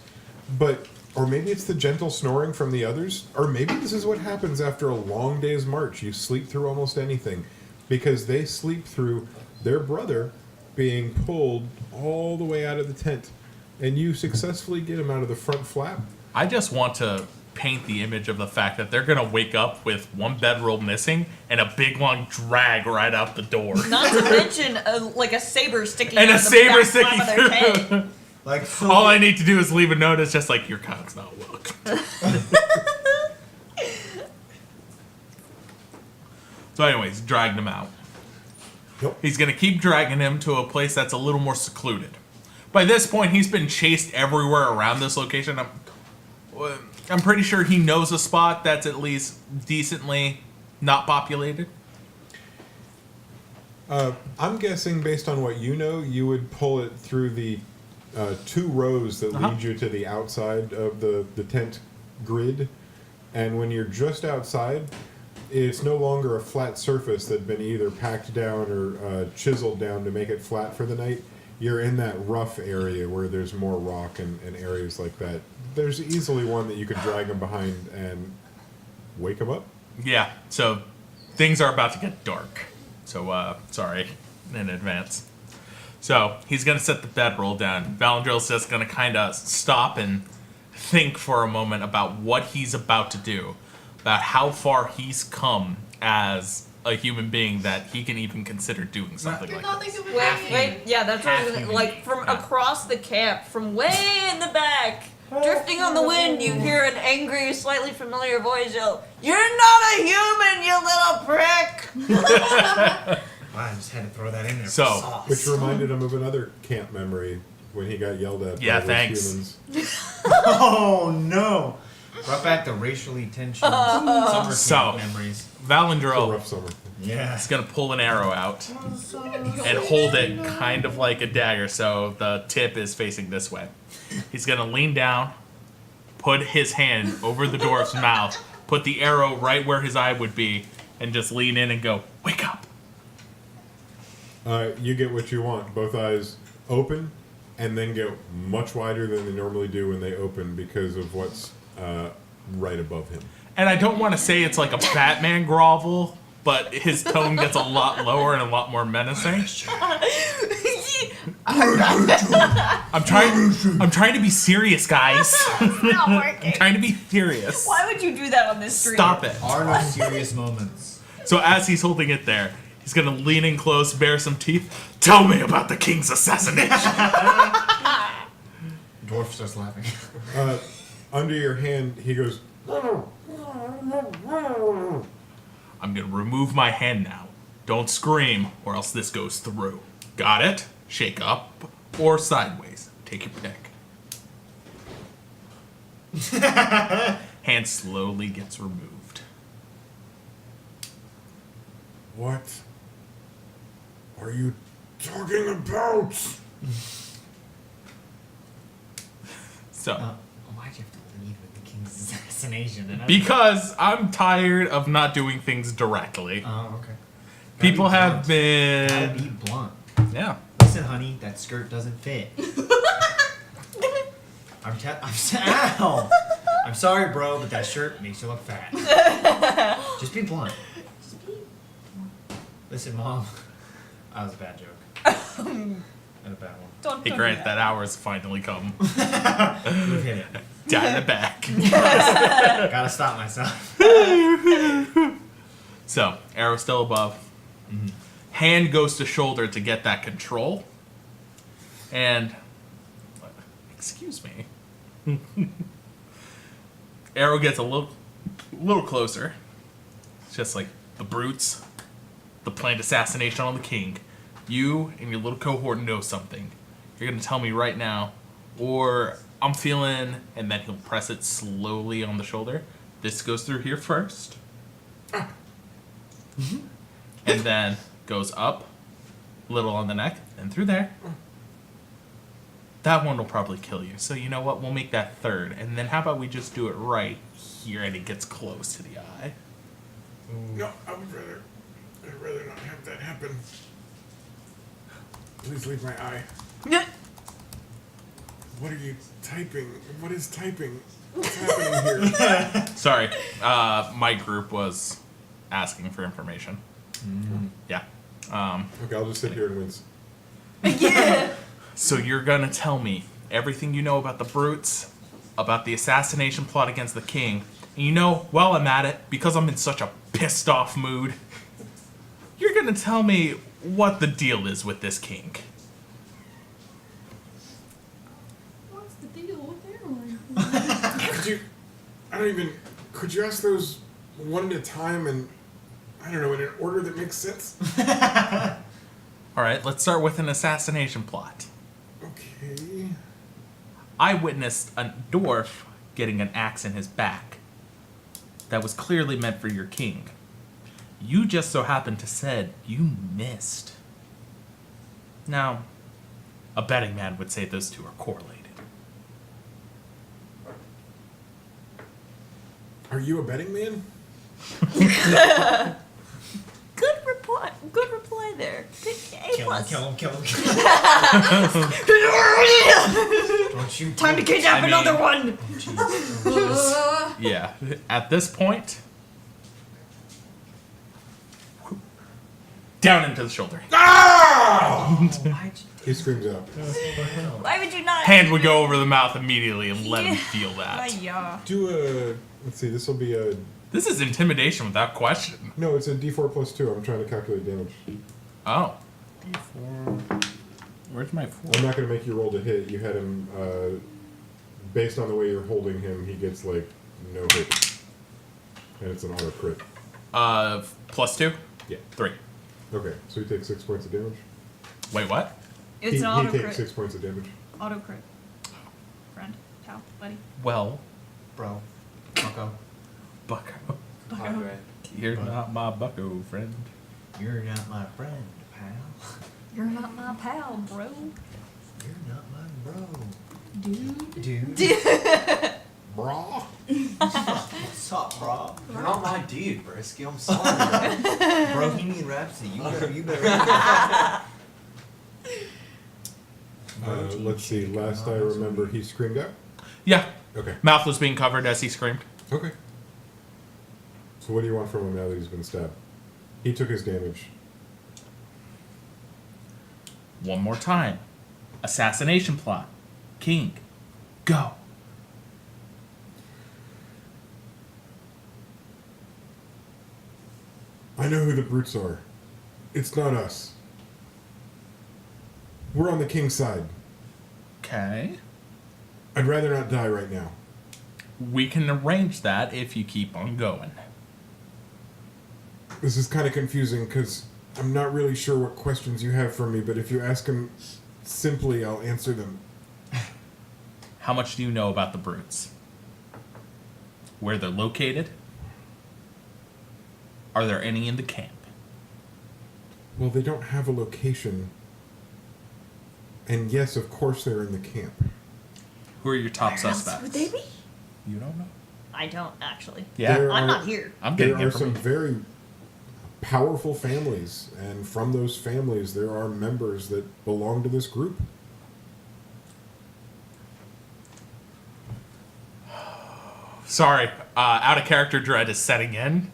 Or maybe it's the gentle snoring from the others. Or maybe this is what happens after a long day's march. You sleep through almost anything. Because they sleep through their brother being pulled all the way out of the tent. And you successfully get him out of the front flap. I just want to paint the image of the fact that they're gonna wake up with one bedroll missing and a big long drag right out the door. Not to mention like a saber sticking And out a of the saber back flap sticking of their tent. through. Like All I need to do is leave a note. It's just like, your cock's not welcome. So anyways, dragged him out. Nope. He's going to keep dragging him to a place that's a little more secluded. By this point, he's been chased everywhere around this location. I'm pretty sure he knows a spot that's at least decently not populated. I'm guessing based on what you know, you would pull it through the 2 rows that lead you to the outside of the tent grid. And when you're just outside, it's no longer a flat surface that had been either packed down or chiseled down to make it flat for the night. you're in that rough area where there's more rock and areas like that, there's easily one that you could drag him behind and wake him up. Yeah, so things are about to get dark. So, sorry in advance. So, he's going to set the bedroll down. Valandril's just going to kind of stop and think for a moment about what he's about to do, about how far he's come as a human being that he can even consider doing something like this. Wait, yeah, that's what I was gonna, like, from across the camp, from way in the back, drifting on the wind, you hear an angry, slightly familiar voice yell, "You're not a human, you little prick!" I just had to throw that in there. So- for sauce. Which reminded him of another camp memory when he got yelled at Yeah, by those thanks. humans. Oh no! Brought back the racially tensioned summer So- camp memories. It's a Valandril rough summer. Yeah. is going to pull an arrow out and hold it kind of like a dagger, so the tip is facing this way. He's going to lean down, put his hand over the dwarf's mouth, put the arrow right where his eye would be, and just lean in and go, "Wake up!" You get what you want. Both eyes open, and then get much wider than they normally do when they open because of what's right above him. And I don't want to say it's like a Batman grovel, but his tone gets a lot lower and a lot more menacing. I'm trying to be serious, guys. It's not I'm working. trying to be serious. Why would you do that on this stream? Stop it. Are no serious moments. So as he's holding it there, he's gonna lean in close, bare some teeth. "Tell me about the king's assassination." Dwarf starts laughing. Under your hand, he goes, I'm gonna remove my hand now. Don't scream, or else this goes through. Got it? Shake up or sideways. Take your pick. Hand slowly gets removed. "What are you talking about?" So, Why'd you have to lead with the king's assassination? And because I'm tired of not doing things directly. Oh, okay. People Gotta have be blunt. Gotta been... be blunt. Yeah. Listen, honey, that skirt doesn't fit. Ow! I'm sorry, bro, but that shirt makes you look fat. Just be blunt. Listen, Mom. That was a bad joke. And a bad one. Don't Hey, do Grant, that hour's finally come. We've hit it. Down in the back. Gotta stop myself. So, arrow still above. Hand goes to shoulder to get that control. And... Excuse me. Arrow gets a little closer. It's just like the brutes, the planned assassination on the king. You and your little cohort know something. You're gonna tell me right now, or I'm feeling, and then he'll press it slowly on the shoulder. This goes through here first, and then goes up, little on the neck, and through there. That one will probably kill you. So you know what? We'll make that third. And then how about we just do it right here and it gets close to the eye. No, I'd rather not have that happen. Please leave my eye. What are you typing? What is typing? What's happening here? Sorry. My group was asking for information. Yeah. Okay, I'll just sit here and wince. So you're gonna tell me everything you know about the brutes, about the assassination plot against the king. And you know, while I'm at it, because I'm in such a pissed off mood, you're gonna tell me what the deal is with this king. What's the deal with Aaron? Could you ask those one at a time and, I don't know, in an order that makes sense? Alright, let's start with an assassination plot. Okay. I witnessed a dwarf getting an axe in his back that was clearly meant for your king. You just so happened to said you missed. Now, a betting man would say those two are correlated. Are you a betting man? Good reply. Good reply there. Good, A Kill him, plus. kill him, kill him, kill him. Don't you Time to kidnap another one. Yeah. At this point, down into the shoulder. He screams out. Why would you not? Hand would go over the mouth immediately and let him feel that. Yeah. Do a. Let's see. This will be a. This is intimidation without question. No, it's a D4 plus 2. I'm trying to calculate damage. Oh. D4. Where's my 4? I'm not going to make you roll to hit. You had him. Based on the way you're holding him, he gets like no hit, and it's an auto crit. Plus 2? Yeah. 3. Okay, so he takes 6 points of damage. Wait, what? It's he an auto takes crit. 6 points of damage. Auto crit. Friend. Pal. Buddy. Well, Bro. Bucko. Bucko. Bucko. You're not my bucko, friend. You're not my friend, pal. You're not my pal, bro. You're not my bro. Dude. Dude. Bra. What's up, bro? You're not my dude, Brisky. I'm sorry. Bro, he need Rhapsody. You better. Let's see. Last I remember, he screamed out. Yeah. Okay. Mouth was being covered as he screamed. Okay. So what do you want from him now that he's been stabbed? He took his damage. One more time. Assassination plot. King. Go. I know who the brutes are. It's not us. We're on the king's side. Okay. I'd rather not die right now. We can arrange that if you keep on going. This is kind of confusing because I'm not really sure what questions you have for me, but if you ask them simply, I'll answer them. How much do you know about the brutes? Where they're located? Are there any in the camp? Well, they don't have a location. And yes, of course they're in the camp. Who are your top Where else suspects? would they be? You don't know? I don't actually. Yeah. There I'm are- not here. I'm There getting are some information. very powerful families, and from those families there are members that belong to this group. Sorry, out of character dread is setting in.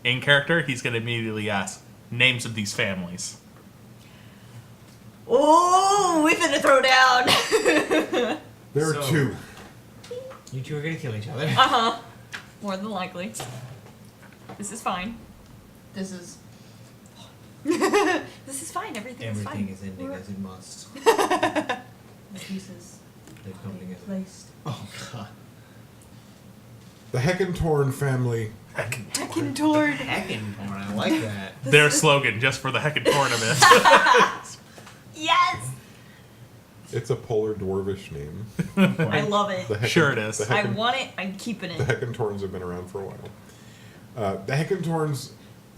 In character, he's going to immediately ask names of these families. Oh, we finna throw down. There are So- two. You two are gonna kill each other. Uh-huh. More than likely. This is fine. This is This is fine. Everything's Everything fine. is ending We're- as it must. the pieces They've come together. placed. Oh god. The Heckentorn family. Heckin' Tord. Heckin' porn, I like that. Their slogan, just for the heckin' tournament. Yes. It's a polar dwarvish name. I love it. The Sure it is. The I Hecken- want it. I'm keeping The it. Heckentorns have been around for a while. The Heckentorns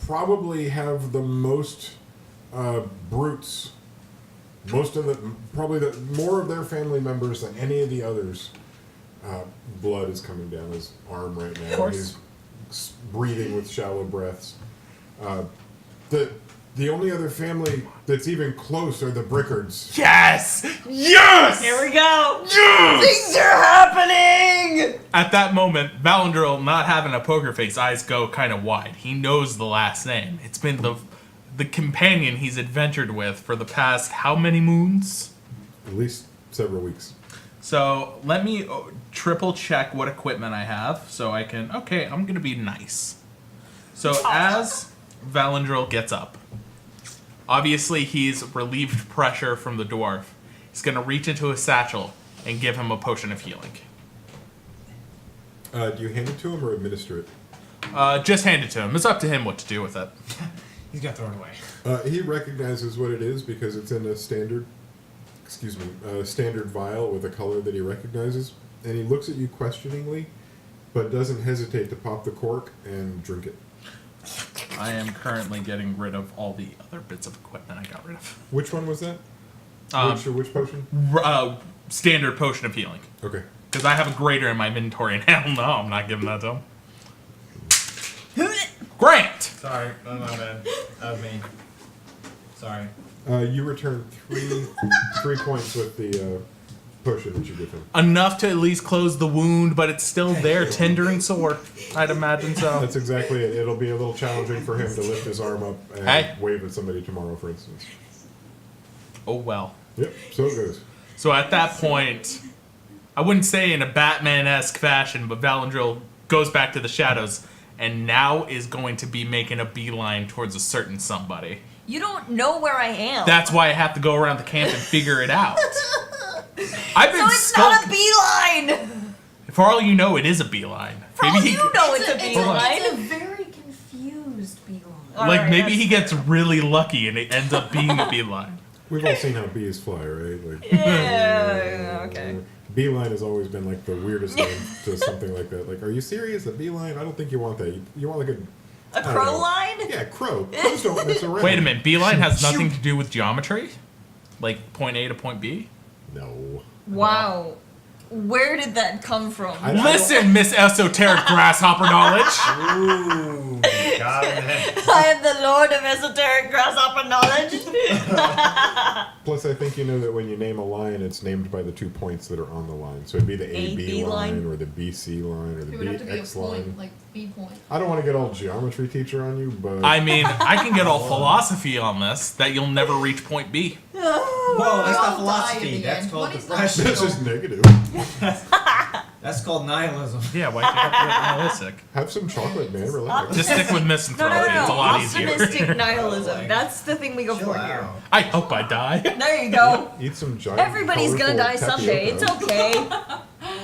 probably have the most brutes. Most of the, probably the more of their family members than any of the others. Blood is coming down his arm right now. Of course. He's breathing with shallow breaths. The only other family that's even close are the Brickards. Yes! Yes! Here we go. Yes! Things are happening. At that moment, Valandril, not having a poker face, eyes go kind of wide. He knows the last name. It's been the companion he's adventured with for the past how many moons? At least several weeks. So let me triple check what equipment I have so I can. Okay, I'm gonna be nice. So as Valandril gets up, obviously he's relieved pressure from the dwarf. He's gonna reach into his satchel and give him a potion of healing. Do you hand it to him or administer it? Just hand it to him. It's up to him what to do with it. He's got thrown away. He recognizes what it is because it's in a standard, standard vial with a color that he recognizes, and he looks at you questioningly, but doesn't hesitate to pop the cork and drink it. I am currently getting rid of all the other bits of equipment I got rid of. Which one was that? Which potion? Standard potion of healing. Okay. Because I have a greater in my inventory, and hell no, I'm not giving that to him. Grant! Sorry, my bad. That was me. Sorry. You return 3 points with the potion that you give him. Enough to at least close the wound, but it's still there, tender and sore. I'd imagine so. That's exactly it. It'll be a little challenging for him to lift his arm up and wave at somebody tomorrow, for instance. Oh well. Yep, so it goes. So at that point, I wouldn't say in a Batman-esque fashion, but Valandril goes back to the shadows and now is going to be making a beeline towards a certain somebody. You don't know where I am. That's why I have to go around the camp and figure it out. I've been So it's not a beeline! For all you know, it is a beeline. For all you know it's a beeline. It's a very confused beeline. Like, maybe he that's gets really lucky and it ends up being a beeline. We've all seen how bees fly, right? Like, Yeah, okay. Beeline has always been like the weirdest name to something like that. Like, are you serious? A beeline? I don't think you want that. You want like A crow line? Yeah, crow. Crows don't mess around. Wait a minute, beeline has nothing to do with geometry? Like point A to point B? No. Wow. Where did that come from? I- Listen, Miss Esoteric Grasshopper Knowledge. Ooh, got it. I am the Lord of Esoteric Grasshopper Knowledge. Plus, I think you know that when you name a line, it's named by the 2 points that are on the line. So it'd be the AB line, or the BC line, or the It would have to be a BX line. point, like B point. I don't want to get all geometry teacher on you, but I mean, I can get all philosophy on this, that you'll never reach point B. Whoa, that's I'll not die philosophy. at the That's end. called What is depression. that's just negative. That's called nihilism. Yeah, why can't you be realistic? Have some chocolate, man. Relax. Just stick with No, misanthropy, no, no. it's a lot easier. Optimistic nihilism. That's the thing we go Chill for here. out. I hope I die. There you go. Eat some giant. Everybody's gonna die colorful someday. It's tapioca. okay.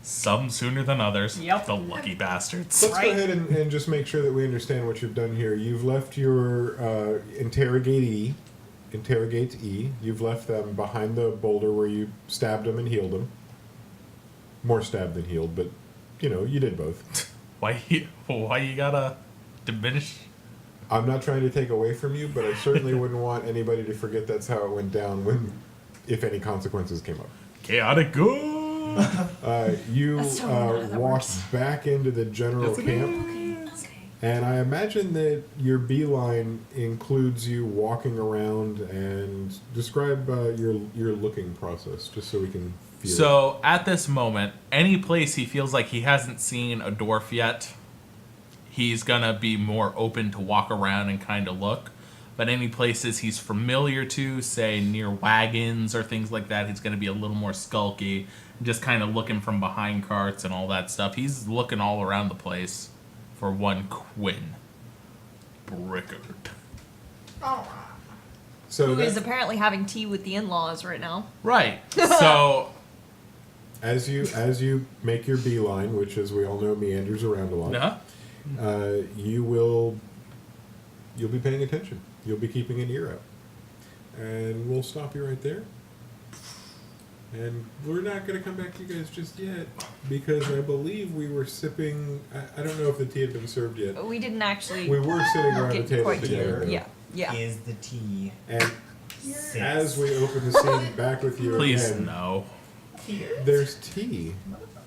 Some sooner than others. Yep. The lucky bastards. Let's go ahead and just make sure that we understand what you've done here. You've left your interrogatee. You've left them behind the boulder where you stabbed them and healed them. More stabbed than healed, but you know, you did both. Why you gotta diminish? I'm not trying to take away from you, but I certainly wouldn't want anybody to forget that's how it went down when, if any consequences came up. Chaotic good. You That's totally not how that walked works. back into the general Yes, it camp. And I imagine that your beeline includes you walking around and describe your looking process, just so we can feel it. So at this moment, any place he feels like he hasn't seen a dwarf yet, he's gonna be more open to walk around and kind of look. But any places he's familiar to, say near wagons or things like that, he's gonna be a little more skulky, just kind of looking from behind carts and all that stuff. He's looking all around the place for one Quinn Brickard. So Who that- is apparently having tea with the in-laws right now. Right. So as you make your beeline, which, as we all know, meanders around a lot, you'll be paying attention. You'll be keeping an ear out, and we'll stop you right there. And we're not going to come back to you guys just yet, because I believe we were sipping. I don't know if the tea had been served yet. We didn't actually We were sitting around the get table quite together. to Yeah, yeah. Is the tea. And as we open the scene back with you please again, no. there's tea.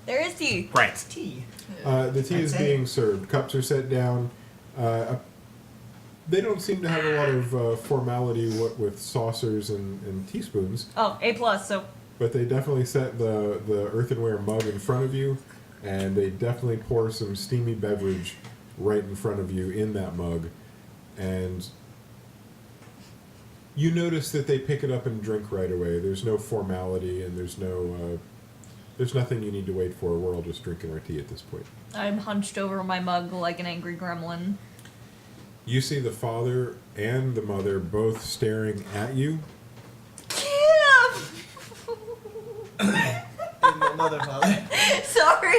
There is tea. Right. Tea. The tea is being served. Cups are set down. They don't seem to have a lot of formality with saucers and teaspoons, Oh, A+, so but they definitely set the earthenware mug in front of you, and they definitely pour some steamy beverage right in front of you in that mug. And you notice that they pick it up and drink right away. There's no formality, and there's nothing you need to wait for. We're all just drinking our tea at this point. I'm hunched over my mug like an angry gremlin. You see the father and the mother both staring at you. Mother, father. Sorry.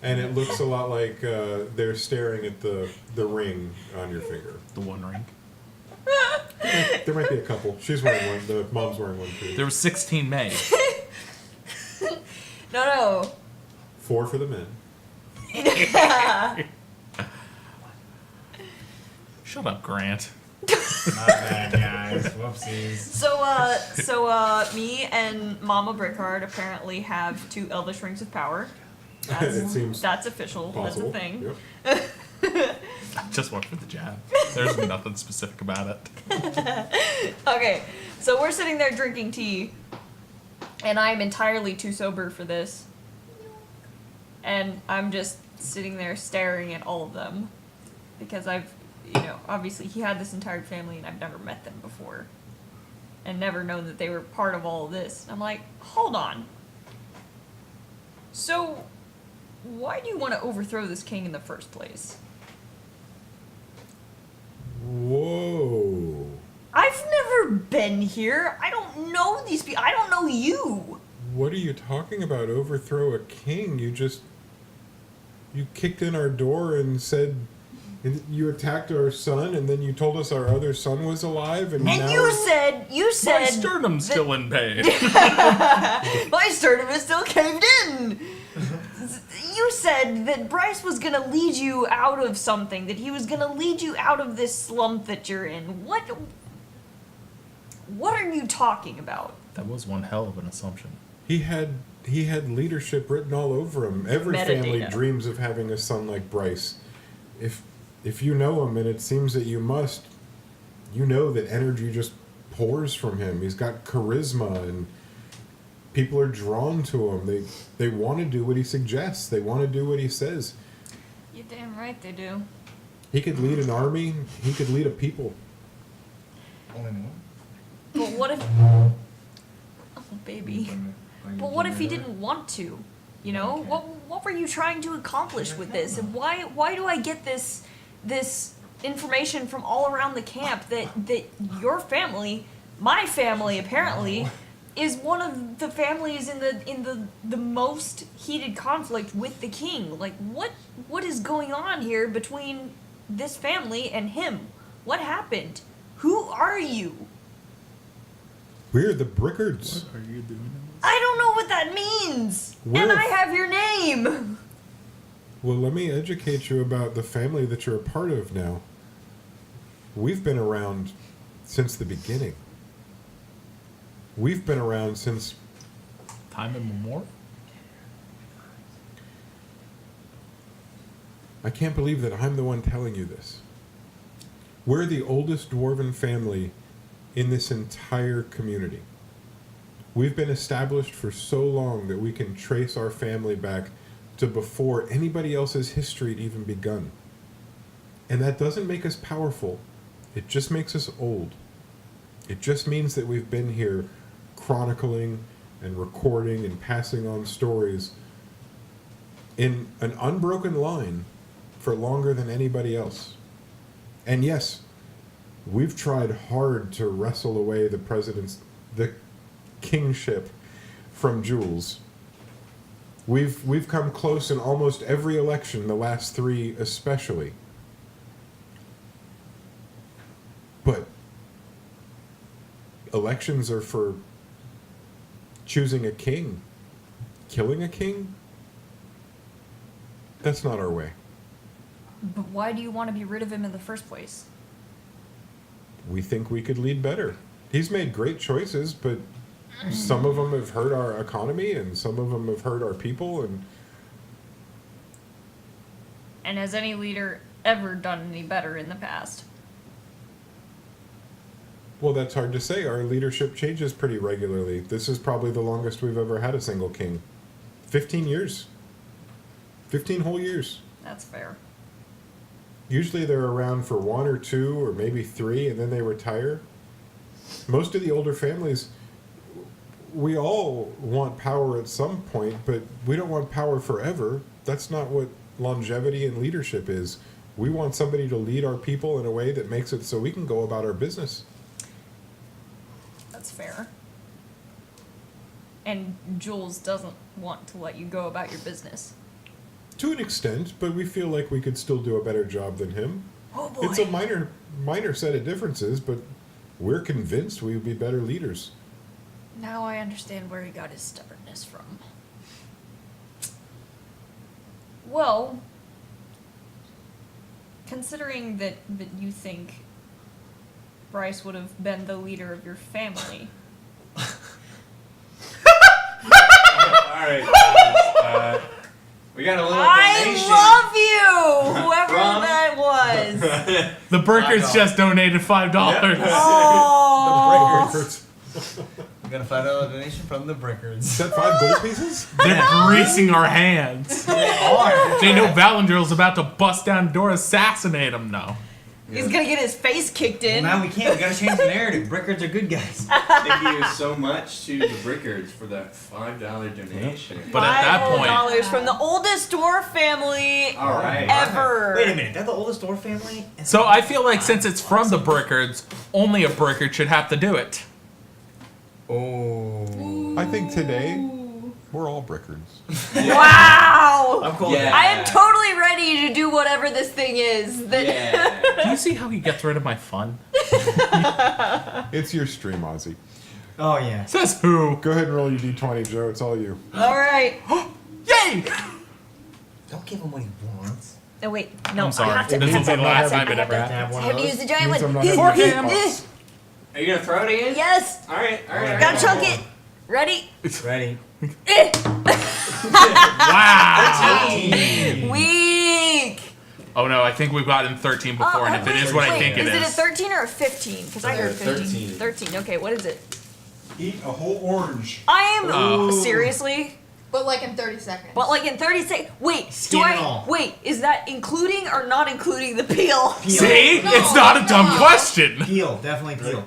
And it looks a lot like they're staring at the ring on your finger. The One Ring. There might be a couple. She's wearing one. The mom's wearing one too. There were 16 made. No. 4 for the men. Shut up, Grant. Not bad, guys. Whoopsies. So me and Mama Brickard apparently have 2 elvish rings of power. It seems That's official. possible. That's a thing. Yep. Just went for the jab. There's nothing specific about it. Okay, so we're sitting there drinking tea, and I'm entirely too sober for this. And I'm just sitting there staring at all of them. Because obviously he had this entire family and I've never met them before. And never known that they were part of all of this. I'm like, hold on. So, why do you want to overthrow this king in the first place? Whoa. I've never been here. I don't know these people. I don't know you. What are you talking about? Overthrow a king? You kicked in our door and said you attacked our son, and then you told us our other son was alive, and now you said My sternum's still in pain. my sternum is still caved in. You said that Bryce was gonna lead you out of something, that he was gonna lead you out of this slump that you're in. What are you talking about? That was one hell of an assumption. he had leadership written all over him. Every family Metadata. dreams of having a son like Bryce. If you know him, and it seems that you must, you know that energy just pours from him. He's got charisma, and people are drawn to him. They want to do what he suggests. They want to do what he says. You're damn right they do. He could lead an army. He could lead a people. Only one? But what if... Oh, baby. But what if he didn't want to? You know? What were you trying to accomplish with this? And why do I get this information from all around the camp that your family, my family apparently, is one of the families in the most heated conflict with the king? Like, what is going on here between this family and him? What happened? Who are you? We're the Brickards. What are you doing? I don't know what that means. And I have your name. Well, let me educate you about the family that you're a part of now. We've been around since the beginning. We've been around since... Time immemorial? I can't believe that I'm the one telling you this. We're the oldest dwarven family in this entire community. We've been established for so long that we can trace our family back to before anybody else's history had even begun. And that doesn't make us powerful. It just makes us old. It just means that we've been here chronicling and recording and passing on stories in an unbroken line for longer than anybody else. And yes, we've tried hard to wrestle away the kingship from Jules. We've come close in almost every election, the last 3 especially. But elections are for choosing a king. Killing a king? That's not our way. But why do you want to be rid of him in the first place? We think we could lead better. He's made great choices, but some of them have hurt our economy, and some of them have hurt our people, And has any leader ever done any better in the past? well, that's hard to say. Our leadership changes pretty regularly. This is probably the longest we've ever had a single king. 15 years. 15 whole years. That's fair. Usually they're around for 1 or 2 or maybe 3, and then they retire. Most of the older families, we all want power at some point, but we don't want power forever. That's not what longevity and leadership is. We want somebody to lead our people in a way that makes it so we can go about our business. That's fair. And Jules doesn't want to let you go about your business. To an extent, but we feel like we could still do a better job than him. Oh boy. It's a minor set of differences, but we're convinced we would be better leaders. Now I understand where he got his stubbornness from. Well, considering that you think Bryce would have been the leader of your family. Alright, we got a little I information. love you! Whoever From that was. The Brickers just donated $5. Oh. Brickers. We got a $5 donation from the Brickers. Is that 5 gold pieces? They're greasing our hands. They know Valandril's about to bust down the door, assassinate him now. He's gonna get his face kicked Well, in. now we can't. We gotta change the narrative. Brickers are good guys. Thank you so much to the Brickers for that $5 donation. But at that point, $5 from the oldest dwarf family All right. ever. Wait a minute. They're the oldest dwarf family? so I feel like since it's from the Brickers, only a Brickard should have to do it. Oh. I think today we're all Brickards. Wow! I'm cool. Yeah. I am totally ready to do whatever this thing is. That Yeah. Do you see how he gets rid of my fun? It's your stream, Ozzy. Oh yeah. Says who? Go ahead and roll your d20, Joe. It's all you. All right. Yay! Don't give him what he wants. No wait. No. I'm sorry. I have to, This will be the I'm not last having- time it ever Have to happens. have one I of have to those. use the giant Means I'm one. not For having him. any Are you gonna throw it again? Yes. All right. Gotta chunk it. Ready? Ready. Wow! Weak. Oh no, I think we've gotten 13 before, and if it is what I think it Is it a is. 13 or a 15? Because I heard 15. 13. 13. Okay, what is it? Eat a whole orange. I am Oh. seriously. But like in 30 seconds. But like in 30 seconds. Wait, Skin do and I? all. Wait, is that including or not including the peel? See? No, It's not a dumb no. question. Peel. Definitely peel.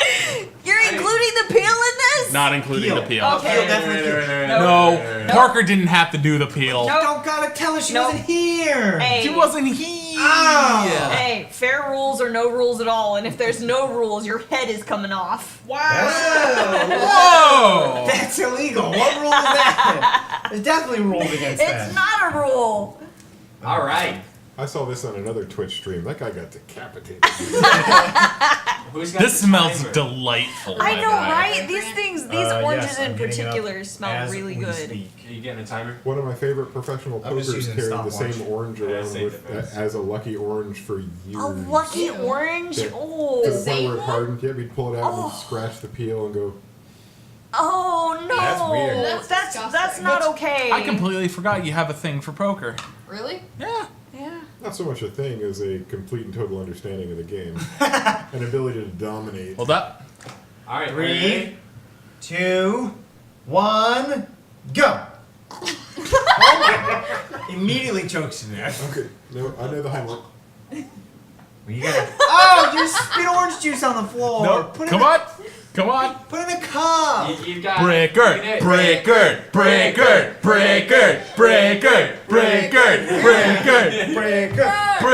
You're including the peel in this? Not including the peel. Okay. Peel definitely peel. No, Parker didn't have to do the peel. Nope. Don't gotta tell her she Nope. wasn't here. Hey. She wasn't here. Oh. Hey, fair rules or no rules at all, and if there's no rules, your head is coming off. Whoa. Whoa! That's illegal. What rule is that? There's definitely rules against that. It's not a rule. All right. I saw this on another Twitch stream. That guy got decapitated. Who's got This the smells timer? delightful. I by know, the way. right? These things, these oranges yes, in I'm getting it up particular smell as really we good. speak. Are you getting a timer? One of my favorite professional I'm just pokers using carried the stopwatch. same orange Yeah, around same with difference. as a lucky orange for years. A lucky Ew. orange? Yeah. To Oh. the point same where it one? hardened. Yeah, we'd pull it out Oh. and scratch the peel and go. Oh no. That's weird. That's That's disgusting. not okay. I completely forgot you have a thing for poker. Really? Yeah. Yeah. Not so much a thing as a complete and total understanding of the game, an ability to dominate. Hold up. All right. 3, 2, 1, go. Immediately chokes to death. Okay, no, I know the Heimlich. Well, you gotta. Oh, you spit orange juice on the floor. No, Put it come in on. Come on. Put it in a cup. You've got Breaker, breaker, breaker, breaker, breaker, breaker, breaker, breaker, breaker,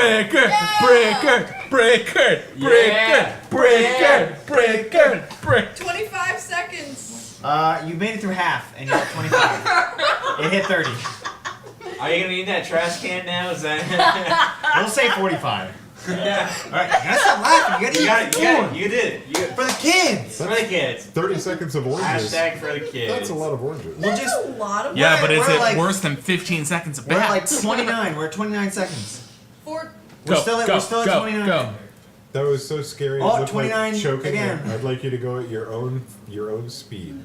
breaker, breaker, breaker, breaker. 25 seconds. You made it through half, and you're at 25. It hit 30. Are you gonna need that trash can now? Is that? We'll say 45. Yeah. All right, you gotta stop laughing. You gotta eat food. You did it. You For the kids. for the kids. 30 seconds of oranges. Hashtag for the kids. That's a lot of oranges. We'll That's just. a lot of Yeah, but is we're it like- worse than 15 seconds of We're at like bats? 29. We're at 29 seconds. for We're still at 29. Go. That was so scary. It Oh, looked 29 like choking. again. I'd like you to go at your own speed,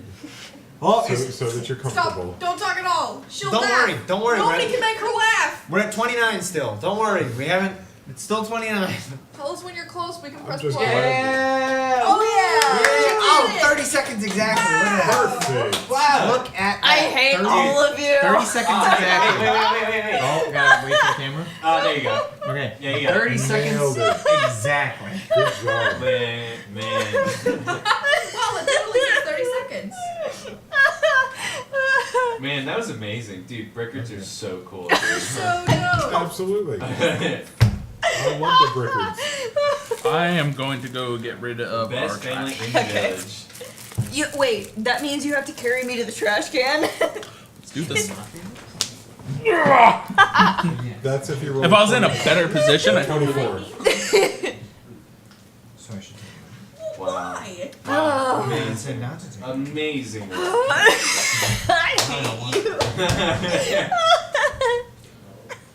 Oh, so that you're comfortable. Stop. Don't talk at all. She'll Don't laugh. worry, don't worry, Nobody Red. can make her laugh. we're at 29 still. Don't worry. We haven't. It's still 29. Tell us when you're close. We can press just play. Yeah. Oh yeah. Oh, 30 seconds exactly. Look at that. Perfect. Wow. Look at that. I hate 30 all of you. 30 seconds Oh, exactly. wait. Oh, gotta wait for the camera. Oh, there you go. Okay. Yeah, you got 30 it. seconds Nailed it. exactly. Good job. Man. Wow, it totally takes 30 seconds. Man, that was amazing. Dude, Brickers are so cool. dude. So dope. Absolutely. I love the Brickers. I am going to go get rid of our Best family trash. in the Okay. village. You wait. That means you have to carry me to the trash can. Let's do this. That's if you roll. If I was in a better position, I 24. So I should take Wow. Why? it. Man said not to take it. Amazing. I hate you.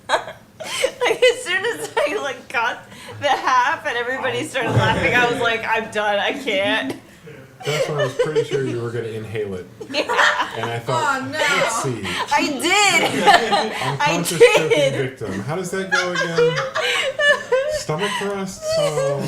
Like as soon as I like got the half and everybody started laughing, I was like, I'm done. I can't. That's when I was pretty sure you were going to inhale it. And I thought, Oh, no. let's see. I did. Unconscious did. choking victim. How does that go again? Stomach thrusts? Oh,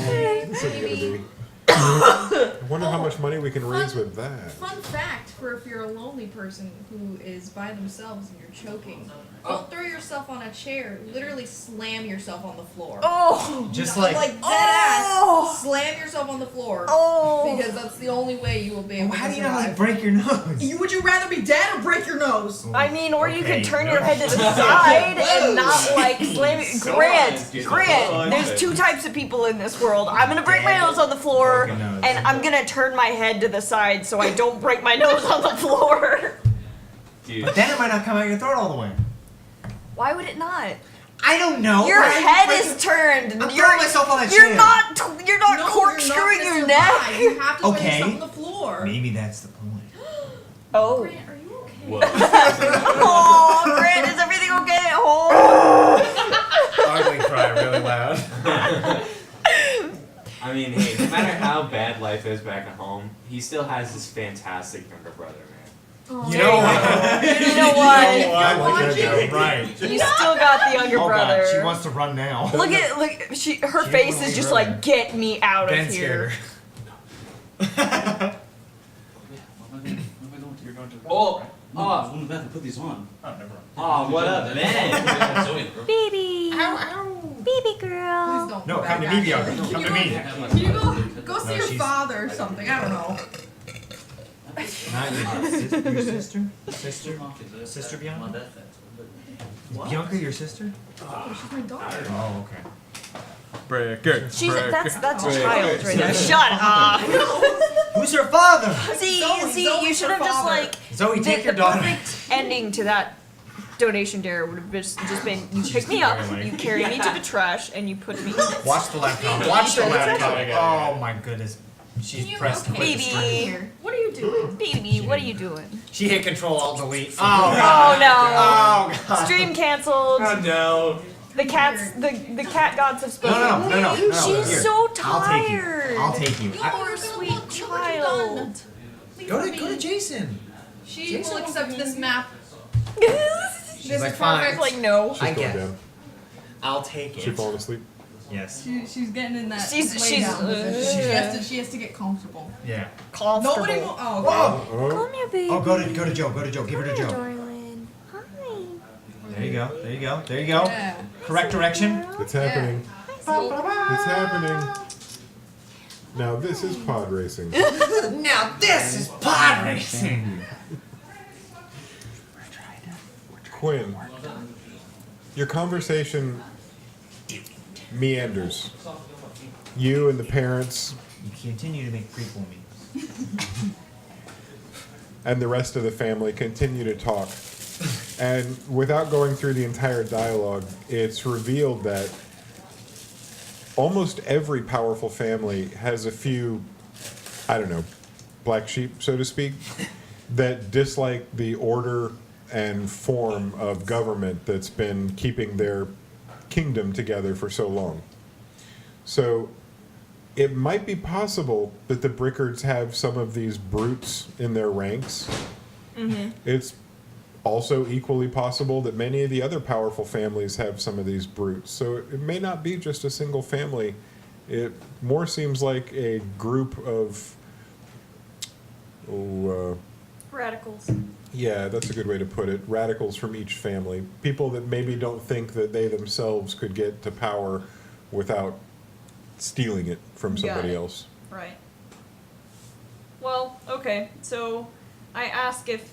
this is gonna be. I wonder how much money we can raise with that. Fun fact for if you're a lonely person who is by themselves and you're choking, don't throw yourself on a chair. Literally slam yourself on the floor. Oh! Just Like like, dead Oh! ass. Slam yourself on the floor. Oh! Because that's the only way you will be able how to do you not like survive. break your nose? Would you rather be dead or break your nose? I mean, or you Okay, could turn no. your head to the side and not like slam it. So Grant, honest. Grant, there's two types of people in this world. I'm gonna break my nose on the floor, Broken nose. and I'm gonna turn my head to the side so I don't break my nose on the floor. Dude. But then it might not come out your throat all the way. Why would it not? I don't know. Your but I'm head breaking- is turned. I'm You're, throwing myself on that you're chair. not. You're not No, corkscrewing you're your not gonna survive. neck. You have to Okay. lay yourself on the floor. Maybe that's the point. Oh. Grant, are you okay? Whoa. Oh, Grant, is everything okay at home? Ugly cry really loud. I mean, hey, no matter how bad life is back at home, he still has this fantastic younger brother, man. You know what? You know what? I like that Watching. joke. Right. You still got the younger Oh brother. god, she wants to run now. Look, her She face won't is leave just her like, there. get me out Ben of scared here. her. You're going to the Oh, bathroom, oh. right? No, I was going to the bathroom. Put these on. Oh, never mind. Oh, what up, man? Baby. Baby girl. Please don't. No, go come to back, me, Bianca. actually. Come to Can me. you Can you go see No, your she's- father or something? I don't know. Not your sister? Sister? Sister Bianca? Is Bianca your sister? She's my daughter. Oh, okay. Breaker. She's breaker. that's a Wait, child wait, right there. Shut up. Who's her father? See, Zoe's you should have her just father. like Zoe, take the your daughter. perfect ending to that donation dare would have just been you pick me up, you carry me to the trash, and you put me. Watch the laptop. Watch the Can you laptop. okay, Oh my goodness. She's Can you- pressed okay. quit the Baby. screen. Here. What are you doing? Baby, what are you doing? She hit Control Alt Delete. Oh Oh god. no. Oh god. Stream canceled. Oh no. The cats, the cat gods have spoken. No. She's Here. so I'll take you. tired. I'll take you. Poor sweet Look what you've child. done. Leave Go me. to Jason. She Jason will accept this map. She's This like, is fine. perfect. Like no. She's I going get it. down. I'll take She it. falling asleep. Yes. She's getting in that She's- lay she's, down position. She has to get comfortable. Yeah. Comfortable. Nobody will. Oh, okay. Whoa. Oh, Come here, baby. Oh, go to Joe. Go to Joe. Give her to Joe. Darling. Hi. There you go. There you go. There you go. Yeah. Correct direction. it's happening. It's happening. Now this is pod racing. Now this is pod racing. Quinn, your conversation meanders. You and the parents You continue to make prequel memes. and the rest of the family continue to talk. And without going through the entire dialogue, it's revealed that almost every powerful family has a few, I don't know, black sheep, so to speak, that dislike the order and form of government that's been keeping their kingdom together for so long. So it might be possible that the Brickards have some of these brutes in their ranks. It's also equally possible that many of the other powerful families have some of these brutes. So it may not be just a single family. It more seems like a group of, Radicals. yeah, that's a good way to put it. Radicals from each family. People that maybe don't think that they themselves could get to power without stealing it from Got somebody it. else. Right. Well, okay. So I ask if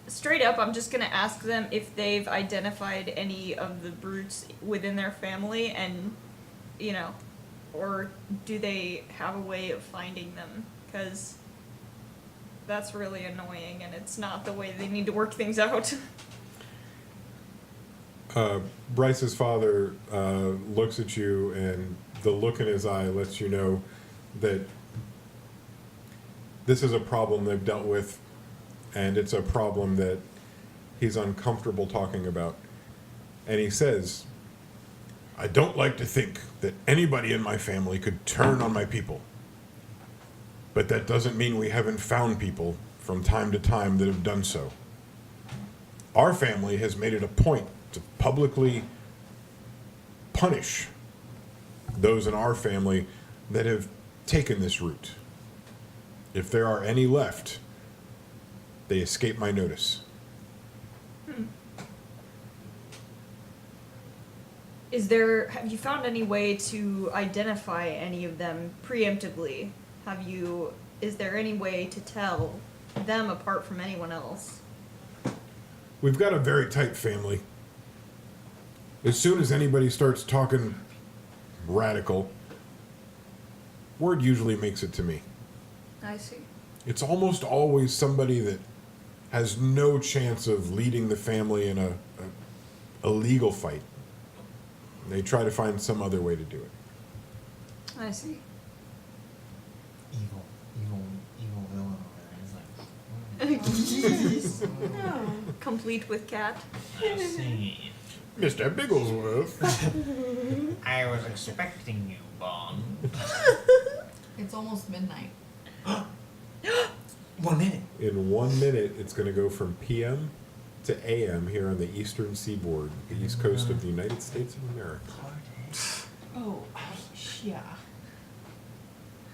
straight up, I'm just gonna ask them if they've identified any of the brutes within their family, and or do they have a way of finding them? Because that's really annoying, and it's not the way they need to work things out. Bryce's father looks at you, and the look in his eye lets you know that this is a problem they've dealt with, and it's a problem that he's uncomfortable talking about. And he says, I don't like to think that anybody in my family could turn on my people. But that doesn't mean we haven't found people from time to time that have done so. Our family has made it a point to publicly punish those in our family that have taken this route. If there are any left, they escape my notice. Have you found any way to identify any of them preemptively? Is there any way to tell them apart from anyone else? We've got a very tight family. As soon as anybody starts talking radical, word usually makes it to me. I see. It's almost always somebody that has no chance of leading the family in a legal fight. They try to find some other way to do it. I see. Evil villain over there. He's like, Complete with cat. I see. Mr. Bigglesworth. I was expecting you, Bond. It's almost midnight. 1 minute. In 1 minute, it's going to go from PM to AM here on the eastern seaboard, the east coast of the United States of America. Oh, yeah.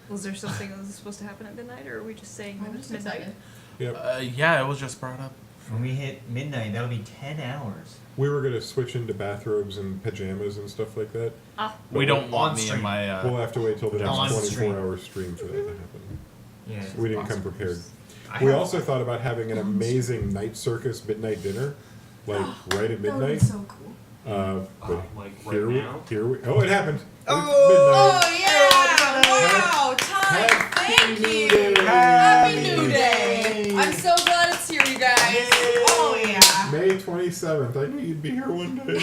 Was there something that was supposed to happen at midnight, or are we just saying that I'm it's just midnight? excited. Yep. Yeah, it was just brought up. When we hit midnight, that'll be 10 hours. We were going to switch into bathrobes and pajamas and stuff like that. We don't want on me in stream. my. We'll have to wait till the next On 24-hour stream for that to happen. Yeah. We didn't come prepared. I We have- also thought about having an amazing night circus midnight dinner, like right at That would be midnight. so cool. But Like here right we, now? here we. Oh, it happened. Oh, It's yeah! Wow! Time! Thank you! Happy New Day! I'm so glad it's here, you guys. Oh, yeah. midnight. May 27th. I knew you'd be here one day.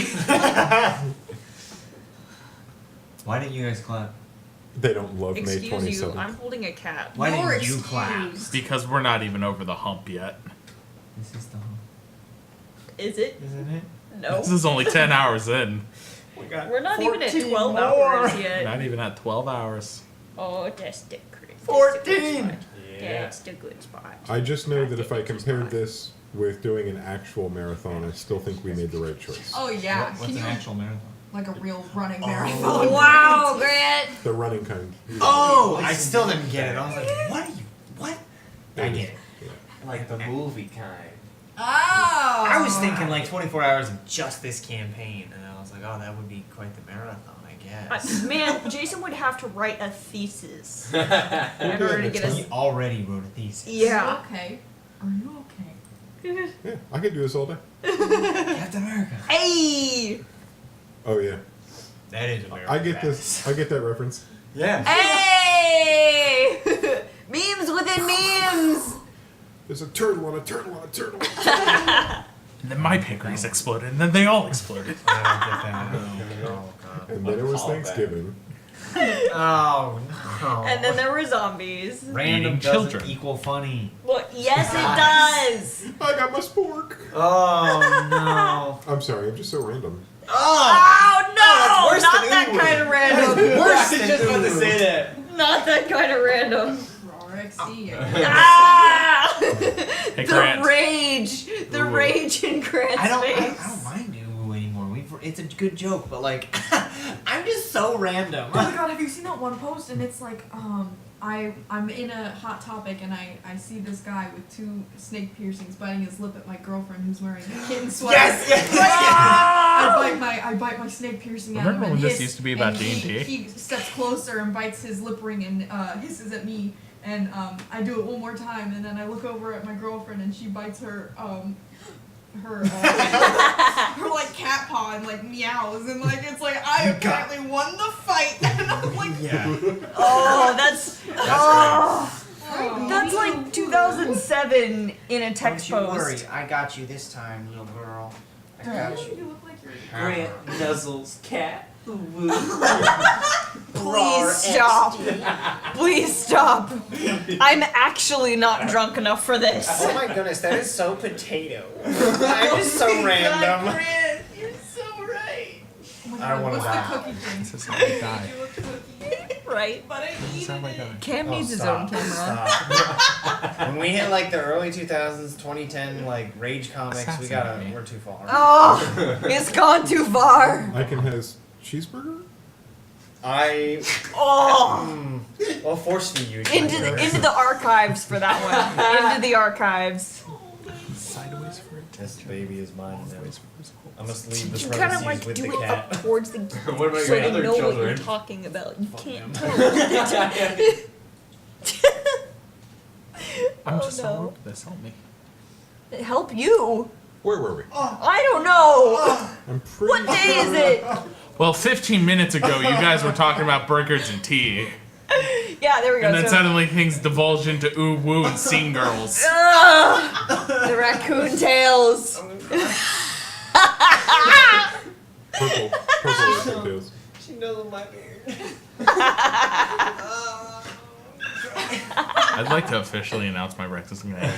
Why didn't you guys clap? They don't love May Excuse you, 27th. I'm holding a cat. Why You're didn't you clap? excused. Because we're not even over the hump yet. This is the Is it? isn't it? No. This is only 10 hours in. We're not even at 14 12 more. hours yet. Not even at 12 hours. Oh, that's the good. 14. That's the good spot. I just know that if I compared this with doing an actual marathon, I still think we made the right choice. Oh, yeah. What's Can an you, actual marathon? like a real running marathon? Oh, wow, Grant! The running kind. Oh, I still didn't get it. I was like, what are you? What? I get it. Like the movie kind. Oh! I was thinking like 24 hours of just this campaign, and I was like, oh, that would be quite the marathon, I guess. Man, Jason would have to write a thesis We'll in do that order to next get time. He us. already wrote a thesis. Yeah. Okay. Are you okay? Yeah, I could do this all day. Captain America. Hey! Oh yeah, That is America. I get this. I get that reference. Yeah. Hey! Memes within memes! There's a turtle on a turtle on a turtle. And then my pickeries exploded, and then they all exploded. I don't get that. Oh, God. And then it was Call back. Thanksgiving. Oh, no. And then there were zombies. Random Eating doesn't children. equal funny. Well, yes, it does! I got my spork. Oh, no. I'm sorry, I'm just so random. Oh! Oh, no! that's worse Not than that Uwu. kind of random. Worse than just about to say that. Not that kind of random. RXD. Ah! Hey, The Grant. rage! The Ooh. rage in Grant's I don't face. mind Uwu anymore. It's a good joke, but like, I'm just so random. Oh my god, have you seen that one post? And it's like, I'm in a Hot Topic and I see this guy with 2 snake piercings biting his lip at my girlfriend who's wearing a kitten sweater. Yes, yes, yes. I bite my snake piercing out of him Remember and when this hiss, used to be about and D&D? He steps closer and bites his lip ring and hisses at me. And I do it one more time, and then I look over at my girlfriend, and she bites her like cat paw and like meows, and like it's like I apparently won the fight. And I'm like, Yeah. Oh, that's oh. that's like 2007 in a text Don't you post. worry, I got you this time, little girl. I got you. You look like you're. Grant nuzzles cat. Please stop. Please stop. I'm actually not drunk enough for this. Oh my goodness, that is so potato. I'm just so random. Grant, you're so right. Oh my I god, wanna what's die. the cookie thing? This is how I die. You look cookie, Right? but I This is how I needed die. it. Cam Oh, needs his stop. own camera. Stop. When we hit like the early 2000s, 2010 like rage comics, Assassinate me. we're too far. Oh, it's gone too far. I can has cheeseburger. I'll force feed you. Into the archives for that one. Into the archives. Sideways for it. This baby is mine now. I must leave the You kind of proceeds like with do the it cat. up towards the What about so your they other know what you're children? talking about. You can't I'm Oh, just no. all over this. Help me. help you. Where were we? I don't know. I'm pretty What day is it? Well, 15 minutes ago, you guys were talking about burgers and tea. Yeah, there we go. And then So- suddenly things divulged into ooh woo and scene girls. Ugh, the raccoon tails. Purple tails. She knows my beard. I'd like to officially announce my breakfast is going to end.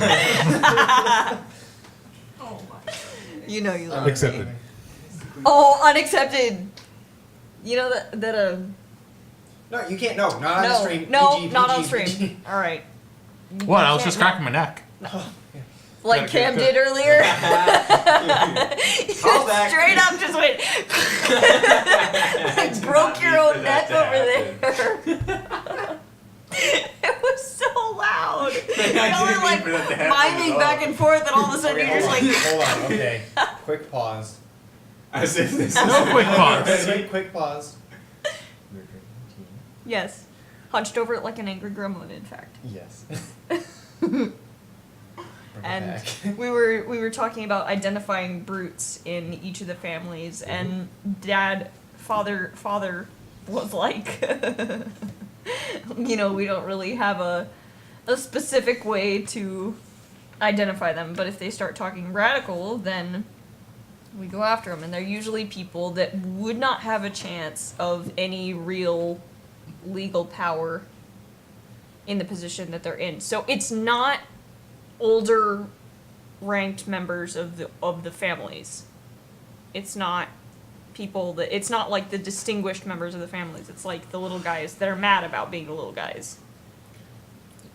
Oh my. You know you love it. Accepted. Oh, unaccepted. You know that No, you can't. No, not on the no, stream. no, PG, not on PG. stream. All right. What? I was can't- just cracking my neck. Like Gotta Cam get did earlier. Call back. Straight up, just went. Like broke your own neck over there. It was so loud. Y'all were like miming back and forth, and all of a sudden Okay, you're just hold like. on. Hold on. Okay. Quick pause. As if this No quick pause. Quick pause. You're drinking tea? Yes. Hunched over it like an angry gremlin, in fact. Yes. And we were talking about identifying brutes in each of the families, and father was like, you know, we don't really have a specific way to identify them, but if they start talking radical, then we go after them, and they're usually people that would not have a chance of any real legal power in the position that they're in. So it's not older ranked members of the families. It's not people that it's not like the distinguished members of the families. It's like the little guys that are mad about being the little guys.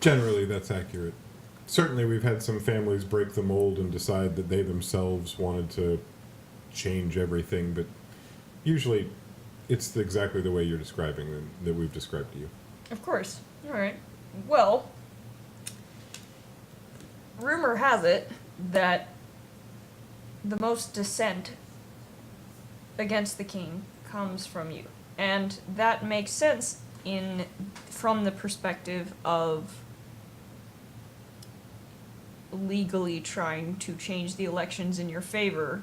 Generally, that's accurate. Certainly, we've had some families break the mold and decide that they themselves wanted to change everything, but usually it's exactly the way you're describing them that we've described to you. Of course. All right. Well, rumor has it that the most dissent against the king comes from you. And that makes sense from the perspective of legally trying to change the elections in your favor.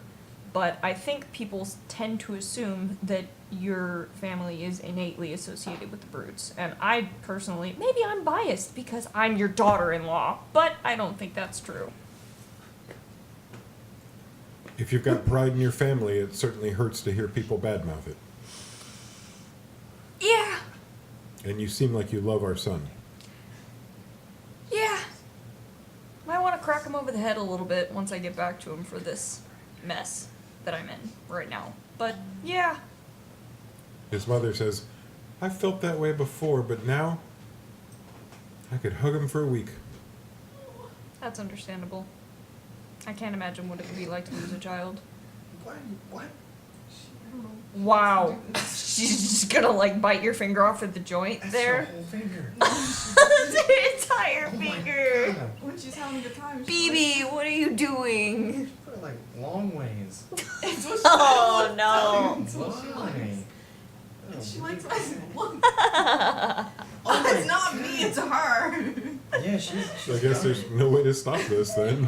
But I think people tend to assume that your family is innately associated with the brutes. And I personally, maybe I'm biased because I'm your daughter-in-law, but I don't think that's true. If you've got pride in your family, it certainly hurts to hear people badmouth it. Yeah, And you seem like you love our son. yeah. Might want to crack him over the head a little bit once I get back to him for this mess that I'm in right now. But, yeah. His mother says, I've felt that way before, but now I could hug him for a week. That's understandable. I can't imagine what it would be like to lose a child. What? Wow. She's just gonna like bite your finger off at the joint That's there. your whole finger. That's her entire finger. God. When she's having a good time. BB, what are you doing? Put it like long ways. It's what she Oh no. Why? She likes my look. Oh It's not me, it's her. Yeah, she's. So I guess there's no way to stop this then.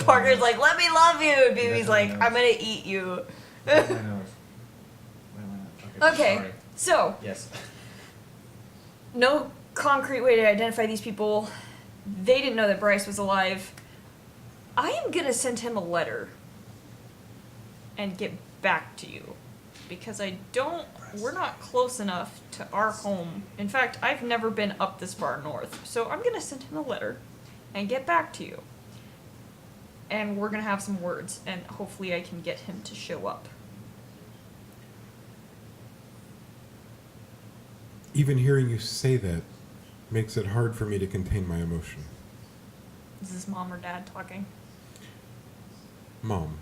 Parker's like, let me love you. And BB's like, I'm gonna eat you. Okay, so Yes. no concrete way to identify these people. They didn't know that Bryce was alive. I am gonna send him a letter and get back to you because we're not close enough to our home. In fact, I've never been up this far north. So I'm gonna send him a letter and get back to you. And we're gonna have some words and hopefully I can get him to show up. Even hearing you say that makes it hard for me to contain my emotion. Is this mom or dad talking? Mom,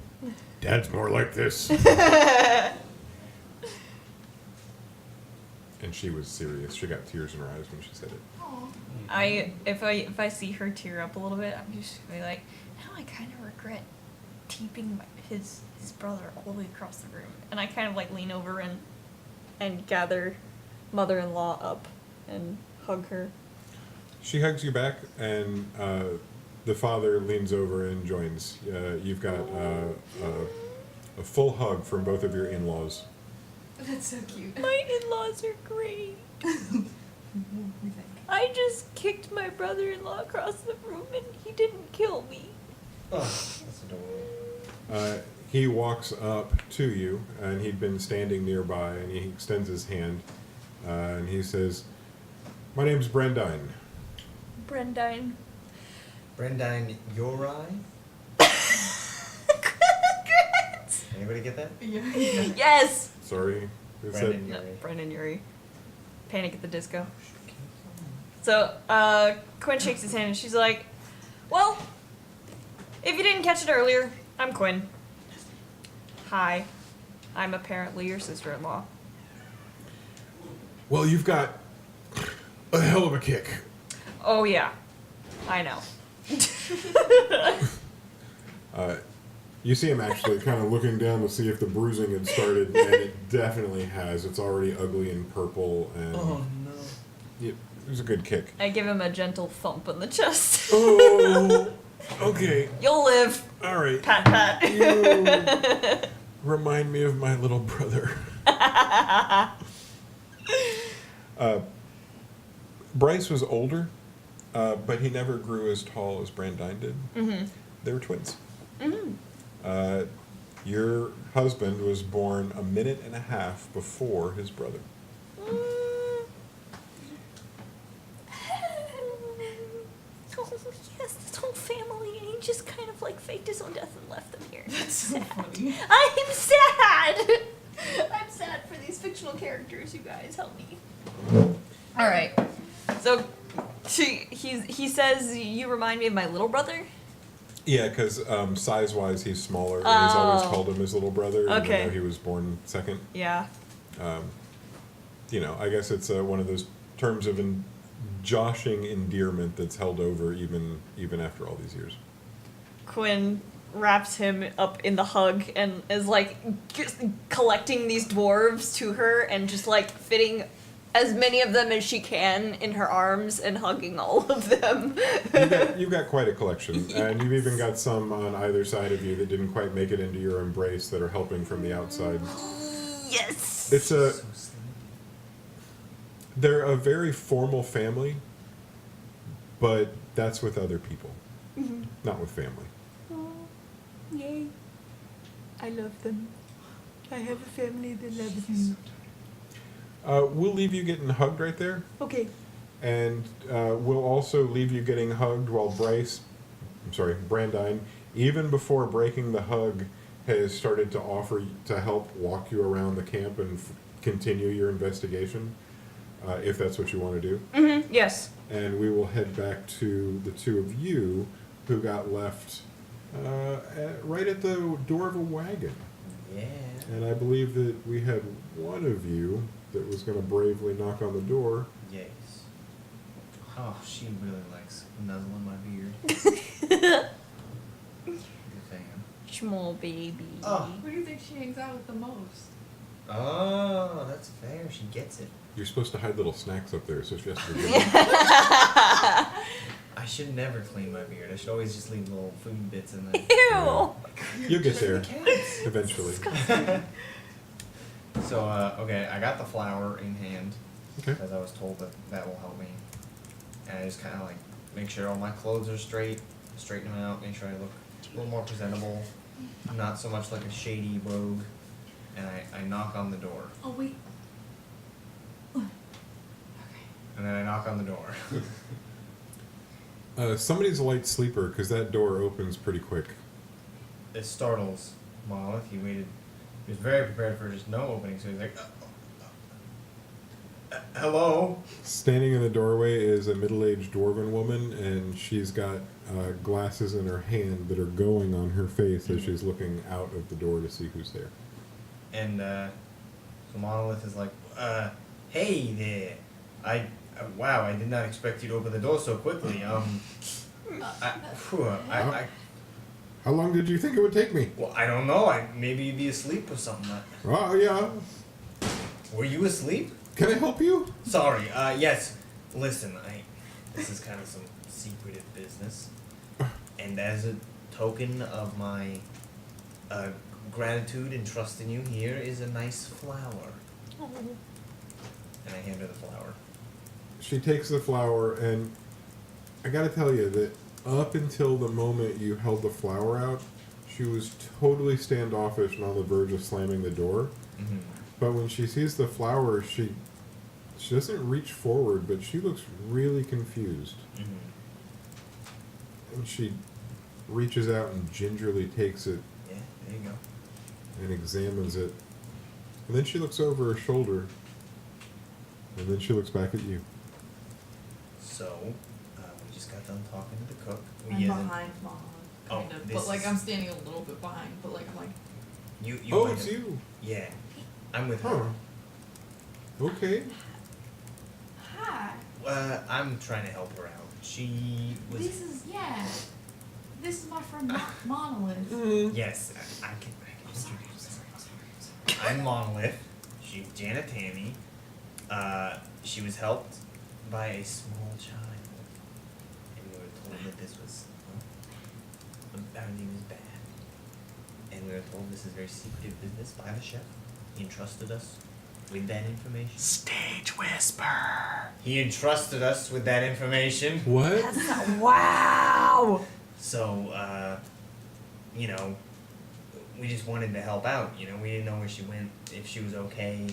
Dad's more like this. And she was serious. She got tears in her eyes when she said it. If I see her tear up a little bit, I'm just gonna be like, now I kind of regret keeping his brother all the way across the room, and I kind of like lean over and gather mother-in-law up and hug her. She hugs you back, and the father leans over and joins. You've got a full hug from both of your in-laws. That's so cute. My in-laws are great. I just kicked my brother-in-law across the room and he didn't kill me. Oh, that's adorable. He walks up to you, and he'd been standing nearby, and he extends his hand, and he says, "My name's Brendine." Brendine. Brendine Uri? Anybody get that? Yeah. Yes! Sorry. Who Brendan No, Uri. Brendan Urie. Panic at the Disco. So, Quinn shakes his hand and she's like, well, if you didn't catch it earlier, I'm Quinn. Hi. I'm apparently your sister-in-law. Well, you've got a hell of a kick. Oh, yeah. I know. You see him actually kind of looking down to see if the bruising had started, and it definitely has. It's already ugly and purple, and Oh no. it was a good kick. I give him a gentle thump on the chest. Oh, okay, You'll live. all right. Pat, pat. You remind me of my little brother. Bryce was older, but he never grew as tall as Brandine did. Mm-hmm. They were twins. Mm-hmm. Your husband was born a minute and a half before his brother. Oh, yes, this whole family, and he just kind of like faked his own death and left them here. That's so funny. I'm sad! I'm sad for these fictional characters, you guys. Help me. Alright. So, he says, you remind me of my little brother? Yeah, because size-wise, he's smaller, and he's always Oh. called him his little brother, Okay. even though he was born second. Yeah. You know, I guess it's one of those terms of joshing endearment that's held over even after all these years. Quinn wraps him up in the hug and is like just collecting these dwarves to her and just like fitting as many of them as she can in her arms and hugging all of them. You've got quite a collection, and you've even got some on either side of you that didn't quite make it into your embrace that are helping from the outside. Yes. It's So sleepy. they're a very formal family, but that's with other people, not with family. Oh, yay. I love them. I have a family that loves me. We'll leave you getting hugged right there, Okay. and we'll also leave you getting hugged while Brandine, even before breaking the hug, has started to offer to help walk you around the camp and continue your investigation, if that's what you want to do. Mm-hmm. Yes. And we will head back to the two of you who got left right at the door of a wagon. Yeah. And I believe that we had one of you that was going to bravely knock on the door. Yes. Oh, she really likes nuzzling my beard. Good fan. Small baby. Oh. Who do you think she hangs out with the most? Oh, that's fair. She gets it. You're supposed to hide little snacks up there, so she has to be I should never clean my beard. I should always just leave little food bits in there. Ew. You'll get there Cats. eventually. So, okay, I got the flower in hand Okay. because I was told that will help me. And I just kind of like make sure all my clothes are straight, straighten them out, make sure I look a little more presentable, not so much like a shady rogue. And I knock on the door. Oh, wait. And then I knock on the door. Somebody's a light sleeper, because that door opens pretty quick. It startles Monolith. He was very prepared for just no opening, so he's like, Hello. Standing in the doorway is a middle-aged dwarven woman, and she's got glasses in her hand that are going on her face as she's looking out of the door to see who's there. And so Monolith is like, hey there. Wow, I did not expect you to open the door so quickly. How long did you think it would take me? Well, I don't know. Maybe you'd be asleep or something. Oh, yeah. Were you asleep? Can I help you? Sorry. Yes. Listen, this is kind of some secretive business, and as a token of my gratitude and trust in you, here is a nice flower. Oh. And I hand her the flower. She takes the flower, and I gotta tell you that up until the moment you held the flower out, she was totally standoffish and on the verge of slamming the door. Mm-hmm. But when she sees the flower, she doesn't reach forward, but she looks really confused. Mm-hmm. And she reaches out and gingerly takes it Yeah, there you go. and examines it. And then she looks over her shoulder. And then she looks back at you. So, we just got done talking to the cook. I'm behind Mom, kind Oh, of. this But like is- I'm standing a little bit behind, but like I'm like You Oh, might it's have- you. Yeah. I'm with Huh. her. Okay. Hi. I'm trying to help her out. She was... This is my friend Monolith. Yes, I can introduce her. I'm Monolith. She's Janet Tammy. She was helped by a small child. And we were told that this was... our name is bad. And we were told this is very secretive business by the chef. He entrusted us with that information. Stage whisper. He entrusted us with that information. What? Wow. So, we just wanted to help out. We didn't know where she went, if she was okay.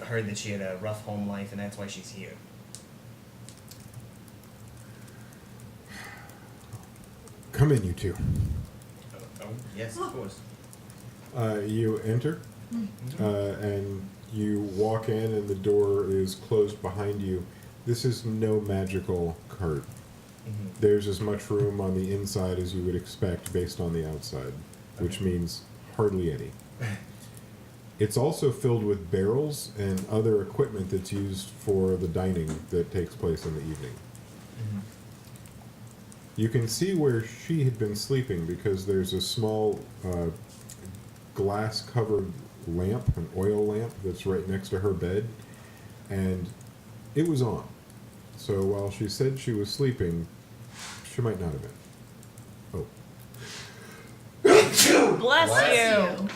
Heard that she had a rough home life, and that's why she's here. Come in, you two. Oh, yes, of course. You enter, and you walk in, and the door is closed behind you. This is no magical cart. Mm-hmm. There's as much room on the inside as you would expect based on the outside, which Okay. means hardly any. It's also filled with barrels and other equipment that's used for the dining that takes place in the evening. Mm-hmm. You can see where she had been sleeping because there's a small glass-covered lamp, an oil lamp, that's right next to her bed, and it was on. So while she said she was sleeping, she might not have been. Oh. Bless you.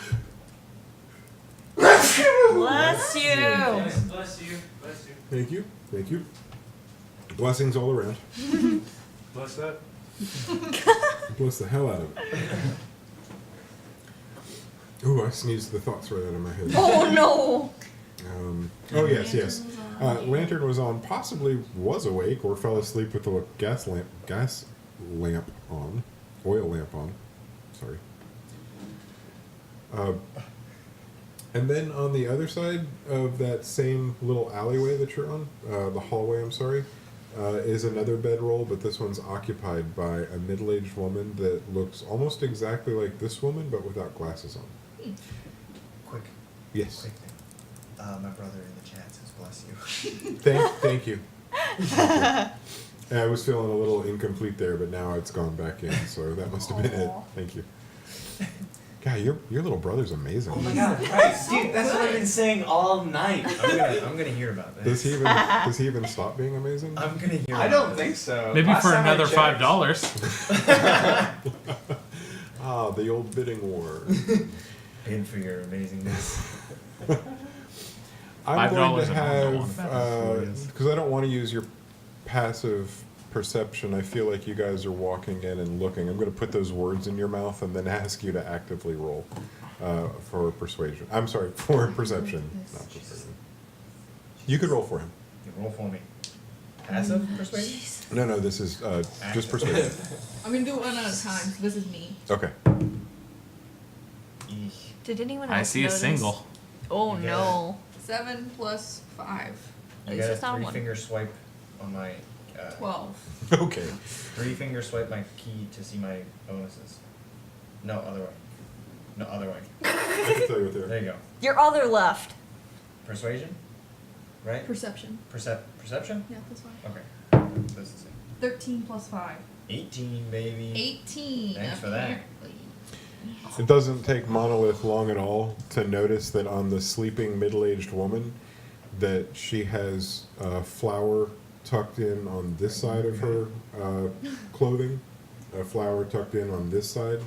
Bless you. Yes, bless you. Bless you. Thank you. Thank you. Blessings all around. Bless that. Bless the hell out of it. Ooh, I sneezed the thoughts right out of my head. Oh no. Oh, yes. Lantern was on, possibly was awake or fell asleep with the gas lamp on, oil lamp on. Sorry. And then on the other side of that same little alleyway that you're on, the hallway, I'm sorry, is another bedroll, but this one's occupied by a middle-aged woman that looks almost exactly like this woman, but without glasses on. Quick Yes. thing. My brother in the chat says bless you. Thank you. I was feeling a little incomplete there, but now it's gone back in, so that must have been it. Aw. Thank you. God, your little brother's amazing. Oh my god, Christ, dude, that's what I've been saying all night. I'm gonna hear about this. Does he even stop being amazing? I'm gonna hear I about don't this. think so. Maybe Last for time I another checked- $5. Ah, the old bidding war. Bid for your amazingness. I'm going $5 to and I'll go on have, because I don't want to use your passive perception, I feel like you guys are walking in and looking. I'm going to put those words in your mouth and then ask you to actively roll for persuasion. I'm sorry, for perception, not persuasion. You could roll for him. You roll for me. Passive persuasion? No, this is just persuasion. I'm gonna do it one at a time. So this is me. Okay. Did anyone else I see a notice? single. Oh You no. 7 plus 5. At I least got it's a not one. 3-finger swipe on my. 12. Okay. 3-finger swipe my key to see my bonuses. No, other way. No, other way. I can tell you what they are. There you go. Your other left. Persuasion? Right? Perception. Perception? Yeah, that's fine. Okay. This is it. 13 plus 5. 18, baby. 18. Thanks for that. apparently. It doesn't take Monolith long at all to notice that on the sleeping middle-aged woman, that she has a flower tucked in on this side of her clothing, a flower tucked in on this side,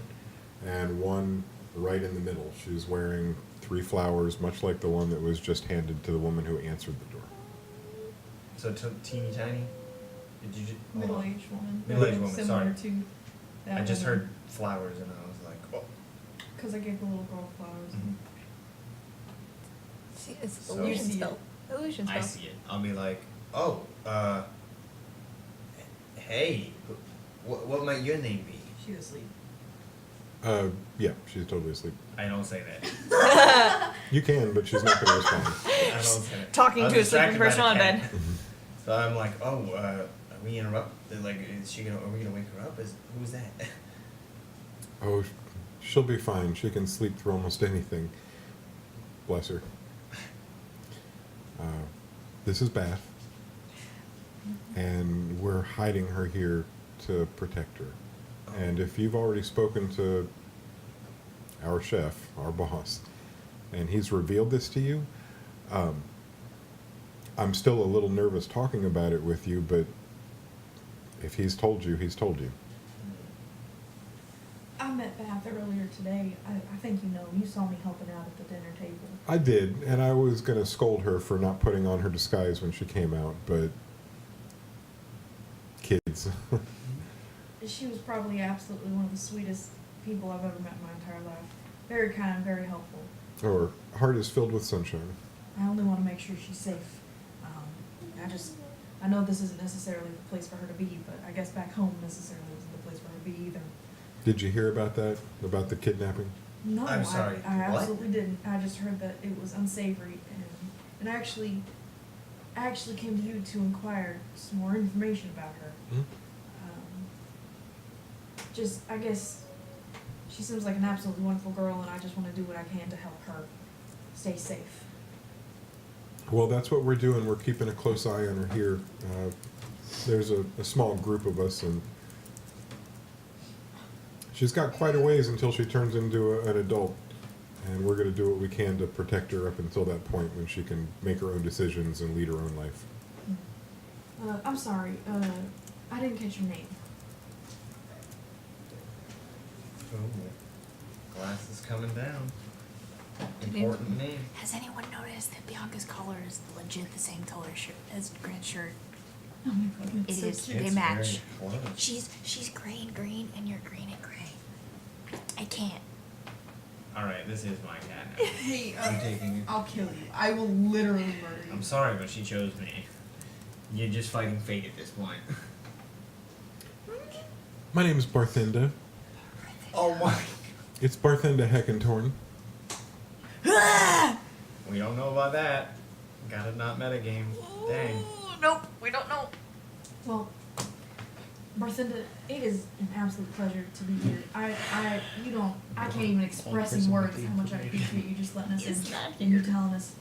and one right in the middle. She's wearing 3 flowers, much like the one that was just handed to the woman who answered the door. So teeny tiny? Did you just. Middle-aged woman. Middle-aged woman, Similar sorry. to that I just woman. heard flowers and I was like, oh. Because I gave the little girl flowers. Mhm. See, it's So- illusion You see spell. Illusion spell. I see it. I'll be like, oh, hey, what might your name be? She's asleep. Yeah, she's totally asleep. I don't say that. You can, but she's not going to respond. I don't say that. Talking I'm to a sleeping distracted by person the on cat. bed. So I'm like, oh, are we interrupted? Like, are we gonna wake her up? Who's that? Oh, she'll be fine. She can sleep through almost anything. Bless her. This is Bath, and we're hiding her here to protect her. And if you've already spoken to our chef, our boss, and he's revealed this to you, I'm still a little nervous talking about it with you, but if he's told you, he's told you. I met Bath earlier today. I think you know. You saw me helping out at the dinner table. I did, and I was going to scold her for not putting on her disguise when she came out, but kids. She was probably absolutely one of the sweetest people I've ever met in my entire life. Very kind, very helpful. Her heart is filled with sunshine. I only want to make sure she's safe. I know this isn't necessarily the place for her to be, but I guess back home necessarily isn't the place for her to be either. Did you hear about that? About the kidnapping? No, I'm sorry, I what? absolutely didn't. I just heard that it was unsavory, and I actually came to you to inquire some more information about her. Hmm? I guess she seems like an absolutely wonderful girl, and I just want to do what I can to help her stay safe. Well, that's what we're doing. We're keeping a close eye on her here. There's a small group of us, and she's got quite a ways until she turns into an adult. And we're going to do what we can to protect her up until that point when she can make her own decisions and lead her own life. I'm sorry. I didn't catch your name. Oh, glass is coming down. Did you- Important name. Has anyone noticed that Bianca's color is legit the same color as Grant's shirt? Oh my god, It is. cute. They It's match. very close. She's gray and green, and you're green and gray. I can't. All right, this is my cat now. Hey, I'm taking it. I'll kill you. I will literally murder you. I'm sorry, but she chose me. You're just fighting fate at this point. My name is Barthinda. Oh my. It's Barthinda Heckentorn. We don't know about that. Gotta not metagame. Dang. Ooh, nope, we don't know. Well, Barthinda, it is an absolute pleasure to be here. I can't even express in words how much I appreciate you just letting us in He's not and you here. telling us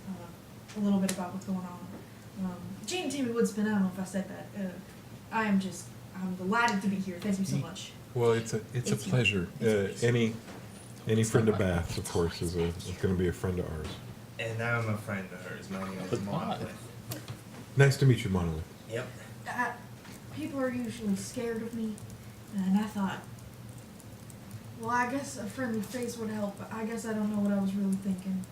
a little bit about what's going on. Jane and Tammy Woodspin, I don't know if I said that. I'm delighted to be here. Thank you so much. Well, it's a It's pleasure. it's a Any friend of Bath's, of course, is going to be a friend of ours. And now I'm a friend of hers. My name is Monolith. Nice to meet you, Monolith. Yep. People are usually scared of me, and I thought, well, I guess a friendly face would help, but I guess I don't know what I was really thinking.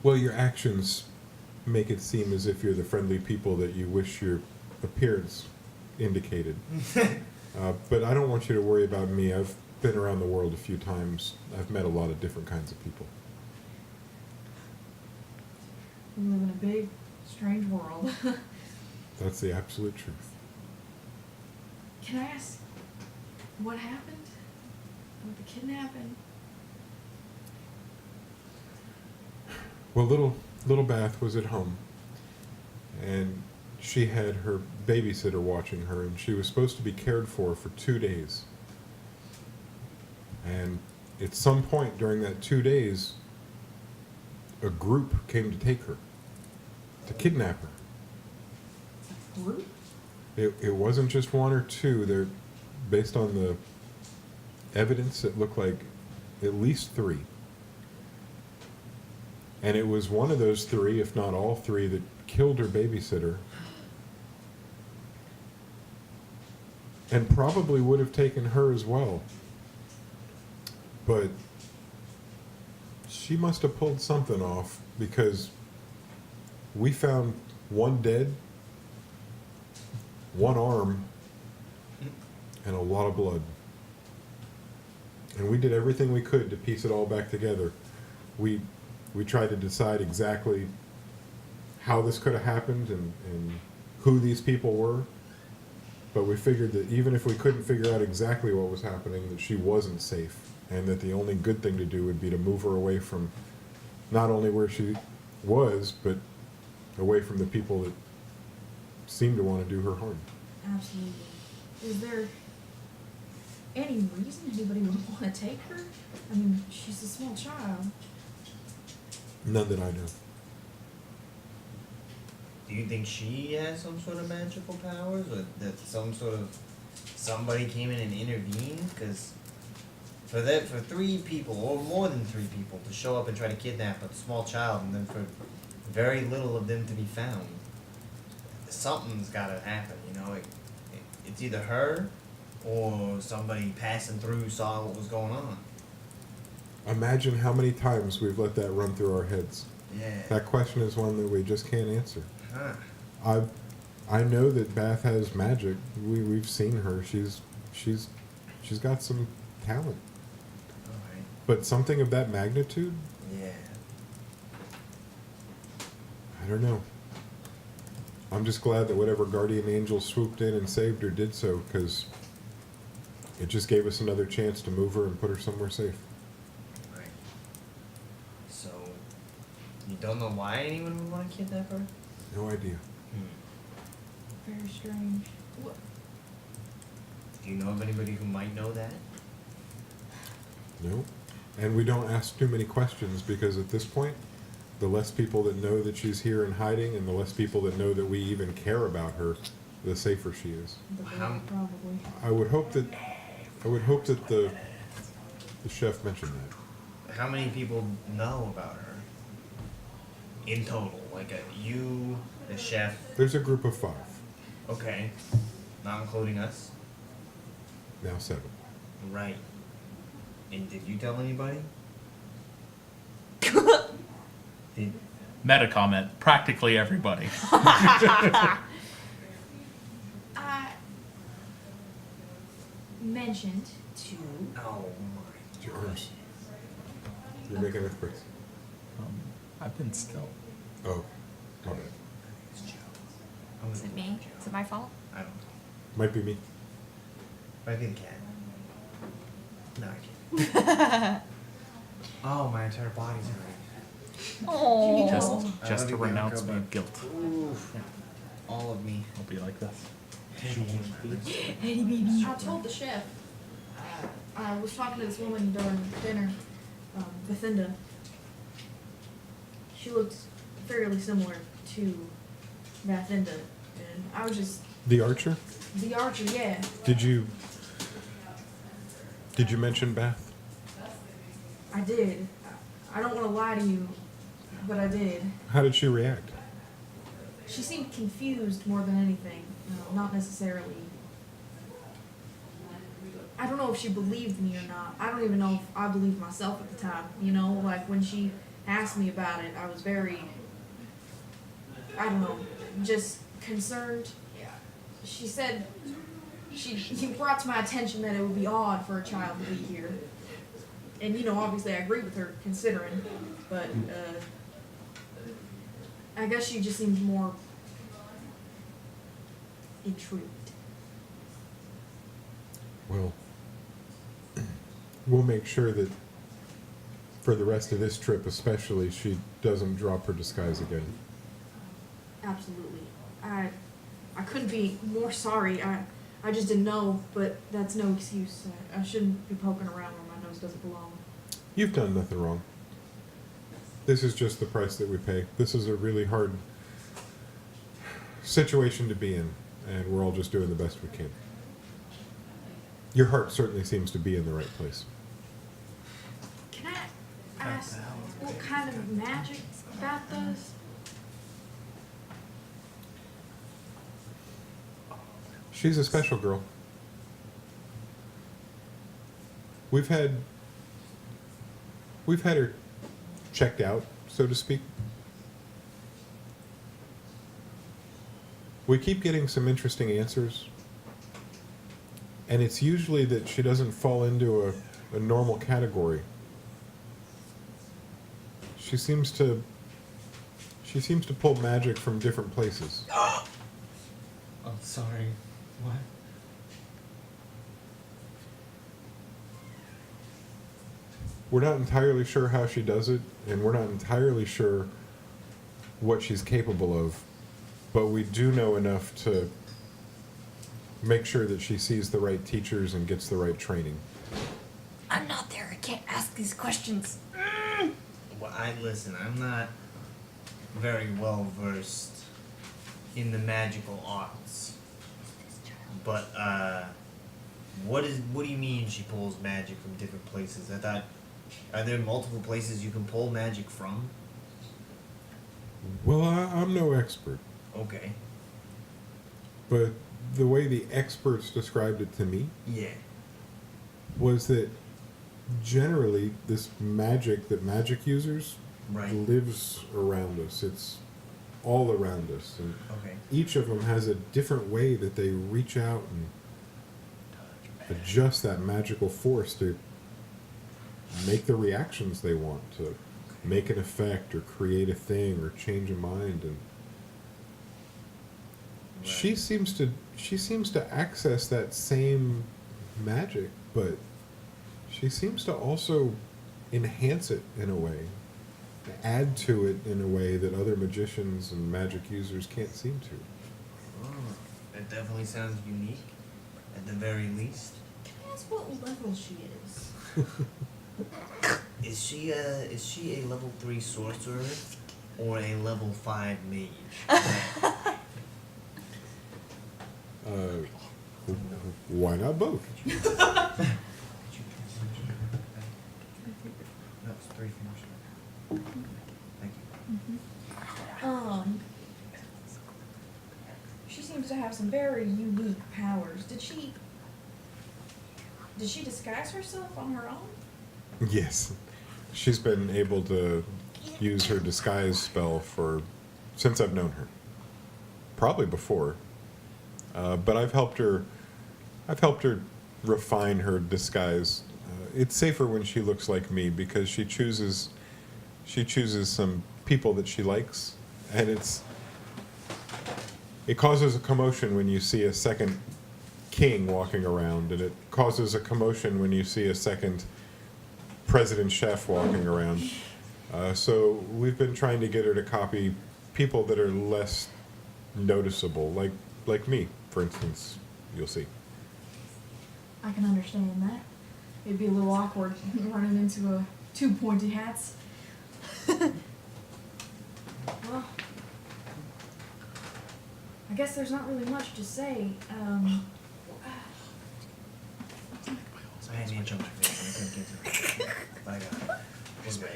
Well, your actions make it seem as if you're the friendly people that you wish your appearance indicated. But I don't want you to worry about me. I've been around the world a few times. I've met a lot of different kinds of people. We live in a big, strange world. That's the absolute truth. Can I ask what happened with the kidnapping? Well, little Bath was at home, and she had her babysitter watching her, and she was supposed to be cared for 2 days. And at some point during that 2 days, a group came to take her, to kidnap her. Group? It wasn't just one or two. They're based on the evidence. It looked like at least 3. And it was one of those 3, if not all 3, that killed her babysitter. And probably would have taken her as well. But she must have pulled something off, because we found 1 dead, 1 arm, and a lot of blood. And we did everything we could to piece it all back together. We tried to decide exactly how this could have happened and who these people were. But we figured that even if we couldn't figure out exactly what was happening, that she wasn't safe. And that the only good thing to do would be to move her away from not only where she was, but away from the people that seemed to want to do her harm. Absolutely. Is there any reason anybody would want to take her? I mean, she's a small child. None that I know. Do you think she has some sort of magical powers, or that somebody came in and intervened? Because for 3 people, or more than 3 people, to show up and try to kidnap a small child, and then for very little of them to be found, something's got to happen. You know, it's either her or somebody passing through saw what was going on. Imagine how many times we've let that run through our heads. Yeah. That question is one that we just can't answer. Huh. I know that Bath has magic. We've seen her. She's got some talent. All right. But something of that magnitude? Yeah. I don't know. I'm just glad that whatever guardian angel swooped in and saved her did so, because it just gave us another chance to move her and put her somewhere safe. Right. So, you don't know why anyone would want to kidnap her? No idea. Very strange. What? Do you know of anybody who might know that? No. And we don't ask too many questions, because at this point, the less people that know that she's here and hiding, and the less people that know that we even care about her, the safer she is. The How- boy, probably. I would hope that the chef mentioned that. How many people know about her? In total, like you, the chef. There's a group of 5, Okay, not including us. now 7. Right. And did you tell anybody? Did Meta comment. Practically everybody. I mentioned to. oh It's your arms. You're making earthquakes. I've been still. Oh, my bad. my! Is it me? Is it my fault? I don't know. Might be me. Might be the cat. No, I can't. Oh, my entire body's hurting. Oh. Just I to love you, renounce Bianca, my but- guilt. Oof. All of me. I'll be like this. I told the chef. I was talking to this woman during dinner, Bethinda. She looked fairly similar to Bathinda, and I was just The archer? the archer. Yeah, Did you mention Bath? I did. I don't want to lie to you, but I did. How did she react? She seemed confused more than anything, not necessarily. I don't know if she believed me or not. I don't even know if I believed myself at the time. You know, like when she asked me about it, I was very, I don't know, just concerned. She said, she brought to my attention that it would be odd for a child to be here. And, you know, obviously I agree with her, considering, but, I guess she just seemed more intrigued. Well, we'll make sure that for the rest of this trip especially, she doesn't drop her disguise again. Absolutely. I couldn't be more sorry. I just didn't know, but that's no excuse. I shouldn't be poking around where my nose doesn't belong. You've done nothing wrong. This is just the price that we pay. This is a really hard situation to be in, and we're all just doing the best we can. Your heart certainly seems to be in the right place. Can I ask what kind of magic that does? She's a special girl. We've had her checked out, so to speak. We keep getting some interesting answers, and it's usually that she doesn't fall into a normal category. She seems to pull magic from different places. I'm sorry. What? We're not entirely sure how she does it, and we're not entirely sure what she's capable of, but we do know enough to make sure that she sees the right teachers and gets the right training. I'm not there. I can't ask these questions. Well, listen. I'm not very well versed in the magical arts, but what do you mean she pulls magic from different places? I thought, are there multiple places you can pull magic from? Well, I'm no expert, Okay. but the way the experts described it to me Yeah. was that generally this magic that magic users Right. lives around us. It's all around us, and Okay. each of them has a different way that they reach out and adjust that magical force to make the reactions they want, to make an effect or create a thing or change a mind. And she seems to access that same magic, but she seems to also enhance it in a way, add to it in a way that other magicians and magic users can't seem to. Oh, that definitely sounds unique, at the very least. Can I ask what level she is? Is she a level 3 sorcerer or a level 5 mage? Why not both? No, it's 3 fingers. Thank you. She seems to have some very unique powers. Did she disguise herself on her own? Yes. She's been able to use her disguise spell since I've known her. Probably before. But I've helped her refine her disguise. It's safer when she looks like me because she chooses some people that she likes, and it causes a commotion when you see a second king walking around, and it causes a commotion when you see a second President Chef walking around. So we've been trying to get her to copy people that are less noticeable, like me, for instance. You'll see. I can understand that. It'd be a little awkward running into two pointy hats. Well, I guess there's not really much to say. I had an jump I couldn't get to it. But I got it. What's bad?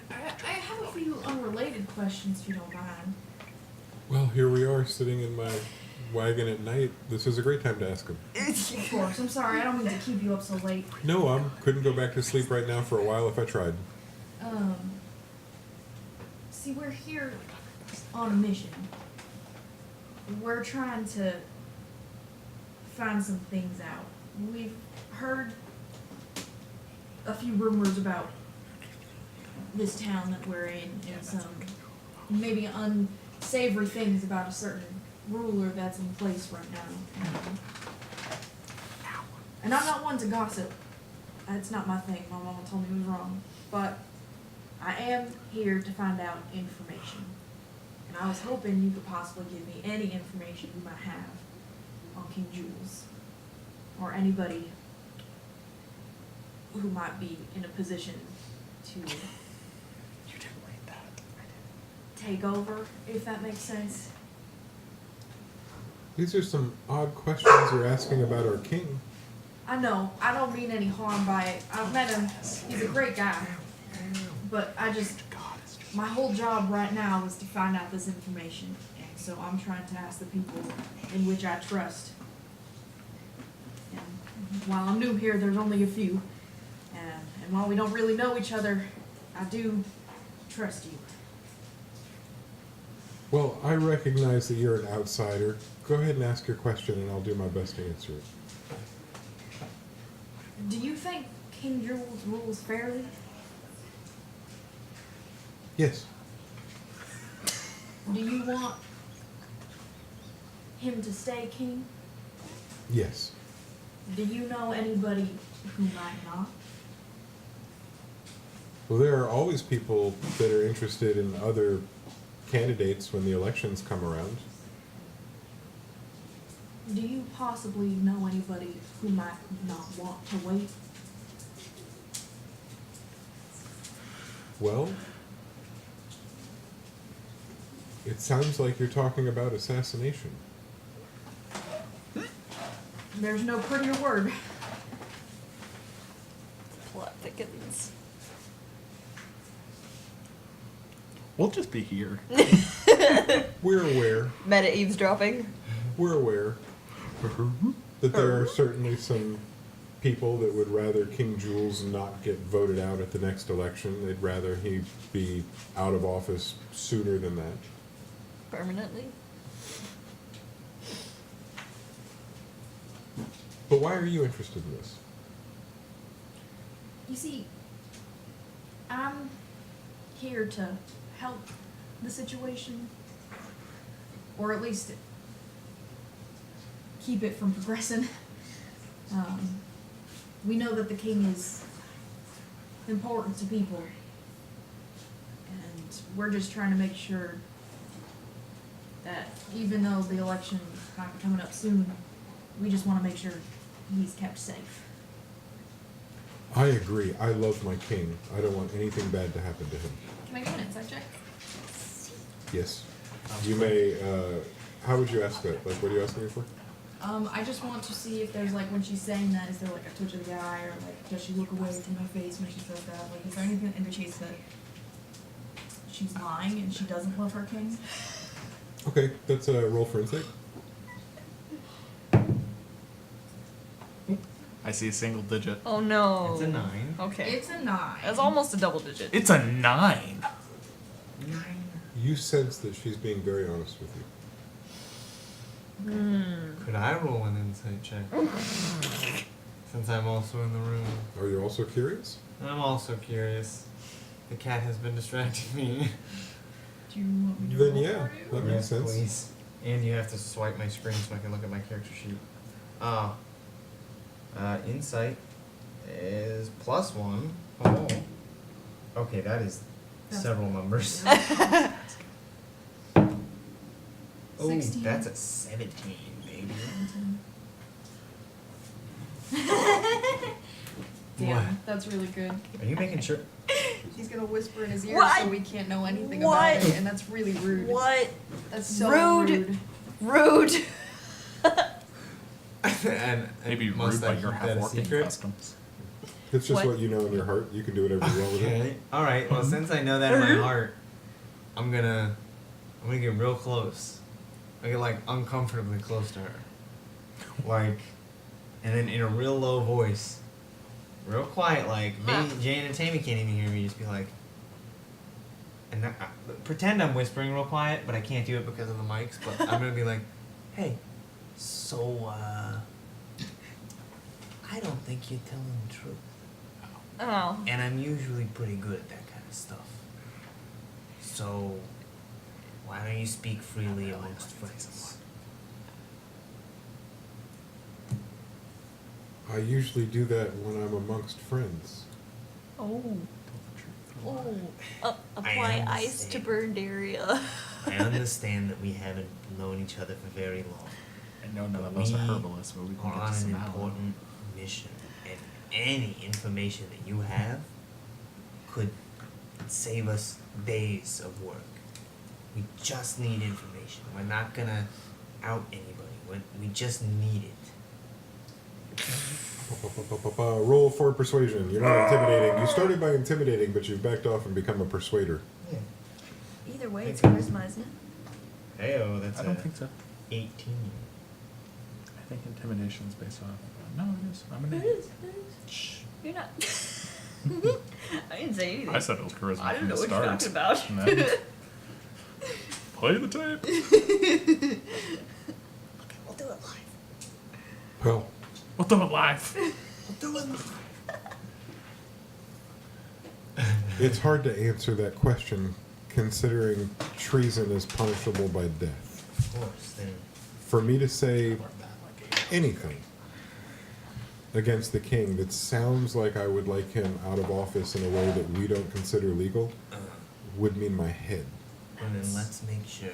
I have a few unrelated questions, if you don't mind. Well, here we are sitting in my wagon at night. This is a great time to ask him. Of course. I'm sorry. I don't mean to keep you up so late. No, I couldn't go back to sleep right now for a while if I tried. See, we're here on a mission. We're trying to find some things out. We've heard a few rumors about this town that we're in and some maybe unsavory things about a certain ruler that's in place right now. And I'm not one to gossip. That's not my thing. My mama told me it was wrong. But I am here to find out information. And I was hoping you could possibly give me any information you might have on King Jules. Or anybody who might be in a position to You didn't read that. take over, if that makes sense. These are some odd questions you're asking about our king. I know, I don't mean any harm by it. I've met him, he's a great guy. But my whole job right now is to find out this information. And so I'm trying to ask the people in which I trust. And while I'm new here, there's only a few. And while we don't really know each other, I do trust you. Well, I recognize that you're an outsider. Go ahead and ask your question, and I'll do my best to answer it. Do you think King Jules rules fairly? Yes. Do you want him to stay king? Yes. Do you know anybody who might not? Well, there are always people that are interested in other candidates when the elections come around. Do you possibly know anybody who might not want to wait? Well, it sounds like you're talking about assassination. There's no prettier word. Plot thickens. We'll just be here. We're aware. Meta eavesdropping. We're aware that there are certainly some people that would rather King Jules not get voted out at the next election. They'd rather he be out of office sooner than that. Permanently. But why are you interested in this? You see, I'm here to help the situation, or at least keep it from progressing. We know that the king is important to people, and we're just trying to make sure that even though the election might be coming up soon, we just want to make sure he's kept safe. I agree. I love my king. I don't want anything bad to happen to him. Can I do an insight check? Yes. You may, how would you ask that? Like, what are you asking me for? I just want to see if there's like, when she's saying that, is there like a twitch of the eye, or like, does she look away from my face when she says that? Like, is there anything that indicates that she's lying and she doesn't love her king? Okay, that's a roll for insight. I see a single digit. Oh no. It's a 9. Okay. It's a 9. That's almost a double digit. It's a 9. You sense that she's being very honest with you. Could I roll an insight check? Since I'm also in the room. Are you also curious? I'm also curious. The cat has been distracting me. Do you want me to Then roll yeah, for you? that makes sense. Please. And you have to swipe my screen so I can look at my character sheet. Insight is +1. Oh. Okay, that is several numbers. Oh, 16. that's a 17, baby. Damn, What? that's really good. Are you making sure? She's gonna whisper in his ear What? so we can't know anything What? about it, and that's really rude. What? That's so Rude. rude. Rude. and Maybe must rude I by your keep that a half-working secret? customs. It's just What? what you know in your heart. You can do whatever you want with it. Okay. All right. Well, since I know that in my heart, I'm gonna get real close. I get like uncomfortably close to her, like, and then in a real low voice, real quiet, like maybe Jane and Tammy can't even hear me. Just be like, and pretend I'm whispering real quiet, but I can't do it because of the mics. But I'm gonna be like, hey, so I don't think you're telling the truth. Oh. And I'm usually pretty good at that kind of stuff. So, why don't you speak freely amongst friends? I usually do that when I'm amongst friends. Oh. Oh. Apply ice to understand. burned area. I understand that we haven't known each other for very long. I know none of us are herbalists, but we can We're get on to an some important mission, and any information that you have could save us days of work. We just need information. We're not gonna out anybody. We just need it. Roll for persuasion. You're not intimidating. You started by intimidating, but you've backed off and become a persuader. Yeah. Either way, it's charisma, isn't it? Heyo, that's I don't think so. 18. I think intimidation is based on. No, it is. I'm an It idiot. is. Shh. You're not. I didn't say anything. I said it was charisma I don't from know the what start. you're talking about. And then- Play the tape. We'll do it live. Well, We'll do it live. We'll do it. it's hard to answer that question, considering treason is punishable by death. Of course, then. For me to say anything against the king that sounds like I would like him out of office in a way that we don't consider legal would mean my head. And then let's make sure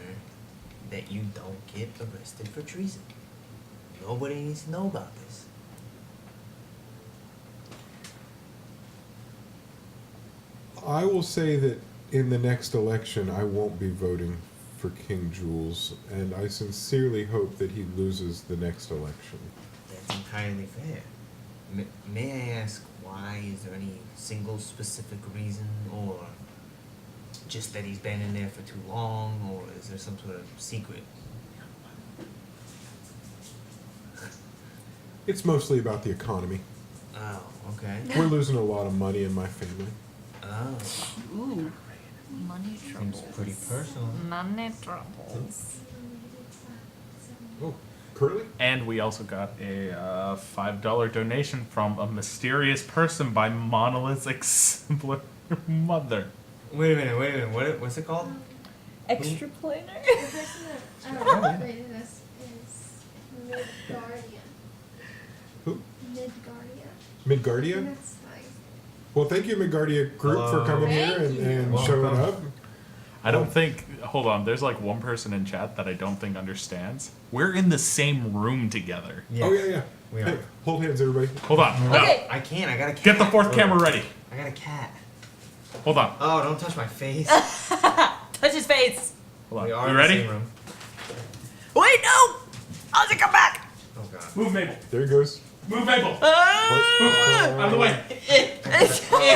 that you don't get arrested for treason. Nobody needs to know about this. I will say that in the next election, I won't be voting for King Jules, and I sincerely hope that he loses the next election. That's entirely fair. May I ask why? Is there any single specific reason, or just that he's been in there for too long, or is there some sort of secret? It's mostly about the economy. Oh, okay. We're losing a lot of money in my family. Oh, Ooh. Money seems troubles. pretty personal. Money troubles. Oh, Curly? And we also got a $5 donation from a mysterious person by Monolith's exemplar mother. Wait a minute. What's it called? Extra planar? The person that created this is Midgardia. Who? Midgardia. Midgardia? That's nice. Well, thank you, Midgardia Group, for Hello. coming here and Welcome. showing up. I don't think. Hold on. There's like one person in chat that I don't think understands. We're in the same room together. Yeah. Oh, yeah. We Hey, are. hold hands, everybody. Hold on. No. Okay. I can't. I got a cat. Get the fourth camera ready. I got a cat. Hold on. Oh, don't touch my face. Touch his face. Hold We on. are You in ready? the same room. Wait, no! How's it come back? Oh god. Move, Mabel. There he goes. Move, Mabel. Move. Out of the way. I'm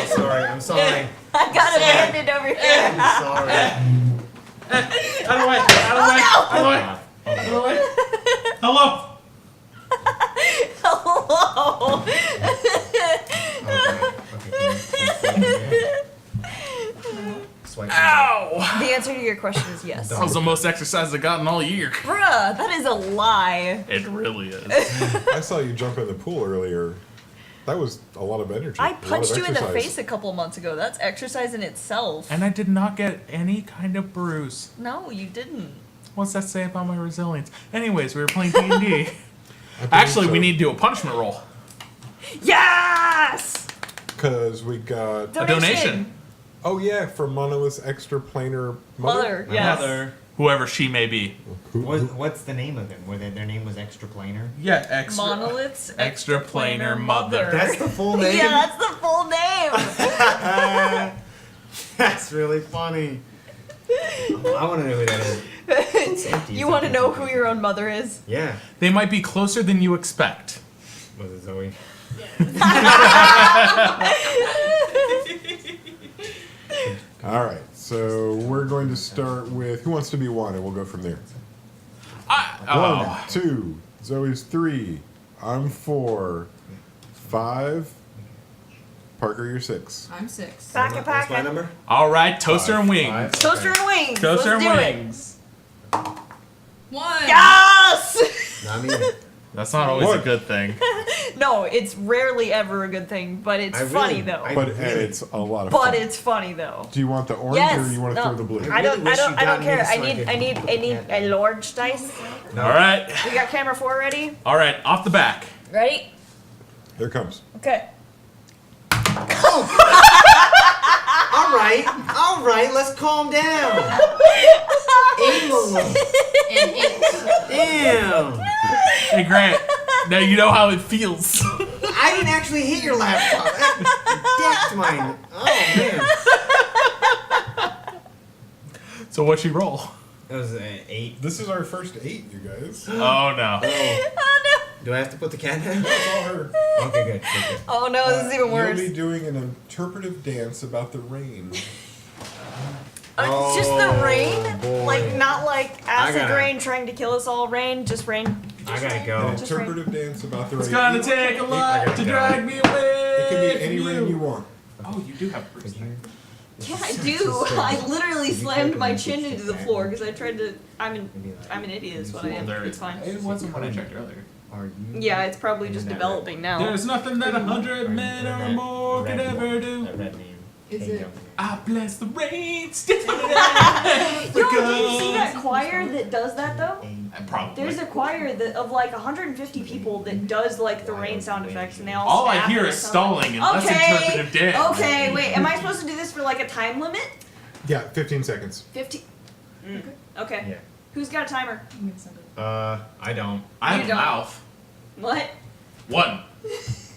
sorry. I'm sorry. I got it handed over here. I'm sorry. Out of the way. Out of the way. Out of the way. Out of the way. Hello. Hello. Swipe. Ow. The answer to your question is yes. That was the most exercise I've gotten all year. Bruh, that is a lie. It really is. I saw you jump in the pool earlier. That was a lot of energy. I a lot of punched you in the exercise. face a couple months ago. That's exercise in itself. And I did not get any kind of bruise. No, you didn't. What's that say about my resilience? Anyways, we were playing D&D. I believe Actually, we so, need to do a punishment roll. Yes! 'cause we got... A donation. Oh, yeah, from Monolith's extra planar Mother, yes. Mother. Whoever she may be. What's the name of them? Were their name was Extra Planar? Yeah, extra. Monolith's Extra planar mother. That's the full name. Yeah, that's the full name. That's really funny. Oh, I want to know who that is. It's empty. You want to know who your own mother is? Yeah. They might be closer than you expect. Was it Zoe? All right, so we're going to start with who wants to be one, and we'll go from there. Oh. 1, 2, Zoe's 3, I'm 4, 5, Parker, you're 6. I'm 6. Pack a What's my pack. number? All right, toaster and wings. 5. Toaster and wings. Toaster Let's and do wings. 1. Yes! Not me. That's not always What? a good thing. No, it's rarely ever a good thing, but it's I funny really- though. I- But and it's a lot of But fun. it's funny though. Do you want the orange Yes. or do you want to no. throw the blue? I really wish you I got don't me care. this I so I need could- a large dice. No. All right. We got camera 4 ready? All right, off the back. Ready? Here it comes. Okay. I'm All right, let's calm down. Ew. And 8. Damn. Hey, Grant. Now you know how it feels. I didn't actually hit your laptop. That decked mine. Oh, man. So what'd she roll? That was an 8. This is our first 8, you guys. Oh, no. Do I have to put the cat down? No, it's all her. Okay, good. Good. Oh no, this is even worse. You'll be doing an interpretive dance about the rain. It's just the rain? boy. Like, not like acid gotta- rain trying to kill us all, rain, just rain. I gotta An go. Just rain. interpretive dance about the rain. It's gonna take a lot to drag me away. It can be any from rain you want. Oh, you do have Bruce. Yeah, I do. I literally slammed my chin into the floor because I tried to. I'm an idiot, is what I am. It's fine. It wasn't when I checked earlier. Are you? Yeah, it's probably just developing now. There's nothing that 100 men or more could ever do. That red name. Is it? I bless the rain. Still Yo, did you see that choir that does that though? Probably. There's a choir that of like 150 people that does like the rain sound effects, and they all. All I snap hear and is it sounds stalling, and that's interpretive dance. Okay, wait. Am I supposed to do this for like a time limit? Yeah, 15 seconds. 15. Okay. Yeah. Who's got a timer? I don't. I You have a don't. mouth. What? 1,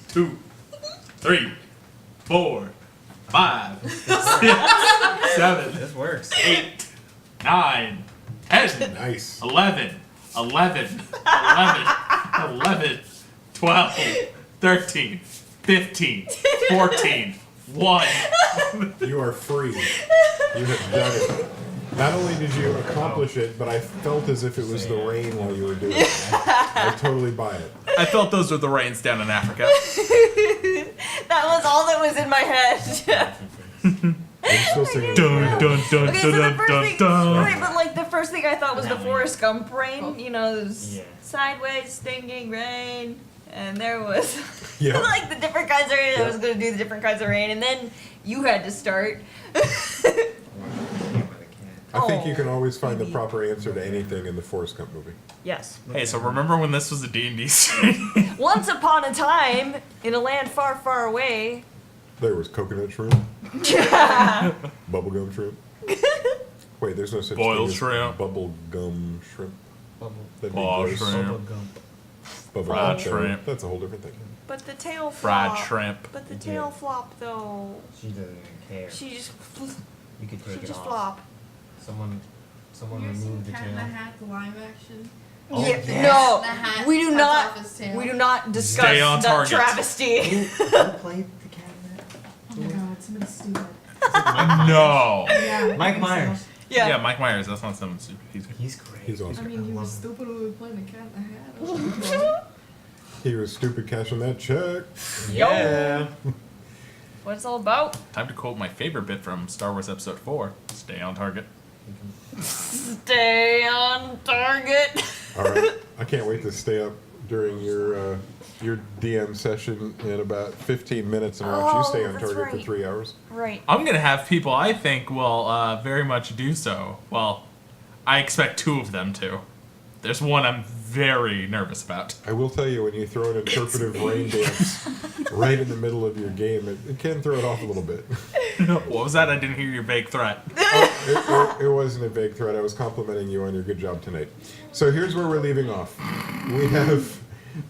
2, 3, 4, 5, 6, 7, This works. 8, 9, 10, Nice. 11, 11, 11, 12, 13, 15, 14, 1. You are free. You have done it. Not only did you accomplish it, but I felt as if it was the rain while you were doing it. I totally buy it. I felt those were the rains down in Africa. That was all that was in my head. I'm still singing. Dun, dun, dun, Okay, so the dun, first dun, thing, dun. right, but like the first thing I thought was the Forrest Gump rain, you know, those Yeah. sideways stinging rain, and there was Yeah. like the different kinds of rain. I was gonna do the different kinds of rain, and then you had to start. I think you can Oh, always find the baby. proper answer to anything in the Forrest Gump movie. Yes. Hey, so remember when this was a D&D stream? Once upon a time, in a land far, far away. There was coconut shrimp, bubblegum shrimp. Wait, there's no such Boiled thing as shrimp. bubblegum shrimp. That'd be Ball gross. shrimp. Bubblegum Fried shrimp. shrimp. That's a whole different thing. But the tail Fried flop. shrimp. But the tail flop though. She doesn't care. She just, You could take she it just off. flop. Someone You ever seen removed the Cat in the tail. Hat, the live action? Oh, Yeah, yes. no, The hat we do cuts not. off his tail. We do not discuss Stay on that target. travesty. Who played the cat in that? Oh my god, somebody stupid. No. Yeah. I Mike think so. Myers. Yeah, Mike Myers. That's not someone stupid. He's great. He's I awesome. mean, he was stupid when we were playing the Cat in the Hat. He was stupid cashing that check. Yeah. What it's all about? Time to quote my favorite bit from Star Wars Episode 4. Stay on target. Stay on target. All right. I can't wait to stay up during your DM session in about 15 minutes and watch you stay on that's target for right. 3 hours. Right. I'm going to have people I think will very much do so. Well, I expect 2 of them to. There's one I'm very nervous about. I will tell you, when you throw an interpretive rain dance right in the middle of your game, it can throw it off a little bit. What was that? I didn't hear your vague threat. It wasn't a vague threat. I was complimenting you on your good job tonight. So here's where we're leaving off. We have,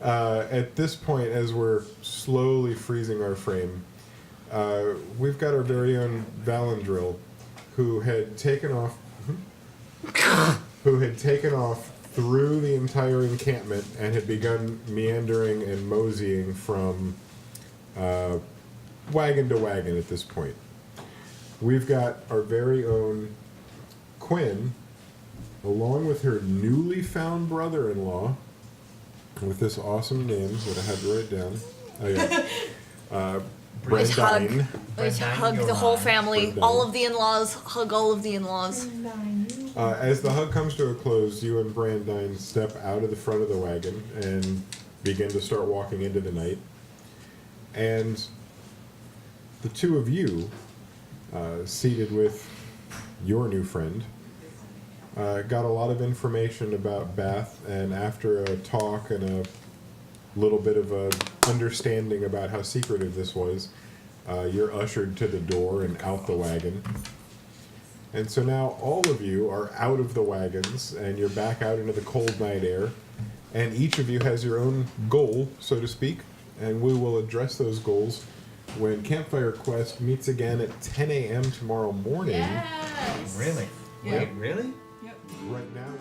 at this point, as we're slowly freezing our frame, we've got our very own Valandril, who had taken off through the entire encampment and had begun meandering and moseying from wagon to wagon at this point. We've got our very own Quinn, along with her newly found brother-in-law, with this awesome name that I had to write down. Oh, yeah. Let's hug. Brendine. Let's Brendine, hug you're the whole on. family. Brendine. All of the in-laws. Hug all of the in-laws. As the hug comes to a close, you and Brandine step out of the front of the wagon and begin to start walking into the night. And the two of you, seated with your new friend, got a lot of information about Bath, and after a talk and a little bit of a understanding about how secretive this was, You're ushered to the door and out the wagon. And so now all of you are out of the wagons, and you're back out into the cold night air. And each of you has your own goal, so to speak. And we will address those goals when Campfire Quest meets again at 10 a.m. tomorrow morning. Yes. Really? Yep. Wait, really? Yep. Right now...